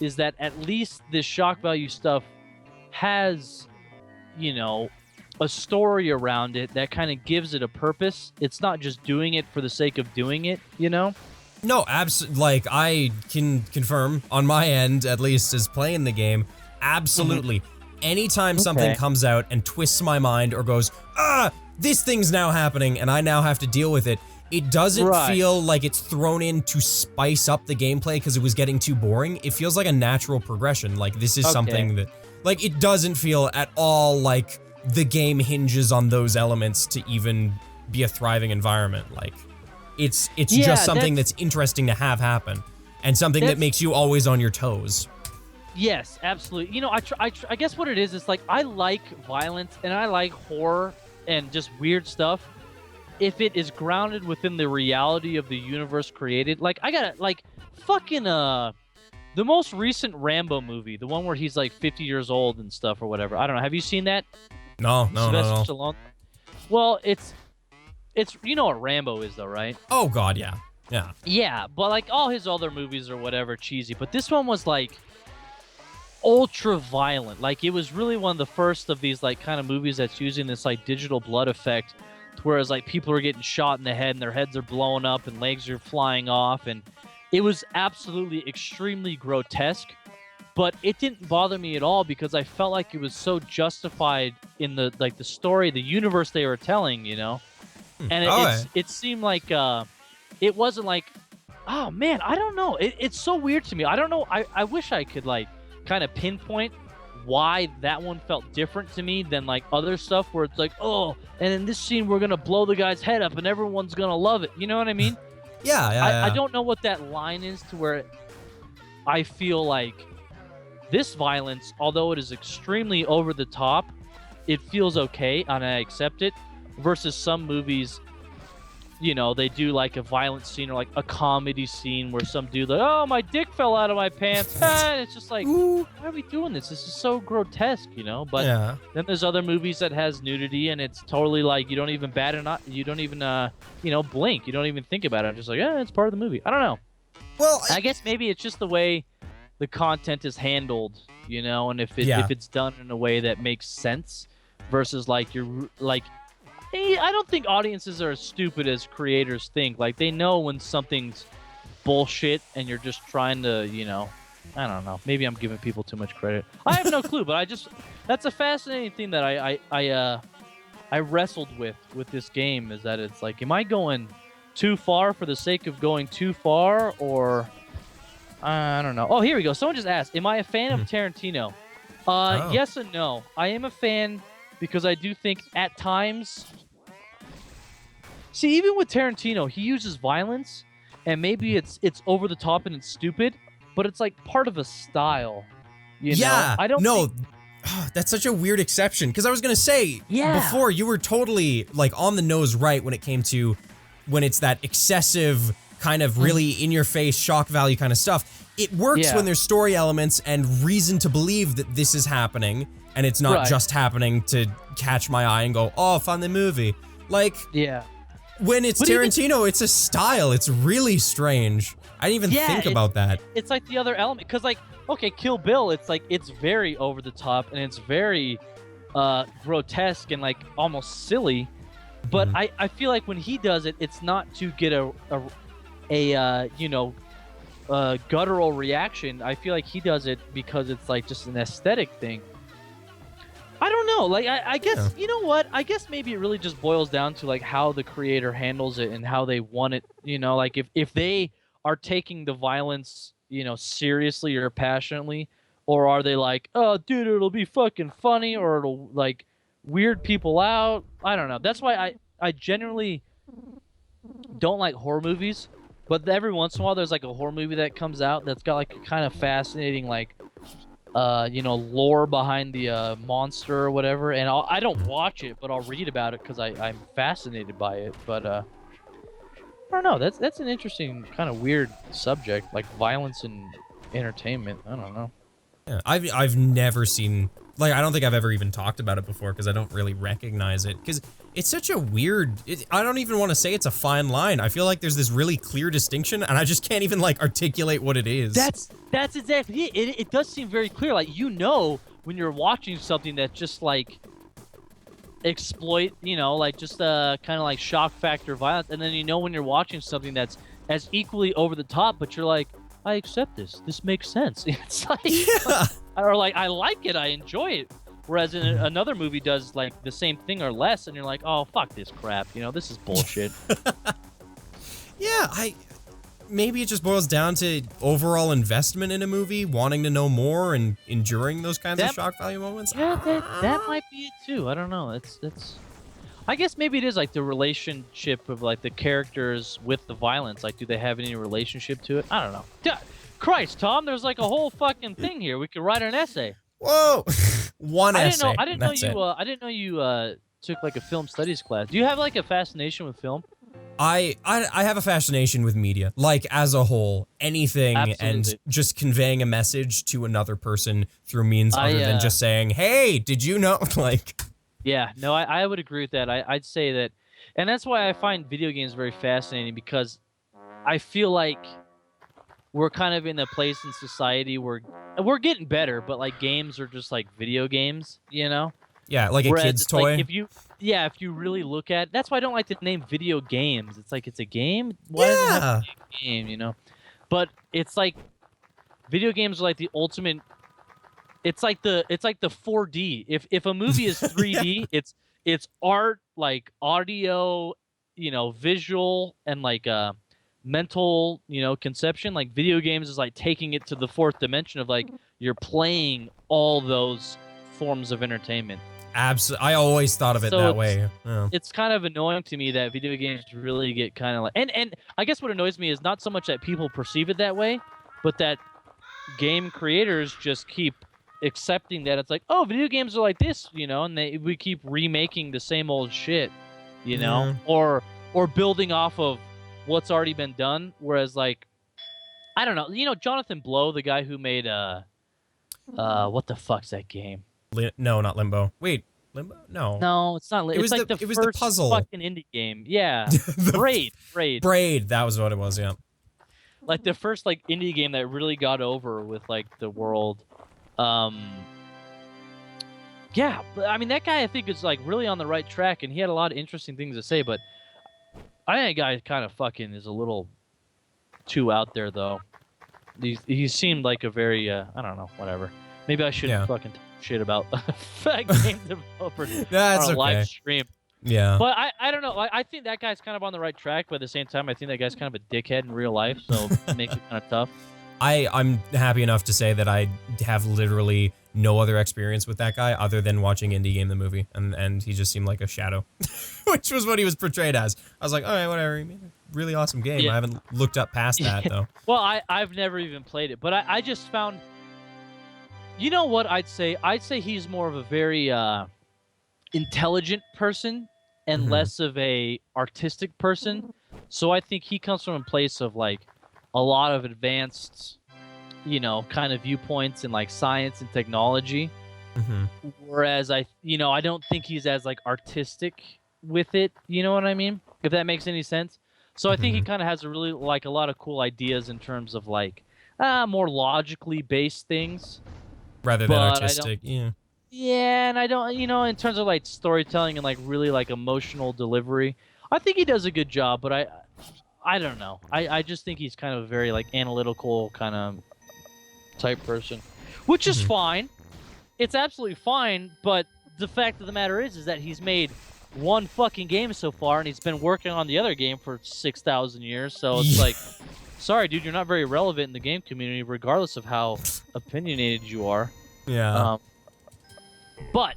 is that at least this shock value stuff has, you know, a story around it that kind of gives it a purpose. It's not just doing it for the sake of doing it, you know? No, absolutely. Like, I can confirm on my end, at least as playing the game, absolutely. Anytime something comes out and twists my mind or goes, this thing's now happening and I now have to deal with it, it doesn't Right. feel like it's thrown in to spice up the gameplay because it was getting too boring. It feels like a natural progression. Like, this is something that, like, it doesn't feel at all like the game hinges on those elements to even be a thriving environment. Like, it's just something that's interesting to have happen, and something that makes you always on your toes. Yes, absolutely. You know, I guess what it is like I like violence and I like horror and just weird stuff if it is grounded within the reality of the universe created. Like, I gotta, like, fucking, the most recent Rambo movie, the one where he's, like, 50 years old and stuff or whatever. I don't know. Have you seen that? No. Stallone? Well, it's, you know what Rambo is, though, right? Oh, God, yeah. Yeah. Yeah, but, like, all his other movies or whatever, cheesy. But this one was, like, ultra violent. Like, it was really one of the first of these, like, kind of movies that's using this, like, digital blood effect, whereas, like, people are getting shot in the head and their heads are blowing up and legs are flying off, and it was absolutely extremely grotesque, but it didn't bother me at all because I felt like it was so justified in the, like, the story, the universe they were telling, you know? And it seemed like it wasn't like, oh man, I don't know. It's so weird to me. I don't know. I wish I could, like, kind of pinpoint why that one felt different to me than, like, other stuff where it's like, oh, and in this scene we're gonna blow the guy's head up and everyone's gonna love it. You know what I mean? Yeah. I don't know what that line is to where I feel like this violence, although it is extremely over the top, it feels okay and I accept it, versus some movies, you know, they do like a violent scene or like a comedy scene where some dude like, oh, my dick fell out of my pants. And it's just like, why are we doing this? This is so grotesque, you know? But then there's other movies that has nudity and it's totally like, you don't even bat an eye, you don't even, you know, blink. You don't even think about it. I'm just like, yeah, it's part of the movie. I don't know. Well, I guess maybe it's just the way the content is handled, you know, and if it's done in a way that makes sense versus like you're like, I don't think audiences are as stupid as creators think. Like, they know when something's bullshit and you're just trying to, you know, I don't know. Maybe I'm giving people too much credit. I have no clue, but that's a fascinating thing that I wrestled with this game, is that it's like, am I going too far for the sake of going too far, or I don't know. Oh, here we go. Someone just asked, am I a fan of Tarantino? Yes and no. I am a fan because I do think at times, see, even with Tarantino, he uses violence, and maybe it's over the top and it's stupid, but it's like part of a style. You know? I don't know. That's such a weird exception, because I was gonna say before, you were totally like on the nose right when it came to when it's that excessive kind of really in your face shock value kind of stuff. It works when there's story elements and reason to believe that this is happening, and it's not just happening to catch my eye and go, oh, fun the movie. Like, when it's Tarantino, it's a style. It's really strange. I didn't even think about that. It's like the other element, because like, okay, Kill Bill, it's like, it's very over the top and it's very grotesque and like almost silly. But I feel like when he does it, it's not to get a you know, guttural reaction. I feel like he does it because it's like just an aesthetic thing. I don't know. Like, I guess, you know what? I guess maybe it really just boils down to like how the creator handles it and how they want it. You know, like if they are taking the violence, you know, seriously or passionately, or are they like, oh, dude, it'll be fucking funny, or it'll like weird people out. I don't know. That's why I generally don't like horror movies. But every once in a while, there's like a horror movie that comes out that's got like a kind of fascinating, like, you know, lore behind the monster or whatever. And I don't watch it, but I'll read about it because I'm fascinated by it. But I don't know. That's an interesting kind of weird subject, like violence and entertainment. I don't know. Yeah, I've never seen, like, I don't think I've ever even talked about it before because I don't really recognize it, because it's such a weird, I don't even want to say it's a fine line. I feel like there's this really clear distinction and I just can't even like articulate what it is. That's exactly it. It does seem very clear. Like, you know, when you're watching something that just like exploit, you know, like just kind of like shock factor violence, and then you know when you're watching something that's as equally over the top, but you're like, I accept this. This makes sense. It's like, or like, I like it. I enjoy it. Whereas in another movie does like the same thing or less, and you're like, oh, fuck this crap. You know, this is bullshit. Yeah, maybe it just boils down to overall investment in a movie, wanting to know more and enduring those kinds of shock value moments. Yeah, that might be it too. I don't know. It's I guess maybe it is like the relationship of like the characters with the violence. Like, do they have any relationship to it? I don't know. Christ, Tom, there's like a whole fucking thing here. We could write an essay. Whoa, one essay. I didn't know you took like a film studies class. Do you have like a fascination with film? I have a fascination with media, like as a whole, anything. Absolutely. And just conveying a message to another person through means other than just saying, "Hey, did you know?" Like. Yeah, no, I would agree with that. I'd say that, and that's why I find video games very fascinating, because I feel like we're kind of in a place in society where we're getting better, but like games are just like video games, you know? Yeah, like a kid's toy. Like if you really look at, that's why I don't like to name video games. It's like, it's a game. Why does it have to be a game, you know? But it's like video games are like the ultimate. It's like the 4D. If a movie is 3D, it's art, like audio, you know, visual, and like mental, you know, conception. Like video games is like taking it to the fourth dimension of like you're playing all those forms of entertainment. Absolutely, I always thought of it that way. Yeah. It's kind of annoying to me that video games really get kind of like, and I guess what annoys me is not so much that people perceive it that way, but that game creators just keep accepting that it's like, oh, video games are like this, you know, and we keep remaking the same old shit, you know, or building off of what's already been done. Whereas, like, I don't know, you know, Jonathan Blow, the guy who made what the fuck's that game? No, not Limbo. Wait, Limbo? No, it's not. It's like the first puzzle fucking indie game. Yeah, Braid. That was what it was. Yeah, like the first like indie game that really got over with like the world. Yeah, but I mean, that guy I think is like really on the right track, and he had a lot of interesting things to say, but I think that guy kind of fucking is a little too out there, though. He seemed like a very, I don't know, whatever. Maybe I shouldn't fucking talk shit about game developers That's on a live stream. Yeah. But I don't know. I think that guy's kind of on the right track, but at the same time, I think that guy's kind of a dickhead in real life, so it makes it kind of tough. I'm happy enough to say that I have literally no other experience with that guy other than watching Indie Game the movie, and he just seemed like a shadow, which was what he was portrayed as. I was like, all right, whatever. He made a really awesome game. I haven't looked up past that though. Well, I've never even played it, but I just found, you know what I'd say? I'd say he's more of a very intelligent person and less of a artistic person. So I think he comes from a place of like a lot of advanced, you know, kind of viewpoints in like science and technology. Whereas I don't think he's as like artistic with it. You know what I mean? If that makes any sense. So I think he kind of has a really like a lot of cool ideas in terms of like more logically based things. Rather than artistic, yeah. Yeah, and I don't, you know, in terms of like storytelling and like really like emotional delivery, I think he does a good job, but I don't know. I just think he's kind of a very like analytical kind of type person, which is fine. It's absolutely fine, but the fact of the matter is that he's made one fucking game so far, and he's been working on the other game for 6,000 years, so it's like, sorry, dude, you're not very relevant in the game community, regardless of how opinionated you are. Yeah. But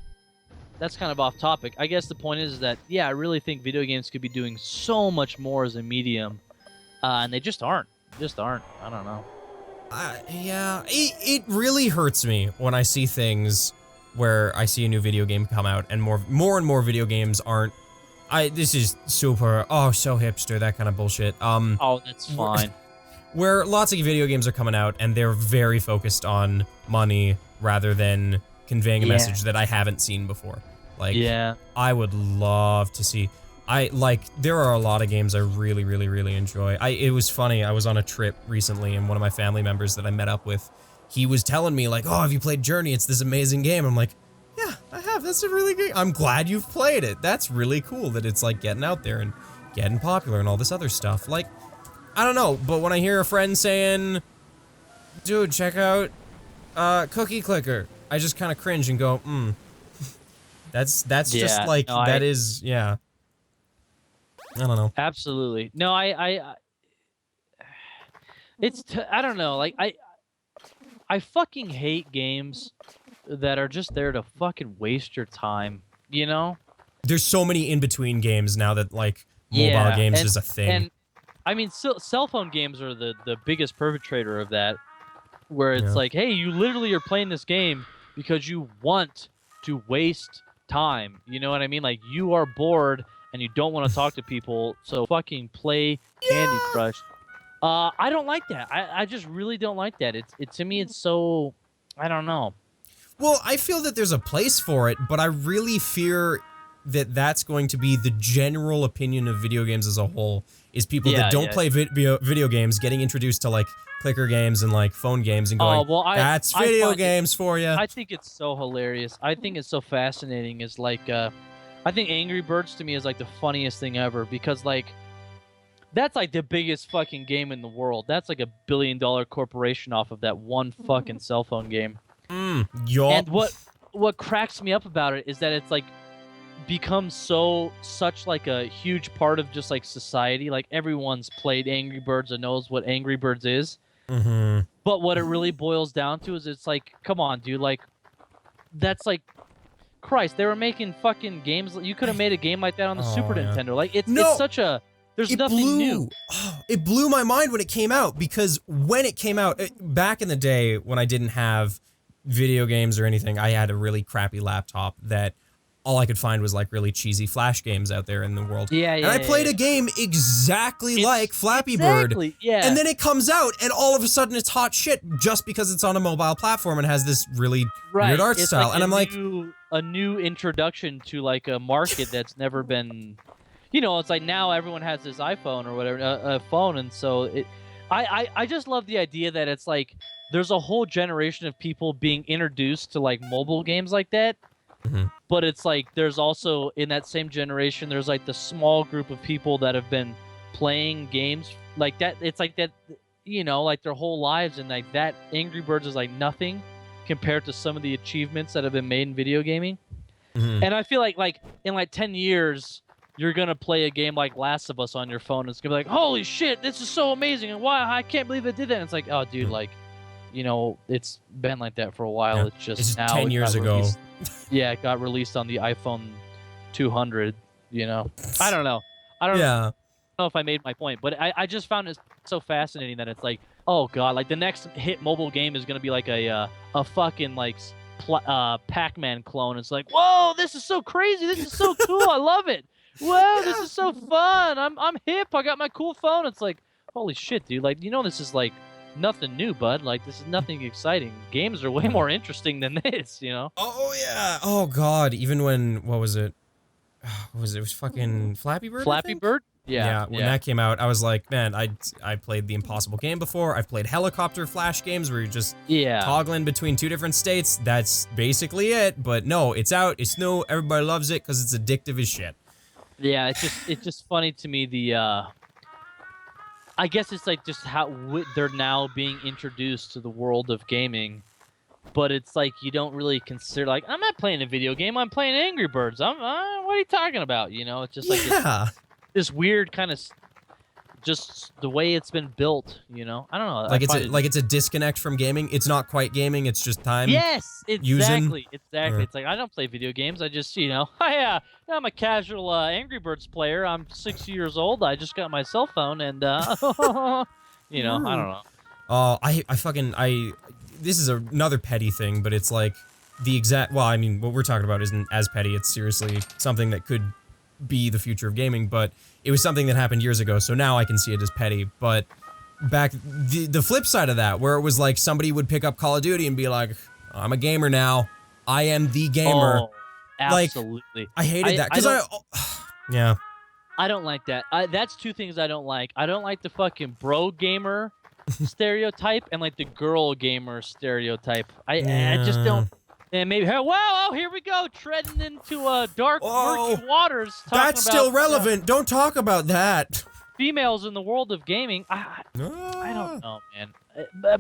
that's kind of off topic. I guess the point is that, yeah, I really think video games could be doing so much more as a medium, and they just aren't. Just aren't. I don't know. Yeah, it really hurts me when I see things where I see a new video game come out and more and more video games aren't. This is super, so hipster, that kind of bullshit. Oh, that's fine. Where lots of video games are coming out and they're very focused on money rather than conveying a message that I haven't seen before. Like, I would love to see. There are a lot of games I really, really, really enjoy. It was funny, I was on a trip recently and one of my family members that I met up with, he was telling me like, oh, have you played Journey? It's this amazing game. I'm like, yeah, I have. That's a really good. I'm glad you've played it. That's really cool that it's like getting out there and getting popular and all this other stuff. Like, I don't know, but when I hear a friend saying, dude, check out Cookie Clicker, I just kind of cringe and go, That's just like, I don't know. Absolutely. No, I I don't know. Like I fucking hate games that are just there to fucking waste your time. You know? There's so many in-between games now that, like, mobile Yeah, games is a thing. and I mean, cell phone games are the biggest perpetrator of that, where it's Yeah. like, hey, you literally are playing this game because you want to waste time. You know what I mean? Like, you are bored and you don't want to talk to people, so fucking play Candy Crush. I don't like that. I just really don't like that. To me, it's so, I don't know. Well, I feel that there's a place for it, but I really fear that that's going to be the general opinion of video games as a whole, is people that don't play video games getting introduced to, like, clicker games and, like, phone games and going, that's video games for you. I think it's so hilarious. I think it's so fascinating. Is like, I think Angry Birds to me is like the funniest thing ever, because like, that's like the biggest fucking game in the world. That's like $1 billion corporation off of that one fucking cell phone game. And what cracks me up about it is that it's like become such like a huge part of just like society. Like, everyone's played Angry Birds and knows what Angry Birds is. But what it really boils down to is, it's like, come on, dude, like, that's like, Christ, they were making fucking games. You could have made a game like that on the Super Nintendo. Like, it's such a, there's nothing new. It blew my mind when it came out, because when it came out, back in the day when I didn't have video games or anything, I had a really crappy laptop that all I could find was like really cheesy Flash games out there in the world. And I played a game exactly like Flappy Bird. And then it comes out and all of a sudden it's hot shit just because it's on a mobile platform and has this really weird art style. Like, and I'm like, a new introduction to like a market that's never been, you know, it's like now everyone has this iPhone or whatever, a phone. And so I just love the idea that it's like, there's a whole generation of people being introduced to like mobile games like that. But it's like, there's also, in that same generation, there's like the small group of people that have been playing games like that. It's like that, you know, like their whole lives, and like that Angry Birds is like nothing compared to some of the achievements that have been made in video gaming. And I feel like in like 10 years, you're going to play a game like Last of Us on your phone. It's going to be like, holy shit, this is so amazing. And why, I can't believe it did that. And it's like, oh, dude, like, you know, it's been like that for a while. It's just now 10 years ago. Yeah, it got released on the iPhone 200, you know. I don't know. I don't know if I made my point, but I just found it so fascinating that it's like, oh god, like the next hit mobile game is going to be like a fucking like Pac-Man clone. It's like, whoa, this is so crazy. This is so cool. I love it. Whoa, this is so fun. I'm hip. I got my cool phone. It's like, holy shit, dude. Like, you know, this is like nothing new, bud. Like, this is nothing exciting. Games are way more interesting than this, you know? Oh, yeah. Oh, God. Even when, what was it? What was it? It was fucking Flappy Bird? Flappy Bird? Yeah. When that came out, I was like, man, I played the Impossible Game before. I've played helicopter Flash games where you're just toggling between two different states. That's basically it. But no, it's out. It's new. Everybody loves it because it's addictive as shit. Yeah, it's just funny to me, I guess it's like just how they're now being introduced to the world of gaming, but it's like you don't really consider, like, I'm not playing a video game, I'm playing Angry Birds. What are you talking about? You know, it's just like this weird kind of just the way it's been built. You know, I don't know. Like it's a disconnect from gaming. It's not quite gaming. It's just time. Yes, exactly. It's like, I don't play video games. I just, you know, I'm a casual Angry Birds player. I'm 6 years old. I just got my cell phone, and you know, I don't know. This is another petty thing, but it's like well, I mean, what we're talking about isn't as petty. It's seriously something that could be the future of gaming, but it was something that happened years ago, so now I can see it as petty. But back, the flip side of that, where it was like somebody would pick up Call of Duty and be like, I'm a gamer now. I am the gamer. Oh, absolutely. Like, I hated that, because yeah. I don't like that. That's two things I don't like. I don't like the fucking bro gamer stereotype and like the girl gamer stereotype. I just don't. And maybe, wow, here we go, treading into dark, murky waters. That's still relevant. Don't talk about that. Females in the world of gaming. I don't know, man.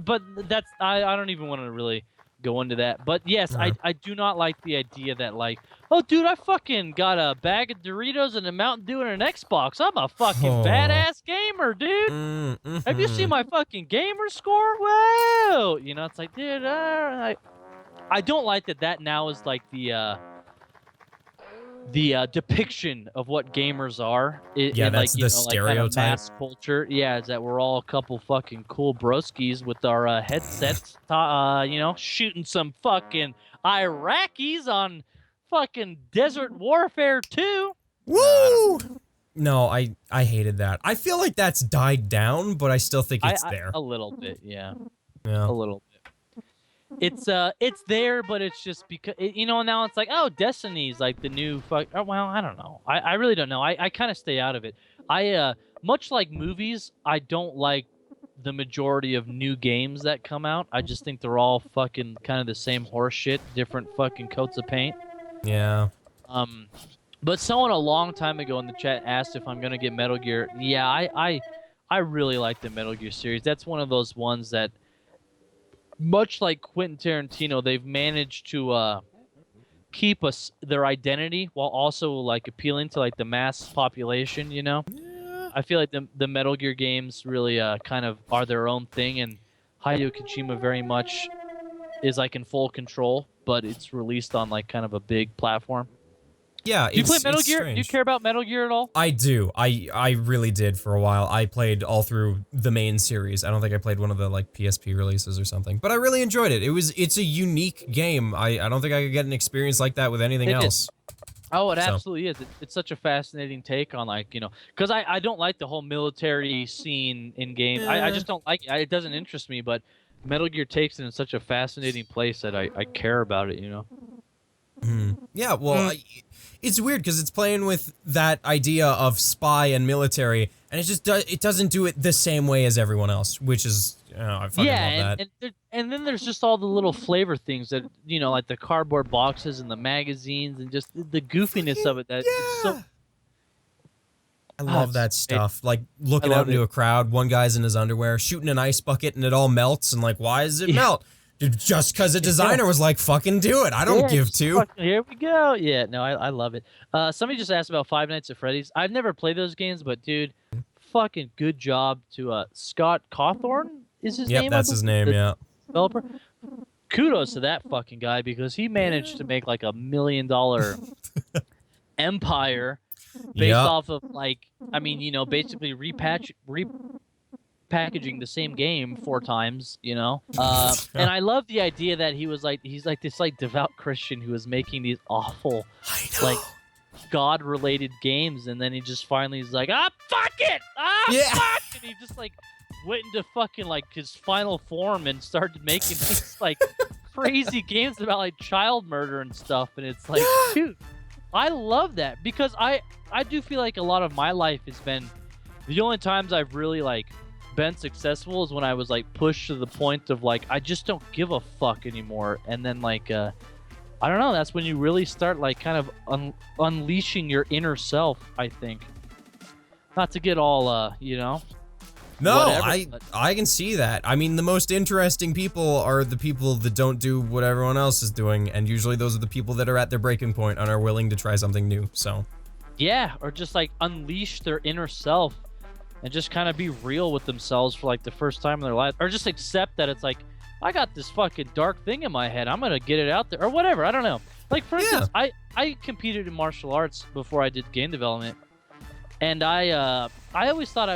But that's I don't even want to really go into that. But yes, Yeah. I do not like the idea that like, oh dude, I fucking got a bag of Doritos and a Mountain Dew and an Xbox. I'm a fucking badass gamer, dude. Have you seen my fucking gamer score? Whoa! You know, it's like, dude, I don't like that now is like the depiction of what gamers are. Yeah, in that's like, you the know, like kind of stereotype. mass culture. Yeah, is that we're all a couple fucking cool broskies with our headsets, you know, shooting some fucking Iraqis on fucking Desert Warfare 2. Woo! No, I hated that. I feel like that's died down, but I still think it's there. A little bit, yeah. Yeah. A little bit. It's there, but it's just because you know, now it's like, oh, Destiny's like the new fuck. Oh, well, I don't know. I really don't know. I kind of stay out of it. Much like movies, I don't like the majority of new games that come out. I just think they're all fucking kind of the same horse shit, different fucking coats of paint. Yeah. But someone a long time ago in the chat asked if I'm gonna get Metal Gear. Yeah, I really like the Metal Gear series. That's one of those ones that, much like Quentin Tarantino, they've managed to keep their identity while also like appealing to like the mass population. You know, Yeah. I feel like the Metal Gear games really kind of are their own thing, and Hideo Kojima very much is like in full control, but it's released on like kind of a big platform. Yeah, Do you play Metal Gear? strange. Do you care about Metal Gear at all? I do. I really did for a while. I played all through the main series. I don't think I played one of the like PSP releases or something, but I really enjoyed it. It's a unique game. I don't think I could get an experience like that with anything else. Oh, it absolutely is. It's such a fascinating take on, like, you know, because I don't like the whole military scene in games. I just don't like it. It doesn't interest me, but Metal Gear takes it in such a fascinating place that I care about it, you know? Yeah, well, it's weird because it's playing with that idea of spy and military, and it doesn't do it the same way as everyone else, which is, I fucking love that. And then there's just all the little flavor things that, you know, like the cardboard boxes and the magazines and just the goofiness of it. It's so... I love that stuff. Like looking out into a crowd, one guy's in his underwear, shooting an ice bucket, and it all melts. And like, why does it melt? Just because a designer was like, fucking do it. I don't give two. Here we go. Yeah, no, I love it. Somebody just asked about Five Nights at Freddy's. I've never played those games, but dude, fucking good job to Scott Cawthorn is his name? Yep, that's his name, yeah. Developer. Kudos to that fucking guy because he managed to make like $1 million empire based off of like, I mean, you know, basically repackaging the same game 4 times, you know. And I love the idea that he's like this like devout Christian who was making these awful like God-related games, and then he just finally is like, fuck it, fuck, and he just like went into fucking like his final form and started making these like crazy games about like child murder and stuff, and it's like, dude, I love that because I do feel like a lot of my life has been, the only times I've really like been successful is when I was like pushed to the point of like I just don't give a fuck anymore, and then like I don't know, that's when you really start like kind of unleashing your inner self, I think. Not to get all you know. No, whatever, I can see that. I mean, the most interesting people are the people that don't do what everyone else is doing, and usually those are the people that are at their breaking point and are willing to try something new. So yeah, or just like unleash their inner self and just kind of be real with themselves for like the first time in their life, or just accept that it's like, I got this fucking dark thing in my head, I'm gonna get it out there, or whatever. I don't know. Like for instance, I competed in martial arts before I did game development, and I always thought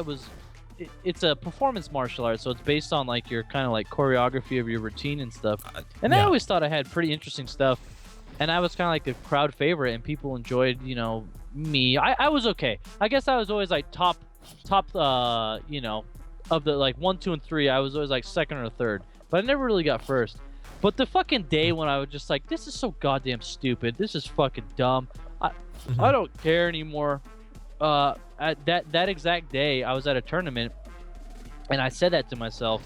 it's a performance martial art, so it's based on like your kind of like choreography of your routine and stuff. And I always thought I had pretty interesting stuff, and I was kind of like a crowd favorite, and people enjoyed, you know, me. I was okay. I guess I was always like top you know, of the like 1, 2, and 3. I was always like second or third, but I never really got first. But the fucking day when I was just like, this is so goddamn stupid, this is fucking dumb, I don't care anymore. At that exact day, I was at a tournament, and I said that to myself,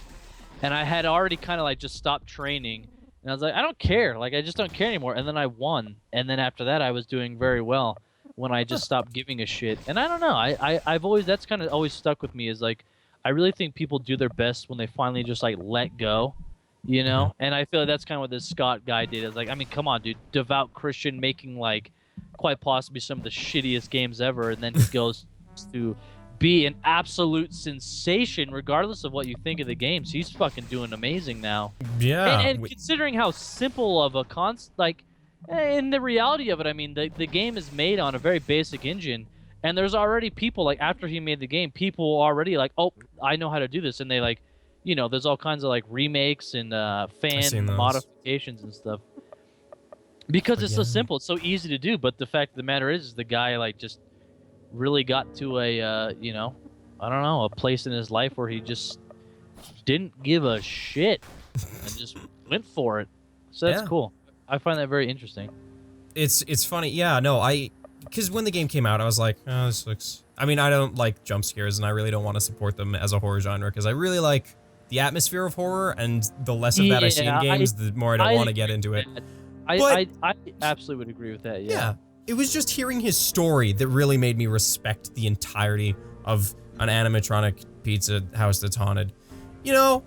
and I had already kind of like just stopped training, and I was like, I don't care, like I just don't care anymore. And then I won, and then after that, I was doing very well when I just stopped giving a shit. And I don't know, I've always, that's kind of always stuck with me, is like, I really think people do their best when they finally just like let go you know? And I feel like that's kind of what this Scott guy did. It's like, I mean, come on, dude, devout Christian making like quite possibly some of the shittiest games ever, and then he goes to be an absolute sensation regardless of what you think of the games. He's fucking doing amazing now. Yeah. And considering how simple of a like, in the reality of it, I mean, the game is made on a very basic engine, and there's already people, like, after he made the game, people already like, oh, I know how to do this, and they like, you know, there's all kinds of like remakes and fan modifications and stuff. Because it's so simple, it's so easy to do, but the fact of the matter is the guy like just really got to a, you know, I don't know, a place in his life where he just didn't give a shit and just went for it. So that's cool. I find that very interesting. It's funny, yeah, no, because when the game came out, I was like, oh, this looks, I mean, I don't like jump scares, and I really don't want to support them as a horror genre, because I really like the atmosphere of horror, and the less of that I see in games, the more I don't want to get into it. I absolutely would agree with that, yeah. It was just hearing his story that really made me respect the entirety of an animatronic pizza house that's haunted. You know,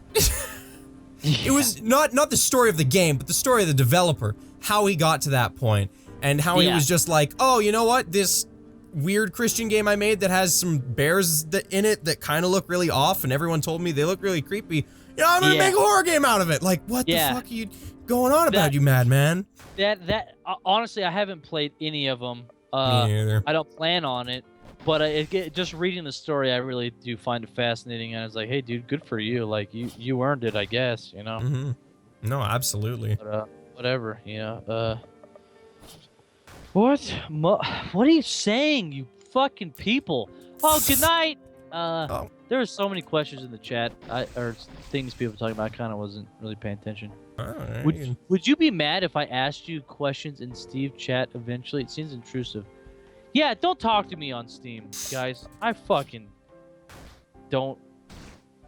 it was not the story of the game, but the story of the developer, how he got to that point, and how he was just like, oh, you know what, this weird Christian game I made that has some bears in it that kind of look really off, and everyone told me they look really creepy. You know, I'm gonna make a horror game out of it. Like, what the fuck are you going on about, you madman? Honestly, I haven't played any of them. Me neither. I don't plan on it, but just reading the story, I really do find it fascinating. And it's like, hey, dude, good for you. Like, you earned it, I guess. You know. Mm-hmm. No, absolutely. But, whatever, you know. What are you saying, you fucking people? Oh, good night. There were so many questions in the chat, or things people were talking about. I kind of wasn't really paying attention. Right. Would you be mad if I asked you questions in Steve chat eventually? It seems intrusive. Yeah, don't talk to me on Steam, guys. I fucking don't.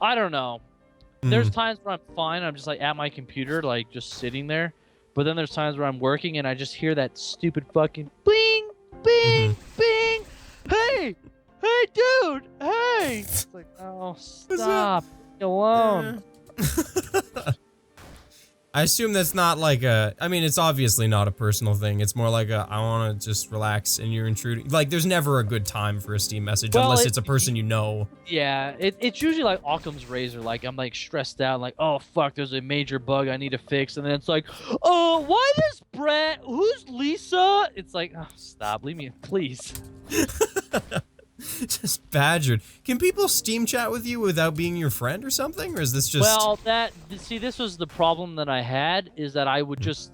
I don't know. There's times where I'm fine. I'm just like at my computer, like just sitting there. But then there's times where I'm working and I just hear that stupid fucking bing, bing, bing. Hey, dude, hey. It's like, oh, stop. Leave me alone. I assume that's not like I mean, it's obviously not a personal thing. It's more like I want to just relax and you're intruding. Like, there's never a good time for a Steam message unless it's a person you know. Yeah, it's usually like Occam's razor. Like, I'm like stressed out, like, oh fuck, there's a major bug I need to fix. And then it's like, oh, why does Brett, who's Lisa? It's like, oh, stop, leave me, please. Just badgered. Can people Steam chat with you without being your friend or something? Or is this just... Well, see, this was the problem that I had, is that I would just...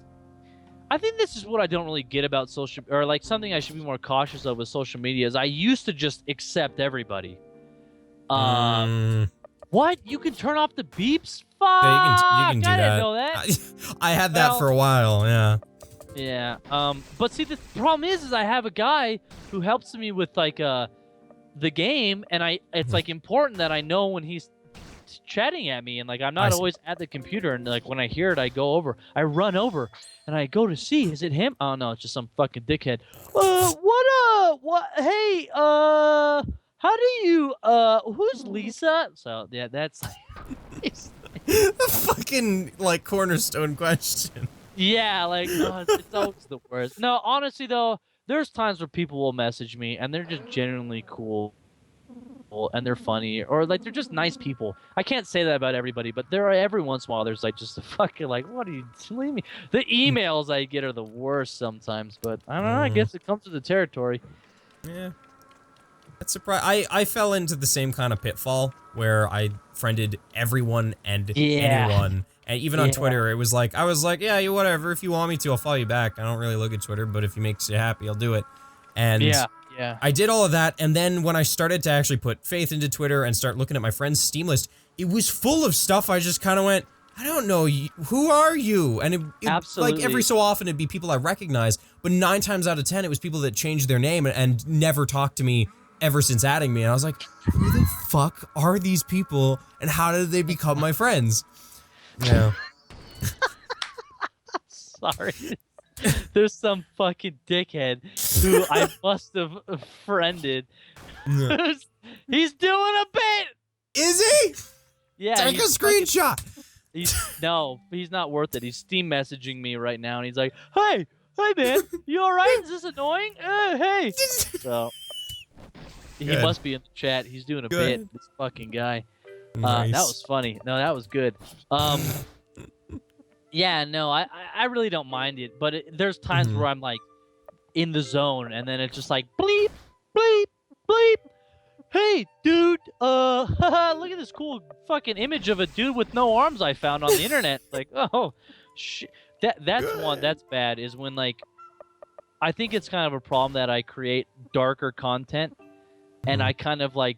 I think this is what I don't really get about social... Or, like, something I should be more cautious of with social media is I used to just accept everybody. What? You can turn off the beeps? Fuck! Yeah, you can do I that. didn't know that. I had that for a while, yeah. Yeah, but see, the problem is I have a guy who helps me with, like, the game, and it's like important that I know when he's chatting at me, and like I'm not always at the computer, and like when I hear it, I run over, and I go to see, is it him? Oh no, it's just some fucking dickhead. Hey, how do you, who's Lisa? So yeah, that's the fucking like cornerstone question. Yeah, like no, it's always the worst. No, honestly though, there's times where people will message me and they're just genuinely cool and they're funny, or like they're just nice people. I can't say that about everybody, but there are every once in a while there's like just a fucking like, what are you leave me? The emails I get are the worst sometimes, but I don't know, I guess it comes with the territory. Yeah. That's surprising. I fell into the same kind of pitfall where I friended everyone and anyone. And even on Twitter, it was like, I was like, yeah, whatever. If you want me to, I'll follow you back. I don't really look at Twitter, but if it makes you happy, I'll do it. And I did all of that. And then when I started to actually put faith into Twitter and start looking at my friends' Steam list, it was full of stuff. I just kind of went, I don't know, who are you? And like every so often it'd be people I recognize, but 9 times out of 10, it was people that changed their name and never talked to me ever since adding me. And I was like, who the fuck are these people? And how did they become my friends? Yeah. Sorry. There's some fucking dickhead who I must have friended. Yeah. He's doing a bit! Is he? Yeah. Take a screenshot! he's not worth it. He's Steam messaging me right now, and he's like, "Hey, man, you all right? Is this annoying? Hey." So he Good. must be in the chat. He's doing a Good. bit. This fucking guy. Nice. That was funny. No, that was good. Yeah, no, I really don't mind it, but there's times where I'm like in the zone, and then it's just like bleep, bleep, bleep. Hey, dude, look at this cool fucking image of a dude with no arms I found on the internet. Like, oh, shit. That's one that's bad, is when, like, I think it's kind of a problem that I create darker content, and I kind of, like,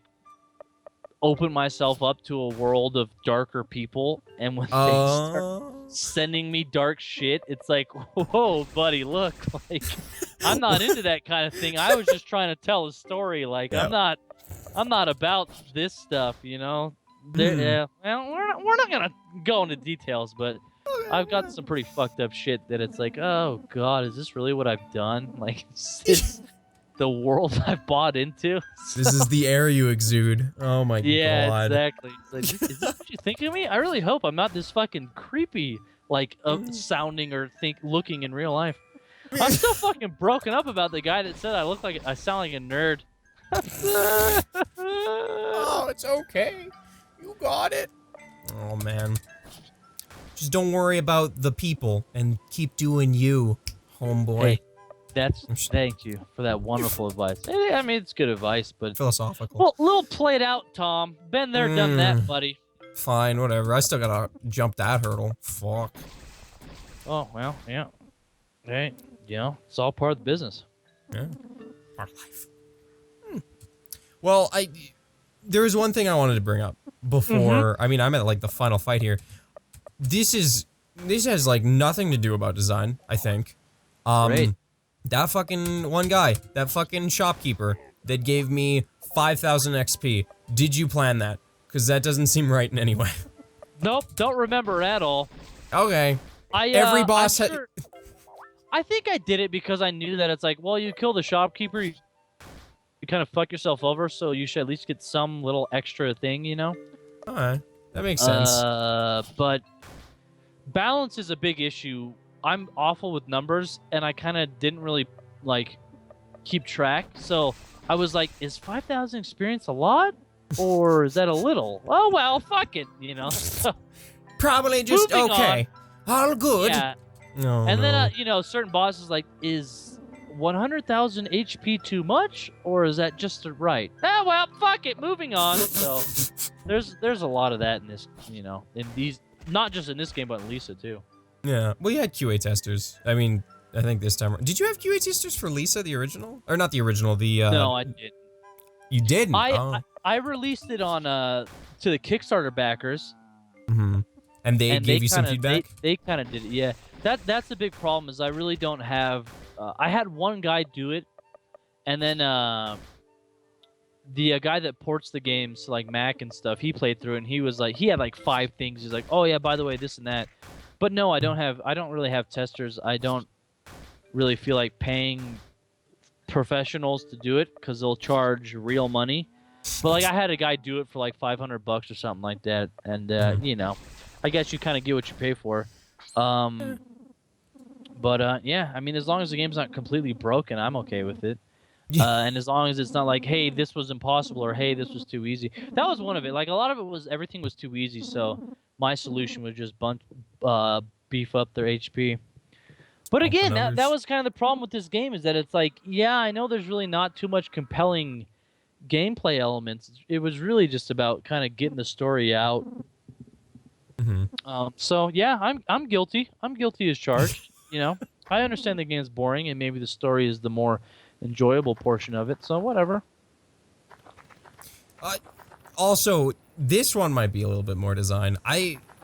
open myself up to a world of darker people, and when they start sending me dark shit, it's like, whoa, buddy, look, like, I'm not into that kind of thing. I was just trying to tell a story. Like, I'm not about this stuff, you know. Yeah, well, we're not gonna go into details, but I've got some pretty fucked up shit that it's like, oh god, is this really what I've done? Like, it's the world I've bought into. This is the air you exude. Oh my god. Yeah, exactly. It's like, is this what you think of me? I really hope I'm not this fucking creepy, like, sounding or looking in real life. I'm still fucking broken up about the guy that said I sound like a nerd. Oh, it's okay. You got it. Oh man. Just don't worry about the people and keep doing you, homeboy. Hey, thank you for that wonderful advice. I mean, it's good advice, but philosophical. Well, little played out, Tom. Been there, done that, buddy. Fine, whatever. I still gotta jump that hurdle. Fuck. Oh well, yeah. Hey, you know, it's all part of the business. Yeah. Part of life. Well, there was one thing I wanted to bring up before. I mean, I'm at like the final fight here. This has like nothing to do about design, I think. Great. That fucking one guy, that fucking shopkeeper that gave me 5,000 XP. Did you plan that? Because that doesn't seem right in any way. Nope, don't remember at all. Okay. Every boss had. I think I did it because I knew that it's like, well, you kill the shopkeeper, you kind of fuck yourself over, so you should at least get some little extra thing, you know? Alright, that makes sense. But balance is a big issue. I'm awful with numbers, and I kind of didn't really, like, keep track. So I was like, is 5,000 experience a lot? Or is that a little? Oh, well, fuck it, you know? Probably just okay. All good. Yeah. No, and then, you know, certain bosses like, is 100,000 HP too much? Or is that just right? Ah, well, fuck it, moving on. So there's a lot of that in this, you know, in these, not just in this game, but in Lisa, too. Yeah, well, you had QA testers. I mean, I think this time. Did you have QA testers for Lisa, the original? Or not the original, the. No, I didn't. You didn't? I released it on to the Kickstarter backers. And they gave you some feedback? They kind of did it, yeah. That's the big problem, is I really don't have. I had one guy do it, and then the guy that ports the games to like Mac and stuff, he played through it, and he was like, he had like 5 things. He's like, oh yeah, by the way, this and that. But no, I don't really have testers. I don't really feel like paying professionals to do it because they'll charge real money. But like, I had a guy do it for like $500 or something like that, and you know, I guess you kind of get what you pay for. But yeah, I mean, as long as the game's not completely broken, I'm okay with it. And as long as it's not like, hey, this was impossible, or hey, this was too easy. That was one of it. Like, a lot of it was, everything was too easy, so my solution was just beef up their HP. But again, that was kind of the problem with this game, is that it's like, yeah, I know there's really not too much compelling gameplay elements. It was really just about kind of getting the story out. So yeah, I'm guilty. I'm guilty as charged. You know, I understand the game's boring, and maybe the story is the more enjoyable portion of it. So whatever. Also, this one might be a little bit more design.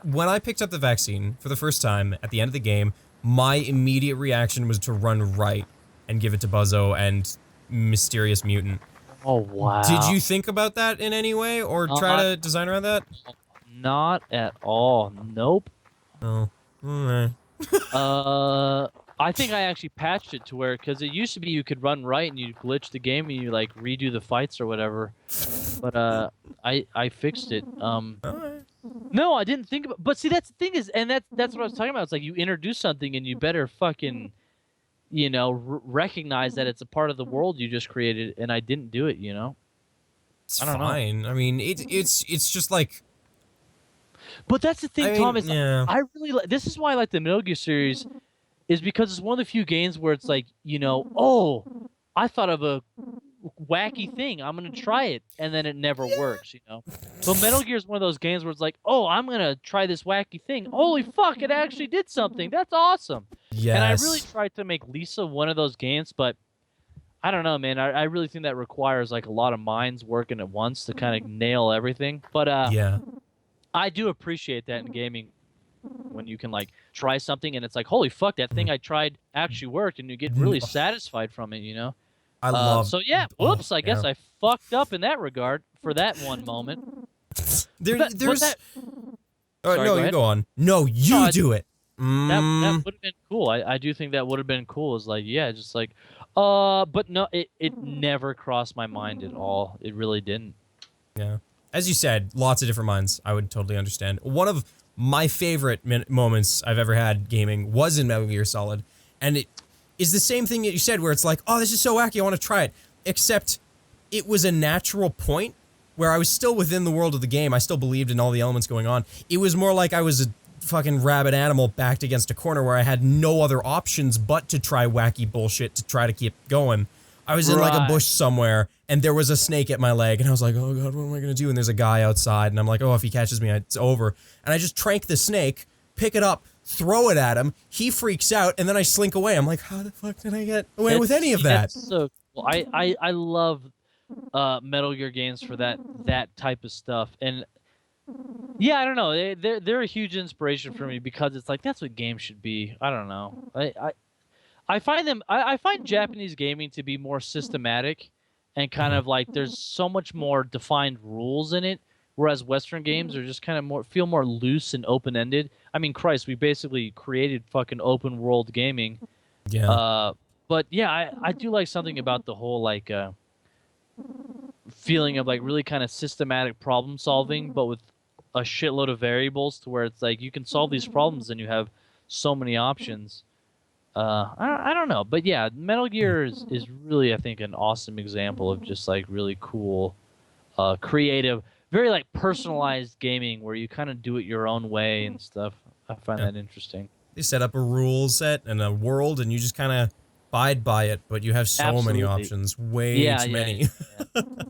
When I picked up the vaccine for the first time at the end of the game, my immediate reaction was to run right and give it to Buzzo and Mysterious Mutant. Oh wow! Did you think about that in any way, or try to design around that? Not at all. Nope. Oh. Alright. I think I actually patched it to where, because it used to be you could run right and you glitch the game and you like redo the fights or whatever. But I fixed it. No, I didn't think about. But see, that's the thing is, and that's what I was talking about. It's like you introduce something, and you better fucking, recognize that it's a part of the world you just created, and I didn't do it. It's I don't know. fine. I mean, it's just like. But that's the thing, I mean, Tom. Is yeah. I really this is why I like the Metal Gear series, is because it's one of the few games where it's like, oh, I thought of a wacky thing. I'm gonna try it, and then it never works. So Metal Gear is one of those games where it's like, oh, I'm gonna try this wacky thing. Holy fuck, it actually did something. That's awesome. Yes. And I really tried to make Lisa one of those games, but I don't know, man. I really think that requires like a lot of minds working at once to kind of nail everything. But yeah. I do appreciate that in gaming when you can like try something and it's like, holy fuck, that thing I tried actually worked, and you get really satisfied from it. I love. So yeah, whoops. I guess I fucked up in that regard for that one moment. There's. Sorry, no, you go on. No, you do it. That would have been cool. I do think that would have been cool. Is like, yeah, just like, but no, it never crossed my mind at all. It really didn't. Yeah. As you said, lots of different minds. I would totally understand. One of my favorite moments I've ever had gaming was in Metal Gear Solid, and it is the same thing that you said, where it's like, oh, this is so wacky, I want to try it. Except it was a natural point where I was still within the world of the game. I still believed in all the elements going on. It was more like I was a fucking rabid animal backed against a corner where I had no other options but to try wacky bullshit to try to keep going. I was in like a bush somewhere, and there was a snake at my leg, and I was like, oh god, what am I gonna do? And there's a guy outside, and I'm like, oh, if he catches me, it's over. And I just trank the snake, pick it up, throw it at him, he freaks out, and then I slink away. I'm like, how the fuck did I get away with any of that? That's so cool. I love Metal Gear games for that type of stuff. And yeah, I don't know. They're a huge inspiration for me because it's like that's what games should be. I don't know. I find Japanese gaming to be more systematic and kind of like there's so much more defined rules in it, whereas Western games are just kind of feel more loose and open-ended. I mean, Christ, we basically created fucking open world gaming. Yeah. But yeah, I do like something about the whole like feeling of like really kind of systematic problem solving, but with a shitload of variables to where it's like you can solve these problems and you have so many options. I don't know, but yeah, Metal Gear is really, I think, an awesome example of just like really cool, creative, very like personalized gaming where you kind of do it your own way and stuff. I find that interesting. They set up a rule set and a world, and you just kind of abide by it, but you have so many options, way too many.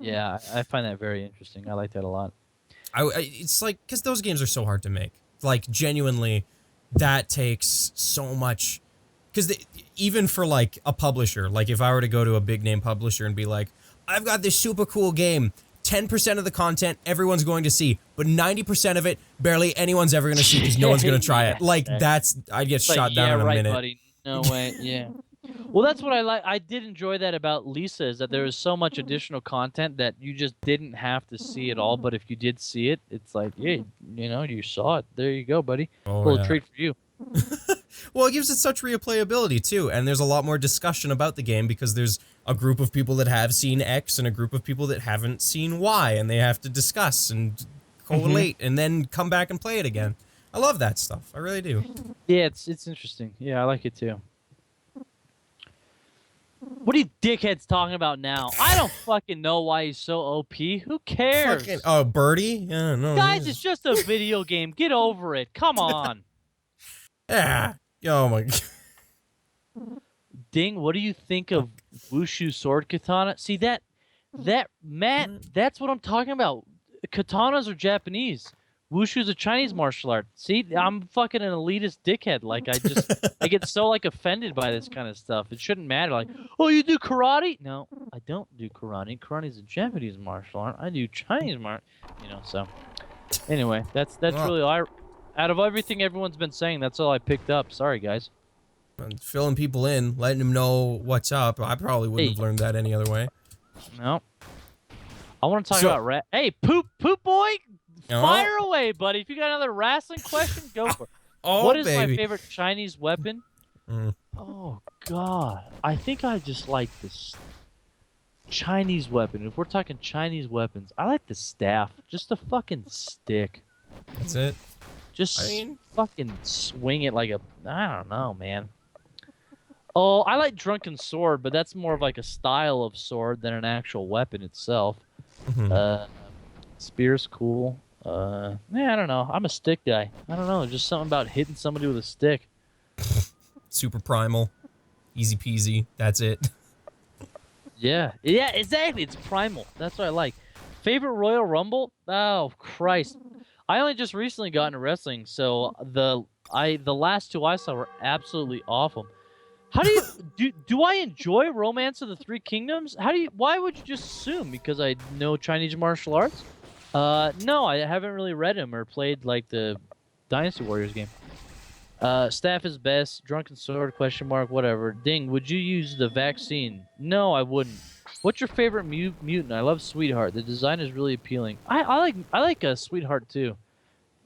Yeah, I find that very interesting. I like that a lot. It's like, because those games are so hard to make. Like, genuinely, that takes so much. Because even for, like, a publisher, like, if I were to go to a big-name publisher and be like, I've got this super cool game, 10% of the content everyone's going to see, but 90% of it, barely anyone's ever going to see because no one's going to try it. Like, I'd get shot down in a minute. Buddy. No way, yeah. Well, that's what I like. I did enjoy that about Lisa, is that there was so much additional content that you just didn't have to see it all, but if you did see it, it's like, yeah, you saw it. There you go, buddy. Little treat for you. Well, it gives it such replayability, too, and there's a lot more discussion about the game because there's a group of people that have seen X and a group of people that haven't seen Y, and they have to discuss and collate and then come back and play it again. I love that stuff. I really do. Yeah, it's interesting. Yeah, I like it, too. What are you dickheads talking about now? I don't fucking know why he's so OP. Who cares? Oh, Birdie? Yeah, no. Guys, it's just a video game. Get over it. Come on. Yeah. Oh my god. Ding, what do you think of Wushu sword katana? See that Matt, that's what I'm talking about. Katanas are Japanese. Wushu's a Chinese martial art. See, I'm fucking an elitist dickhead. Like I get so like offended by this kind of stuff. It shouldn't matter. Like, oh, you do karate? No, I don't do karate. Karate's a Japanese martial art. I do Chinese martial. So anyway, that's really out of everything everyone's been saying, that's all I picked up. Sorry, guys. Filling people in, letting them know what's up. I probably wouldn't have learned that any other way. No. I want to talk about Hey, poop boy, fire away, buddy. If you got another wrestling question, go for it. What is my favorite Chinese weapon? Oh God, I think I just like this Chinese weapon. If we're talking Chinese weapons, I like the staff, just the fucking stick. That's it. Just I mean, fucking swing it like a... I don't know, man. Oh, I like Drunken Sword, but that's more of like a style of sword than an actual weapon itself. mhm. Spear's cool. Yeah, I don't know. I'm a stick guy. I don't know. There's just something about hitting somebody with a stick. Super primal. Easy peasy. That's it. Yeah. Yeah, exactly. It's primal. That's what I like. Favorite Royal Rumble? Oh, Christ. I only just recently got into wrestling, so the last two I saw were absolutely awful. How do you do I enjoy Romance of the Three Kingdoms? Why would you just assume because I know Chinese martial arts? No, I haven't really read him or played like the Dynasty Warriors game. Staff is best. Drunken Sword? Question mark. Whatever. Ding. Would you use the vaccine? No, I wouldn't. What's your favorite mutant? I love Sweetheart. The design is really appealing. I like a Sweetheart too.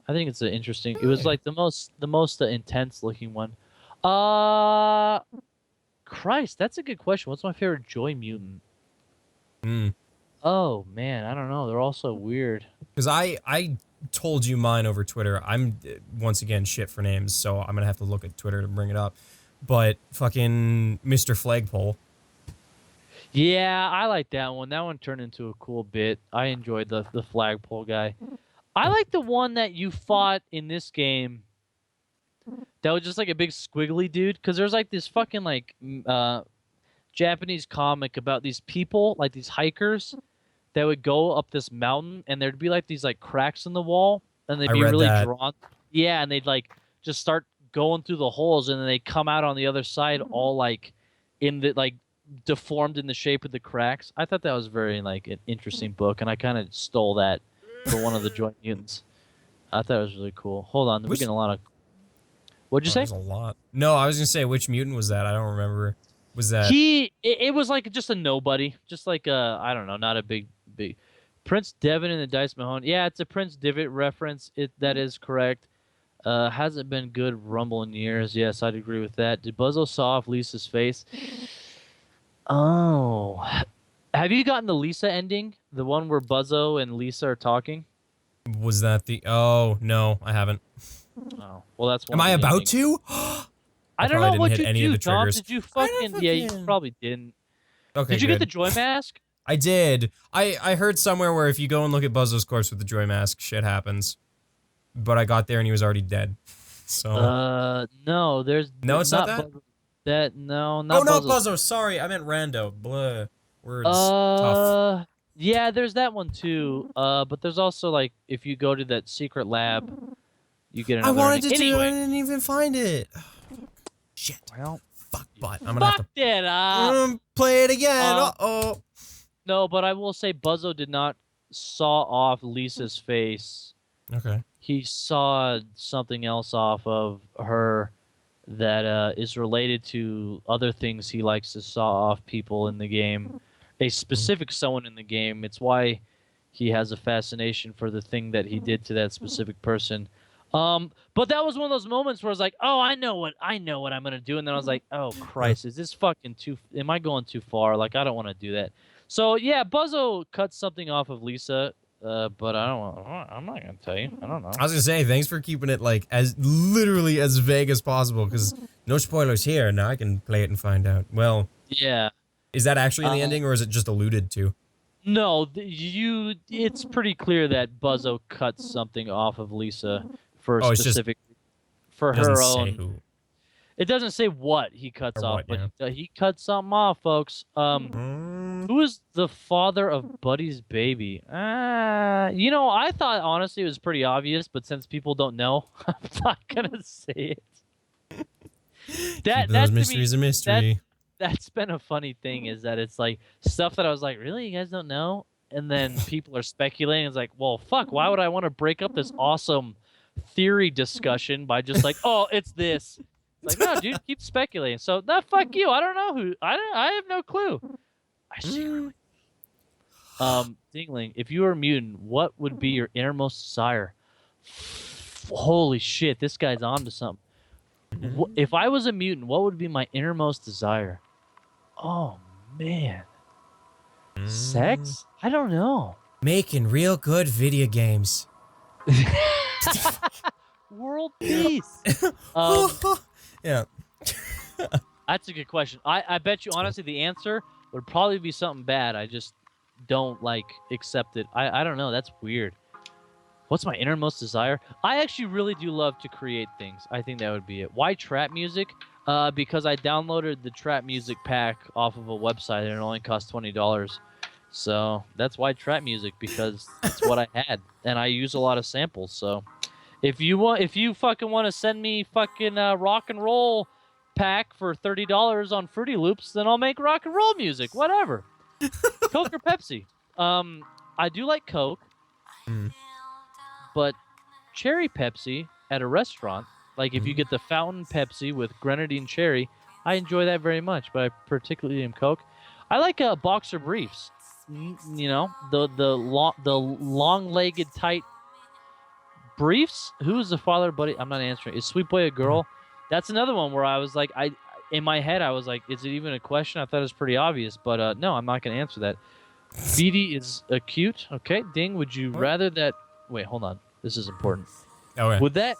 I think it's interesting. It was like the most intense looking one. Christ, that's a good question. What's my favorite Joy mutant? Mm. Oh man, I don't know. They're all so weird. Because I told you mine over Twitter. I'm, once again, shit for names, so I'm gonna have to look at Twitter to bring it up. But fucking Mr. Flagpole. Yeah, I like that one. That one turned into a cool bit. I enjoyed the flagpole guy. I like the one that you fought in this game. That was just like a big squiggly dude. Because there's like this fucking like Japanese comic about these people, like these hikers, that would go up this mountain, and there'd be like these like cracks in the wall, and they'd be really drawn. Yeah, and they'd like just start going through the holes, and then they come out on the other side all like in the like deformed in the shape of the cracks. I thought that was very like an interesting book, and I kind of stole that for one of the Joint Mutants. I thought it was really cool. Hold on, we're getting a lot of. What'd you say? There's a lot. No, I was gonna say which mutant was that? I don't remember. Was that It was like just a nobody, just like I don't know, not a big. Prince Devon and the Dice Mahone. Yeah, it's a Prince Divot reference. That is correct. Hasn't been good Rumble in years. Yes, I'd agree with that. Did Buzzo saw off Lisa's face? Oh. Have you gotten the Lisa ending? The one where Buzzo and Lisa are talking? Was that the... Oh, no, I haven't. Oh. Well, that's one. Am I about to? I don't know what you do, Tom. Triggers. Did you fucking... Yeah, you probably didn't. Okay, Did you get the Joy Mask? I did. I heard somewhere where if you go and look at Buzzo's corpse with the Joy Mask, shit happens. But I got there and he was already dead. So... No, there's... No, it's not that? No, not Oh, no, Buzzo. Sorry, I meant Rando. Blah. Words. Tough. Yeah, there's that one too. But there's also like if you go to that secret lab, you get another. I wanted to do it, I didn't even find it. Shit. Well, fuck, but I'm gonna have to it up. Play it again. Uh-oh. No, but I will say Buzzo did not saw off Lisa's face. Okay. He saw something else off of her that is related to other things he likes to saw off people in the game. A specific someone in the game. It's why he has a fascination for the thing that he did to that specific person. But that was one of those moments where I was like, oh, I know what I'm gonna do, and then I was like, oh Christ, is this fucking too? Am I going too far? Like I don't want to do that. So yeah, Buzzo cut something off of Lisa, but I'm not gonna tell you. I don't know. I was gonna say thanks for keeping it like as literally as vague as possible, because no spoilers here. Now I can play it and find out. Well, yeah. Is that actually in the ending, or is it just alluded to? No, it's pretty clear that Buzzo cut something off of Lisa for a specific, for her own. Who. It doesn't say what he cuts off, but he cut something off, folks. Who is the father of Buddy's baby? You know, I thought honestly it was pretty obvious, but since people don't know, I'm not gonna say it. Those mysteries a mystery. That's been a funny thing is that it's like stuff that I was like, really? You guys don't know? And then people are speculating. It's like, well, fuck, why would I want to break up this awesome theory discussion by just like, oh, it's this. It's like, no, dude, keep speculating. So, no, fuck you. I don't know who. I have no clue. I secretly. Dingaling, if you were a mutant, what would be your innermost desire? Holy shit, this guy's on to something. If I was a mutant, what would be my innermost desire? Oh, man. Sex? I don't know. Making real good video games. World peace. Um, Yeah. that's a good question. I bet you honestly the answer would probably be something bad. I just don't like accept it. I don't know. That's weird. What's my innermost desire? I actually really do love to create things. I think that would be it. Why trap music? Because I downloaded the trap music pack off of a website and it only cost $20. So that's why trap music, because it's what I had, and I use a lot of samples. So if you fucking want to send me fucking rock and roll pack for $30 on Fruity Loops, then I'll make rock and roll music. Whatever. Coke or Pepsi? I do like Coke, but cherry Pepsi at a restaurant, like if you get the fountain Pepsi with grenadine cherry, I enjoy that very much. But I particularly am Coke. I like boxer briefs. You know, the long-legged tight briefs. Who's the father, buddy? I'm not answering. Is Sweet Boy a girl? That's another one where I was like, in my head I was like, is it even a question? I thought it was pretty obvious, but no, I'm not going to answer that. Beatty is cute. Okay, Ding. Would you rather that? Wait, hold on. This is important. Okay. Would that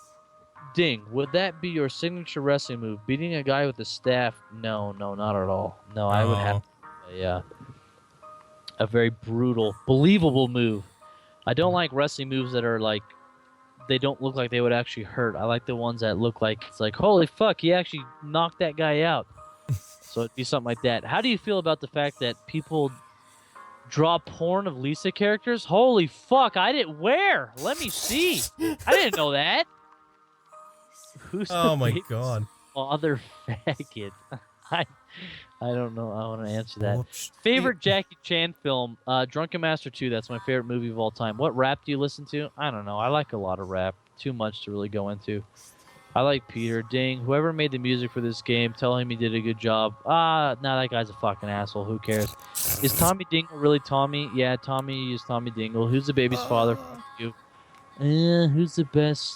be your signature wrestling move? Beating a guy with a staff? No, not at all. No, I would have a very brutal, believable move. I don't like wrestling moves that are like, they don't look like they would actually hurt. I like the ones that look like it's like, holy fuck, he actually knocked that guy out. So it'd be something like that. How do you feel about the fact that people draw porn of Lisa characters? Holy fuck, I didn't. Where? Let me see. I didn't know that. Who's Oh my biggest god. father faggot? I don't know. I want to answer that. Favorite Jackie Chan film? Drunken Master 2. That's my favorite movie of all time. What rap do you listen to? I don't know. I like a lot of rap. Too much to really go into. I like Peter. Ding. Whoever made the music for this game, tell him he did a good job. Nah, that guy's a fucking asshole. Who cares? Is Tommy Dingle really Tommy? Yeah, Tommy is Tommy Dingle. Who's the baby's father? You. Who's the best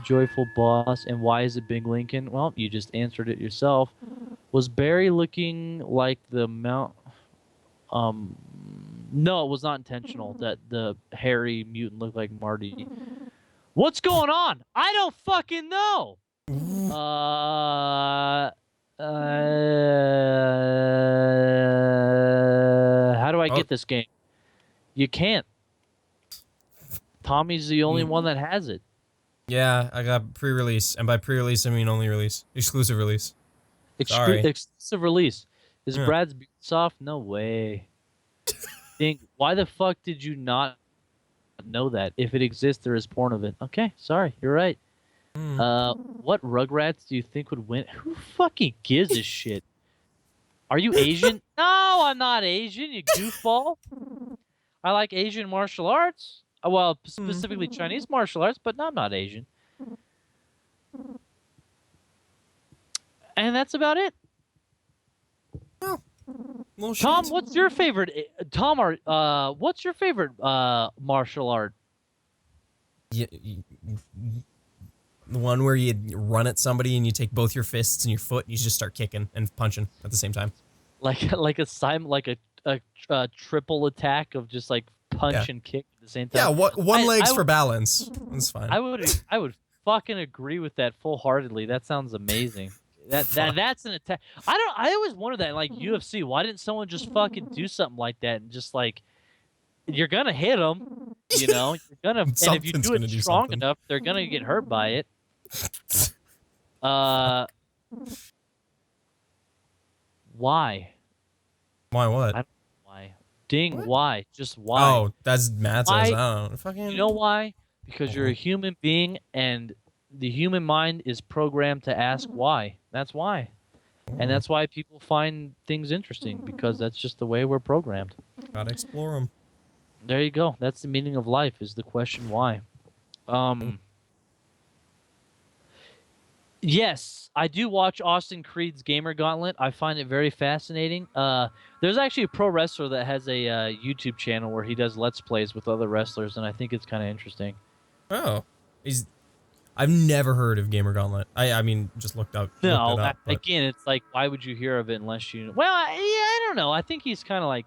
joyful boss, and why is it Big Lincoln? Well, you just answered it yourself. Was Barry looking like the Mount? No, it was not intentional that the hairy mutant looked like Marty. What's going on? I don't fucking know. How do I get this game? You can't. Tommy's the only one that has it. Yeah, I got pre-release, and by pre-release I mean only release, exclusive release. Sorry. Exclusive release. Is Brad's beard soft? No way. Think, why the fuck did you not know that? If it exists, there is porn of it. Okay, sorry, you're right. What Rugrats do you think would win? Who fucking gives a shit? Are you Asian? No, I'm not Asian, you goofball. I like Asian martial arts. Well, specifically Chinese martial arts, but no, I'm not Asian. And that's about it. Well, Tom, what's your favorite? What's your favorite martial art? The one where you run at somebody and you take both your fists and your foot and you just start kicking and punching at the same time. Like a triple attack of just like punch and kick at the same time. Yeah, one leg's for balance. That's fine. I would fucking agree with that full-heartedly. That sounds amazing. That's an attack. I always wonder that, like UFC, why didn't someone just fucking do something like that and just like, you're gonna hit them, you know, you're gonna, and if you do it strong enough, they're gonna get hurt by it. Why? Why what? I don't know why. Ding, what? Why? Just why? Oh, that's Matt's. I don't know. Fucking. You know why? Because you're a human being, and the human mind is programmed to ask why. That's why. And that's why people find things interesting, because that's just the way we're programmed. Gotta explore them. There you go. That's the meaning of life, is the question why. Yes, I do watch Austin Creed's Gamer Gauntlet. I find it very fascinating. There's actually a pro wrestler that has a YouTube channel where he does Let's Plays with other wrestlers, and I think it's kind of interesting. Oh. I've never heard of Gamer Gauntlet. I mean, just looked up. No, again, it's like, why would you hear of it unless you... Well, I don't know. I think he's kind of like,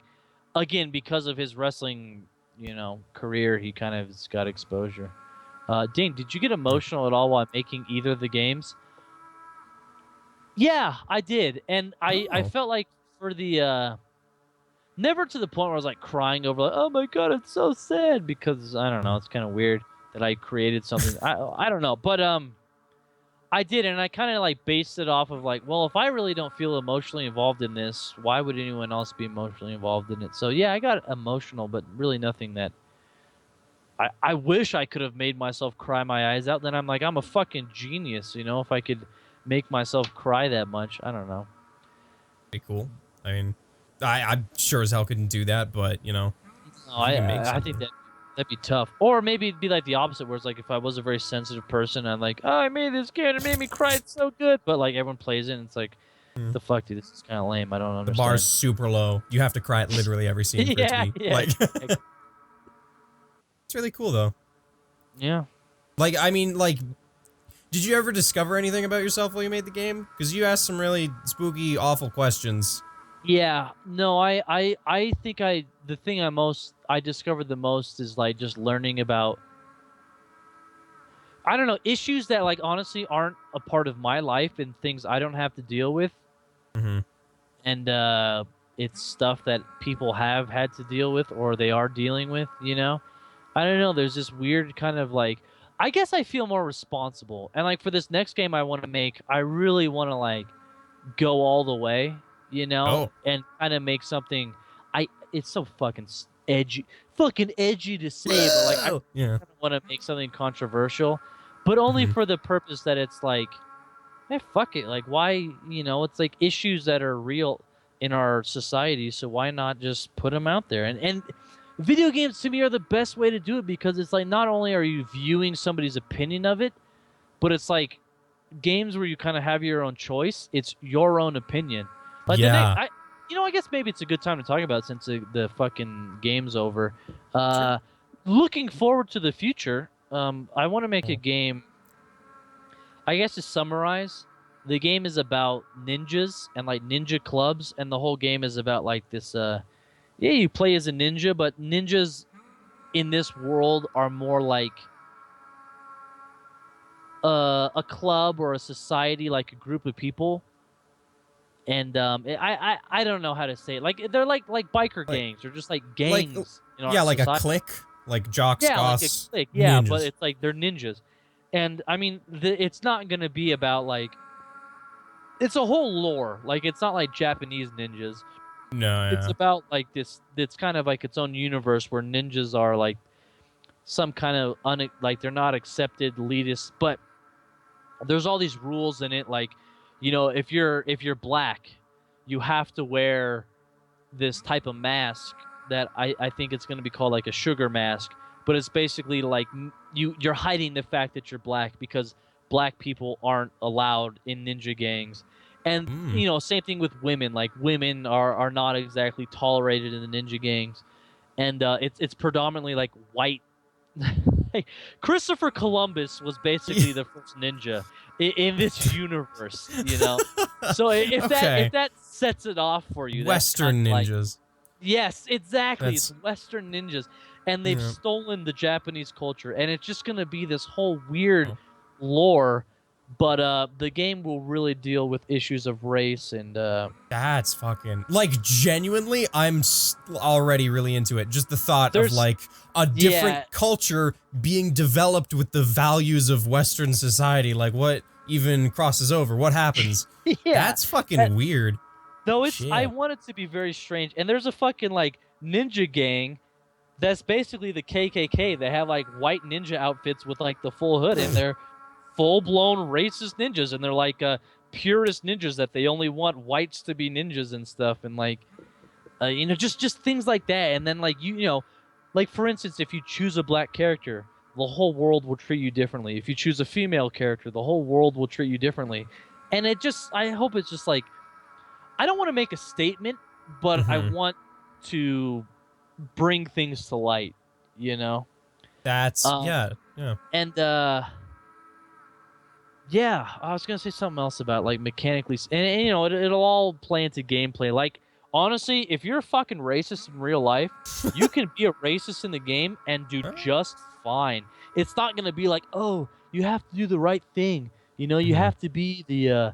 again, because of his wrestling, you know, career, he kind of has got exposure. Dane, did you get emotional at all while making either of the games? Yeah, I did, and I Oh. felt like for the never to the point where I was like crying over like, oh my god, it's so sad, because I don't know, it's kind of weird that I created something. I don't know, but I did, and I kind of like based it off of like, well, if I really don't feel emotionally involved in this, why would anyone else be emotionally involved in it? So yeah, I got emotional, but really nothing that I wish I could have made myself cry my eyes out. Then I'm like, I'm a fucking genius, you know, if I could make myself cry that much. I don't know. Pretty cool. I mean, I'm sure as hell couldn't do that, but you know, No, if you can make I think something. that'd be tough. Or maybe it'd be like the opposite, where it's like if I was a very sensitive person, I'm like, oh, I made this game, it made me cry, it's so good. But like everyone plays it, and it's like, Mm. the fuck, dude, this is kind of lame. I don't The bar's understand. super low. You have to cry at literally every scene for it to Yeah, be yeah, like. It's really cool though. yeah. Like, I mean, like, did you ever discover anything about yourself while you made the game? Because you asked some really spooky, awful questions. Yeah, no, I think the thing I discovered the most is like just learning about, I don't know, issues that like honestly aren't a part of my life and things I don't have to deal with, Mm-hmm. and it's stuff that people have had to deal with or they are dealing with, you know. I don't know, there's this weird kind of like, I guess I feel more responsible. And like for this next game I want to make, I really want to like go all the way, you know, Oh. and kind of make something. It's so fucking edgy to say, but like I Yeah. want to make something controversial, but only Mhm. for the purpose that it's like, hey, fuck it, like why, you know, it's like issues that are real in our society, so why not just put them out there? And video games to me are the best way to do it, because it's like not only are you viewing somebody's opinion of it, but it's like games where you kind of have your own choice. It's your own opinion. Like the next, Yeah. I guess maybe it's a good time to talk about it since the fucking game's over. Sure. Looking forward to the future. I want to make a Oh. game. I guess to summarize, the game is about ninjas and like ninja clubs, and the whole game is about like this. Yeah, you play as a ninja, but ninjas in this world are more like a club or a society, like a group of people. And I don't know how to say it. Like they're like biker Like, gangs, or just like like, gangs in our yeah, like a society. clique, like jocks, Yeah, like a goths, clique. Yeah, but ninjas. it's like they're ninjas, and I mean, it's not gonna be about like, it's a whole lore. Like it's not like Japanese ninjas. No, It's yeah. about like this. It's kind of like its own universe where ninjas are like some kind of like they're not accepted elitists, but there's all these rules in it. Like, you know, if you're black, you have to wear this type of mask that I think it's going to be called like a sugar mask, but it's basically like you're hiding the fact that you're black, because black people aren't allowed in ninja gangs. And Mm. you know, same thing with women. Like women are not exactly tolerated in the ninja gangs, and it's predominantly like white. Like, Christopher Columbus was basically the first ninja in this universe, you know. So if Okay. that sets it off for you, that's Western kind of like, ninjas. yes, exactly. It's That's Western ninjas, and they've yeah. stolen the Japanese culture, and it's just gonna be this whole weird Oh. lore. But the game will really deal with issues of race and That's fucking like genuinely. I'm already really into it. Just the thought of there's like a different yeah culture being developed with the values of Western society. Like what even crosses over? What happens? yeah. That's fucking weird. No, I Shit. want it to be very strange. And there's a fucking like ninja gang that's basically the KKK. They have like white ninja outfits with like the full hood, and they're full-blown racist ninjas, and they're like purist ninjas that they only want whites to be ninjas and stuff, and like you know, just things like that. And then like you know, like for instance, if you choose a black character, the whole world will treat you differently. If you choose a female character, the whole world will treat you differently. And I hope it's just like, I don't want to make a statement, but I Mm-hmm. want to bring things to light, you know? That's Um, yeah, yeah. and yeah, I was gonna say something else about like mechanically, and you know, it'll all play into gameplay. Like Honestly, if you're a fucking racist in real life, you can be a racist in the game and do just fine. It's not gonna be like, oh, you have to do the right thing. You know, you Mhm. have to be the,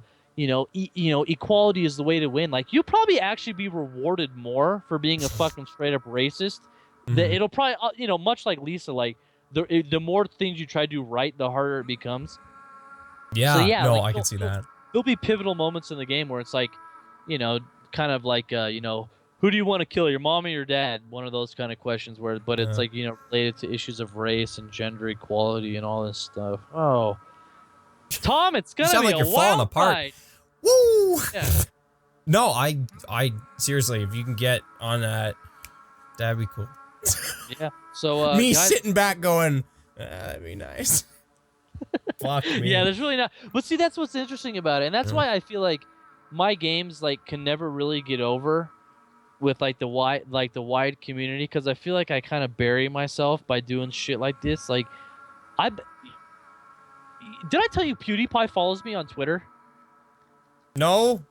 equality is the way to win. Like, you'll probably actually be rewarded more for being a fucking straight up racist. That Mhm. it'll probably, much like Lisa, like the more things you try to do right, the harder it becomes. So Yeah, yeah, no, like I can see that. there'll be pivotal moments in the game where it's like, you know, kind of like, who do you want to kill, your mom or your dad? One of those kind of questions where, but it's Yeah. like, related to issues of race and gender equality and all this stuff. Oh, Tom, it's You gonna sound be like a you're falling wild apart. ride. Woo! Yeah. No, I seriously, if you can get on that, that'd be cool. Yeah. So, Me guys, sitting back going, that'd be nice. Fuck yeah, me. there's really not. But see, that's what's interesting about it, and that's Yeah. why I feel like my games like can never really get over with like the wide community, because I feel like I kind of bury myself by doing shit like this. Like, I did I tell you PewDiePie follows me on Twitter? No,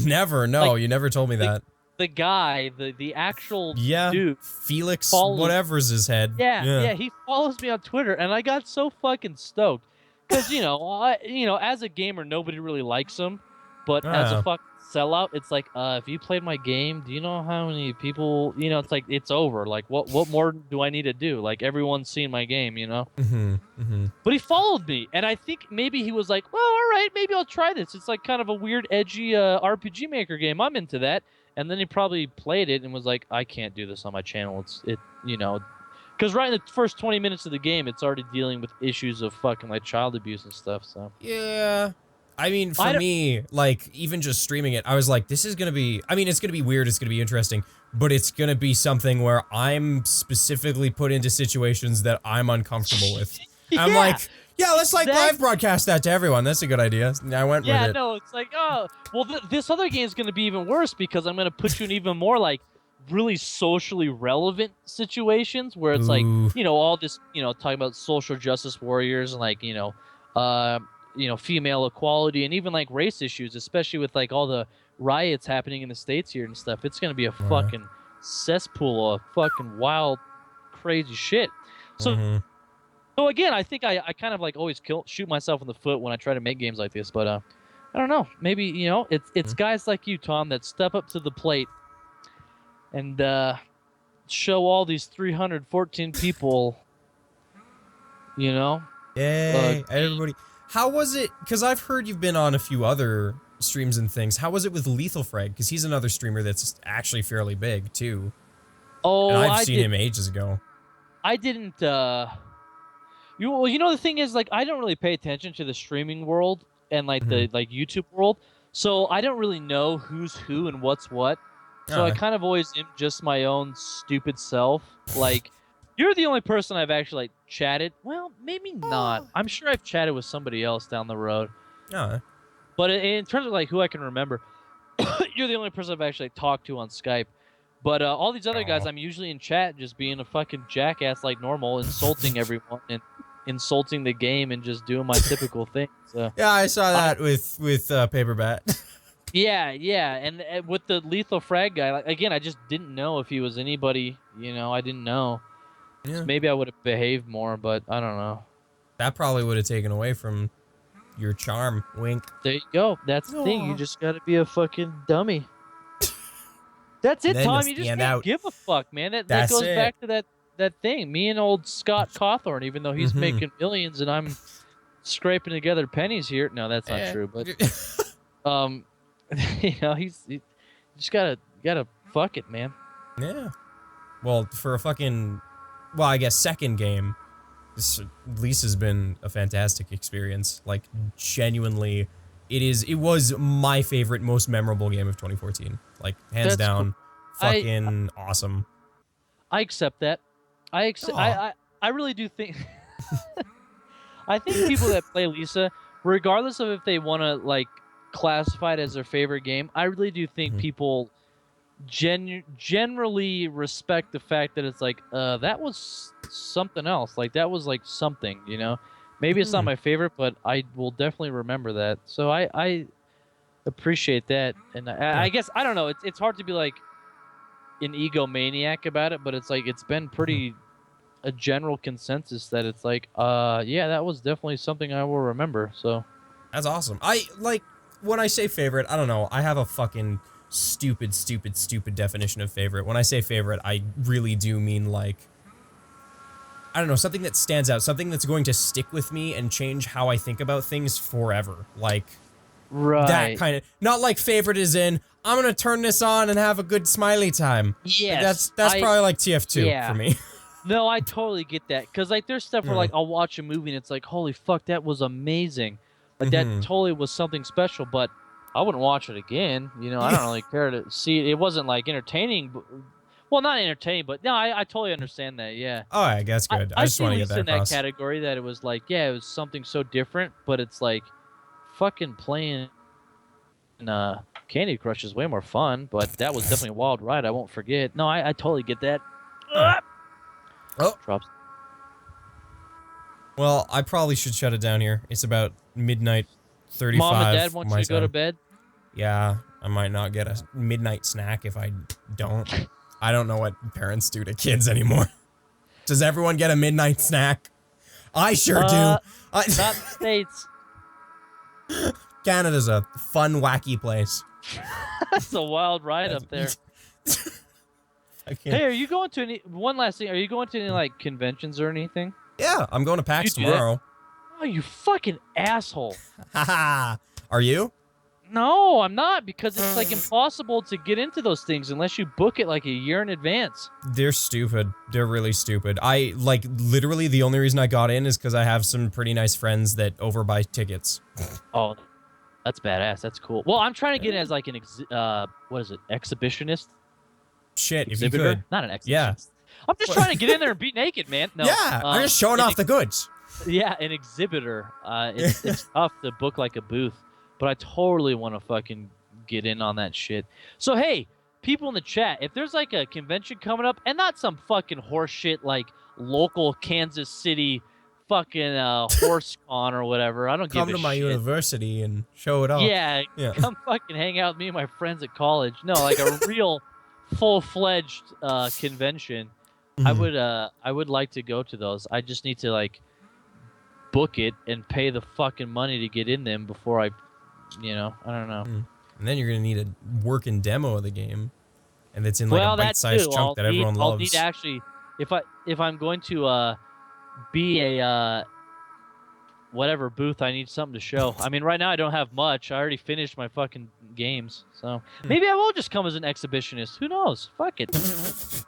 never. No, Like you never told me the that. the guy, the actual Yeah, dude Felix, follows. whatever's his head. Yeah, Yeah. yeah, he follows me on Twitter, and I got so fucking stoked, because as a gamer, nobody really likes him, but as a Ah. fucking sellout, it's like, if you played my game, do you know how many people? It's like it's over. Like, what more do I need to do? Like, everyone's seen my game, Mhm. Mhm. But he followed me, and I think maybe he was like, well, all right, maybe I'll try this. It's like kind of a weird, edgy RPG Maker game. I'm into that. And then he probably played it and was like, I can't do this on my channel. Because right in the first 20 minutes of the game, it's already dealing with issues of fucking like child abuse and stuff. So Yeah. I mean, I for don't. me, like, even just streaming it, I was like, this is gonna be, I mean, it's gonna be weird, it's gonna be interesting, but it's gonna be something where I'm specifically put into situations that I'm uncomfortable with. I'm Yeah, like, yeah, let's like live broadcast that to everyone. That's a good idea. I went with yeah, it. no, it's like, oh, well, this other game is going to be even worse, because I'm going to put you in even more like really socially relevant situations where it's like, Ooh. all this, talking about social justice warriors and like, female equality and even like race issues, especially with like all the riots happening in the States here and stuff. It's going to be a fucking cesspool of fucking wild, crazy shit. So, Mhm. so again, I think I kind of like always shoot myself in the foot when I try to make games like this, but I don't know. Maybe it's guys like you, Tom, that step up to the plate and show all these 314 people, Yay, everybody. How was it? Because I've heard you've been on a few other streams and things. How was it with Lethal Frag? Because he's another streamer that's actually fairly big, too. Oh, And I've seen him ages ago. I didn't. The thing is, like, I don't really pay attention to the streaming world and like the like YouTube world, so I don't really know who's who and what's what. So I kind of always am just my own stupid self. Like, you're the only person I've actually like chatted. Well, maybe not. I'm sure I've chatted with somebody else down the road. But in terms of like who I can remember, you're the only person I've actually talked to on Skype. But all these other guys, I'm usually in chat just being a fucking jackass like normal, insulting everyone and insulting the game and just doing my typical thing. So Yeah, I saw that with Paper Bat. yeah, and with the Lethal Frag guy, like, again, I just didn't know if he was anybody. I didn't know. Yeah. So maybe I would have behaved more, but I don't know. That probably would have taken away from your charm. Wink. There you go. That's the thing. You just gotta be a fucking dummy. That's it, Tom. You just can't give a fuck, man. That goes back to that thing. Me and old Scott Cawthorn, even though he's making millions and I'm scraping together pennies here. No, that's not true. But he's just gotta fuck it, man. Yeah. Well, for a fucking, I guess second game, Lisa's been a fantastic experience. Like, genuinely, it was my favorite, most memorable game of 2014. Like, hands down, fucking awesome. I accept that. I really do think. I think people that play Lisa, regardless of if they want to like classify it as their favorite game, I really do think people generally respect the fact that it's like, that was something else. Like, that was like something, Maybe it's not my favorite, but I will definitely remember that. So appreciate that. And I guess I don't know. It's hard to be like an egomaniac about it, but it's like it's been pretty a general consensus that it's like, yeah, that was definitely something I will remember. So that's awesome. I like when I say favorite. I don't know. I have a fucking stupid definition of favorite. When I say favorite, I really do mean like, I don't know, something that stands out, something that's going to stick with me and change how I think about things forever. Like, that kind of, not like favorite is in, I'm gonna turn this on and have a good smiley time. Yes. That's probably like TF2 for me. No, I totally get that. Because, like, there's stuff where, like, I'll watch a movie and it's like, holy fuck, that was amazing. Like, that totally was something special, but I wouldn't watch it again. You know, I don't really care to see it. It wasn't, like, entertaining. Well, not entertaining, but no, I totally understand that, yeah. Oh, I guess good. I just want to get that in across. that category that it was like, yeah, it was something so different, but it's like fucking playing Candy Crush is way more fun, but that was definitely a wild ride. I won't forget. No, I totally get that. Oh. Drops. Well, I probably should shut it down here. It's about midnight 35. Mom and Dad want you to go to bed? Yeah, I might not get a midnight snack if I don't. I don't know what parents do to kids anymore. Does everyone get a midnight snack? I sure do. Not in the States. Canada's a fun, wacky place. That's a wild ride up there. Hey, are you going to any? One last thing. Are you going to any like conventions or anything? Yeah, I'm going to PAX tomorrow. Oh, you fucking asshole! Haha. Are you? No, I'm not, because it's like impossible to get into those things unless you book it like a year in advance. They're stupid. They're really stupid. I like literally the only reason I got in is because I have some pretty nice friends that overbuy tickets. Oh, that's badass. That's cool. Well, I'm trying to get in as like an what is it? Exhibitionist. Shit, Exhibitor? if you could. Not an exhibitionist. Yeah. I'm just trying to get in there and be naked, man. No, yeah, I'm just showing off the goods. Yeah, an exhibitor. It's tough to book like a booth, but I totally want to fucking get in on that shit. So hey, people in the chat, if there's like a convention coming up, and not some fucking horse shit like local Kansas City fucking horse con or whatever, I don't give a shit. Come to my university and show it off. Yeah, come fucking hang out with me and my friends at college. No, like a real full-fledged convention. I would like to go to those. I just need to like book it and pay the fucking money to get in them before I, you know, I don't know. And then you're gonna need a working demo of the game, and it's in like a bite-sized chunk that everyone loves. I'll need to actually, if I'm going to be a whatever booth, I need something to show. I mean, right now I don't have much. I already finished my fucking games, so maybe I will just come as an exhibitionist. Who knows? Fuck it.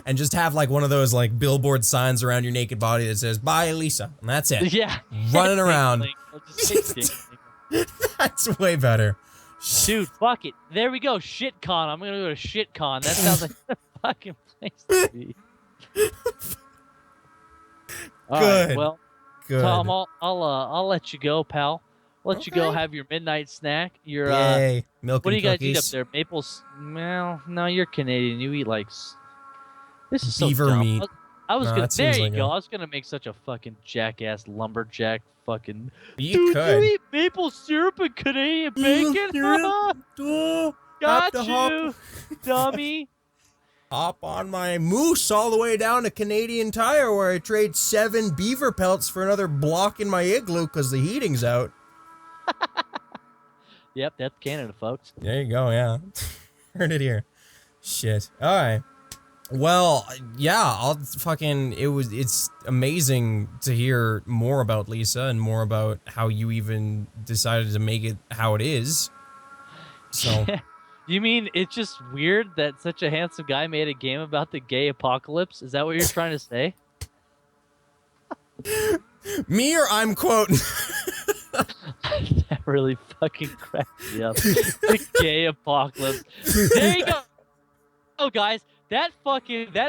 And just have like one of those like billboard signs around your naked body that says "Bye, Lisa," and that's it. Yeah, running around. Just That's way better. Dude, fuck it. There we go. ShitCon. I'm gonna go to ShitCon. That sounds like a fucking place to be. All Good. right, well, Good. Tom, I'll let you go, pal. Let you go have your midnight snack. Your Yay. Milk what do and you guys cookies. eat up there? Maples? Well, no, you're Canadian. You eat like this is so Beaver dumb. meat. I was No, gonna. that There seems you like go. a- I was gonna make such a fucking jackass lumberjack fucking. You Dude, could. you eat maple syrup and Canadian bacon? Got you, dummy. Hop on my moose all the way down to Canadian Tire where I trade 7 beaver pelts for another block in my igloo because the heating's out. Yep, that's Canada, folks. There you go, yeah. Heard it here. Shit. Alright. Well, yeah, it's amazing to hear more about Lisa and more about how you even decided to make it how it is. So... You mean it's just weird that such a handsome guy made a game about the gay apocalypse? Is that what you're trying to say? Me or I'm quoting? That really fucking cracked me up. The gay apocalypse. There you go. Oh, guys, that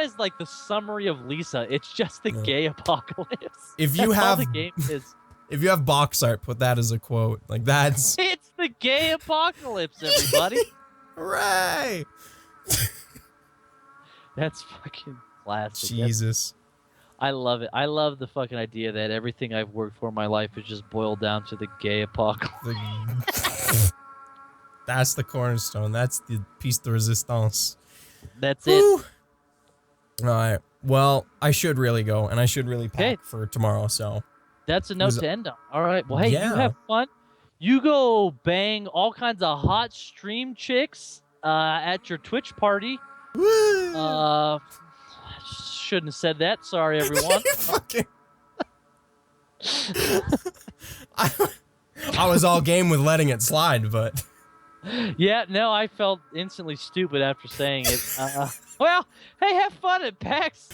is like the summary of Lisa. It's just the gay apocalypse. If you That's all have the game is. If you have box art, put that as a quote. Like that's It's the gay apocalypse, everybody. hooray! That's fucking classic. Jesus. I love it. I love the fucking idea that everything I've worked for in my life is just boiled down to the gay apocalypse. That's the cornerstone. That's the piece de resistance. That's Woo. it. All right. Well, I should really go, and I should really pack for tomorrow, so. That's a note to end on. All right. Well, hey, Yeah. you have fun. You go bang all kinds of hot stream chicks at your Twitch party. Woo. Shouldn't have said that. Sorry, everyone. Fucking. I was all game with letting it slide, but. Yeah, no, I felt instantly stupid after saying it. Well, hey, have fun at PAX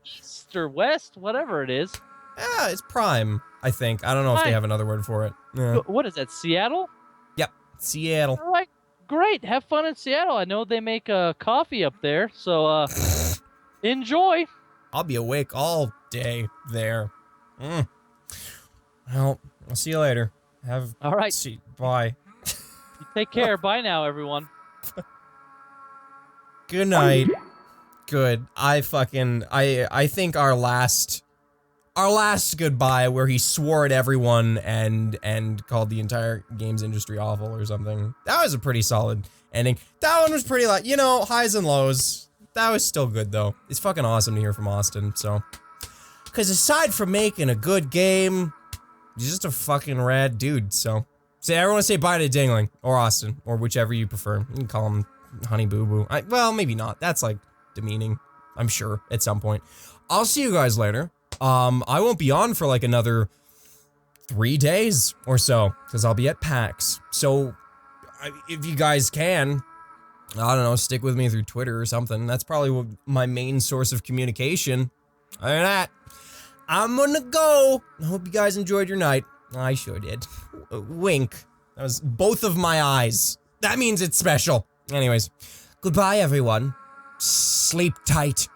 East or West, whatever it is. Yeah, it's Prime, I think. I don't know if they have another word for it. Yeah. What is that, Seattle? Yep, Seattle. All right, great. Have fun in Seattle. I know they make coffee up there, so enjoy. I'll be awake all day there. Well, I'll see you later. All right. Bye. You take care. Bye now, everyone. Good night. Good. I think our last goodbye where he swore at everyone and called the entire games industry awful or something. That was a pretty solid ending. That one was pretty like, you know, highs and lows. That was still good though. It's fucking awesome to hear from Austin, so. Cause aside from making a good game, he's just a fucking rad dude, so. Everyone say bye to Dingaling, or Austin, or whichever you prefer. You can call him Honey Boo Boo. Well, maybe not. That's like demeaning, I'm sure, at some point. I'll see you guys later. I won't be on for like another 3 days or so, because I'll be at PAX. So, if you guys can, I don't know, stick with me through Twitter or something. That's probably my main source of communication. Other than that, I'm gonna go. I hope you guys enjoyed your night. I sure did. Wink. That was both of my eyes. That means it's special. Anyways, goodbye everyone. Sleep tight.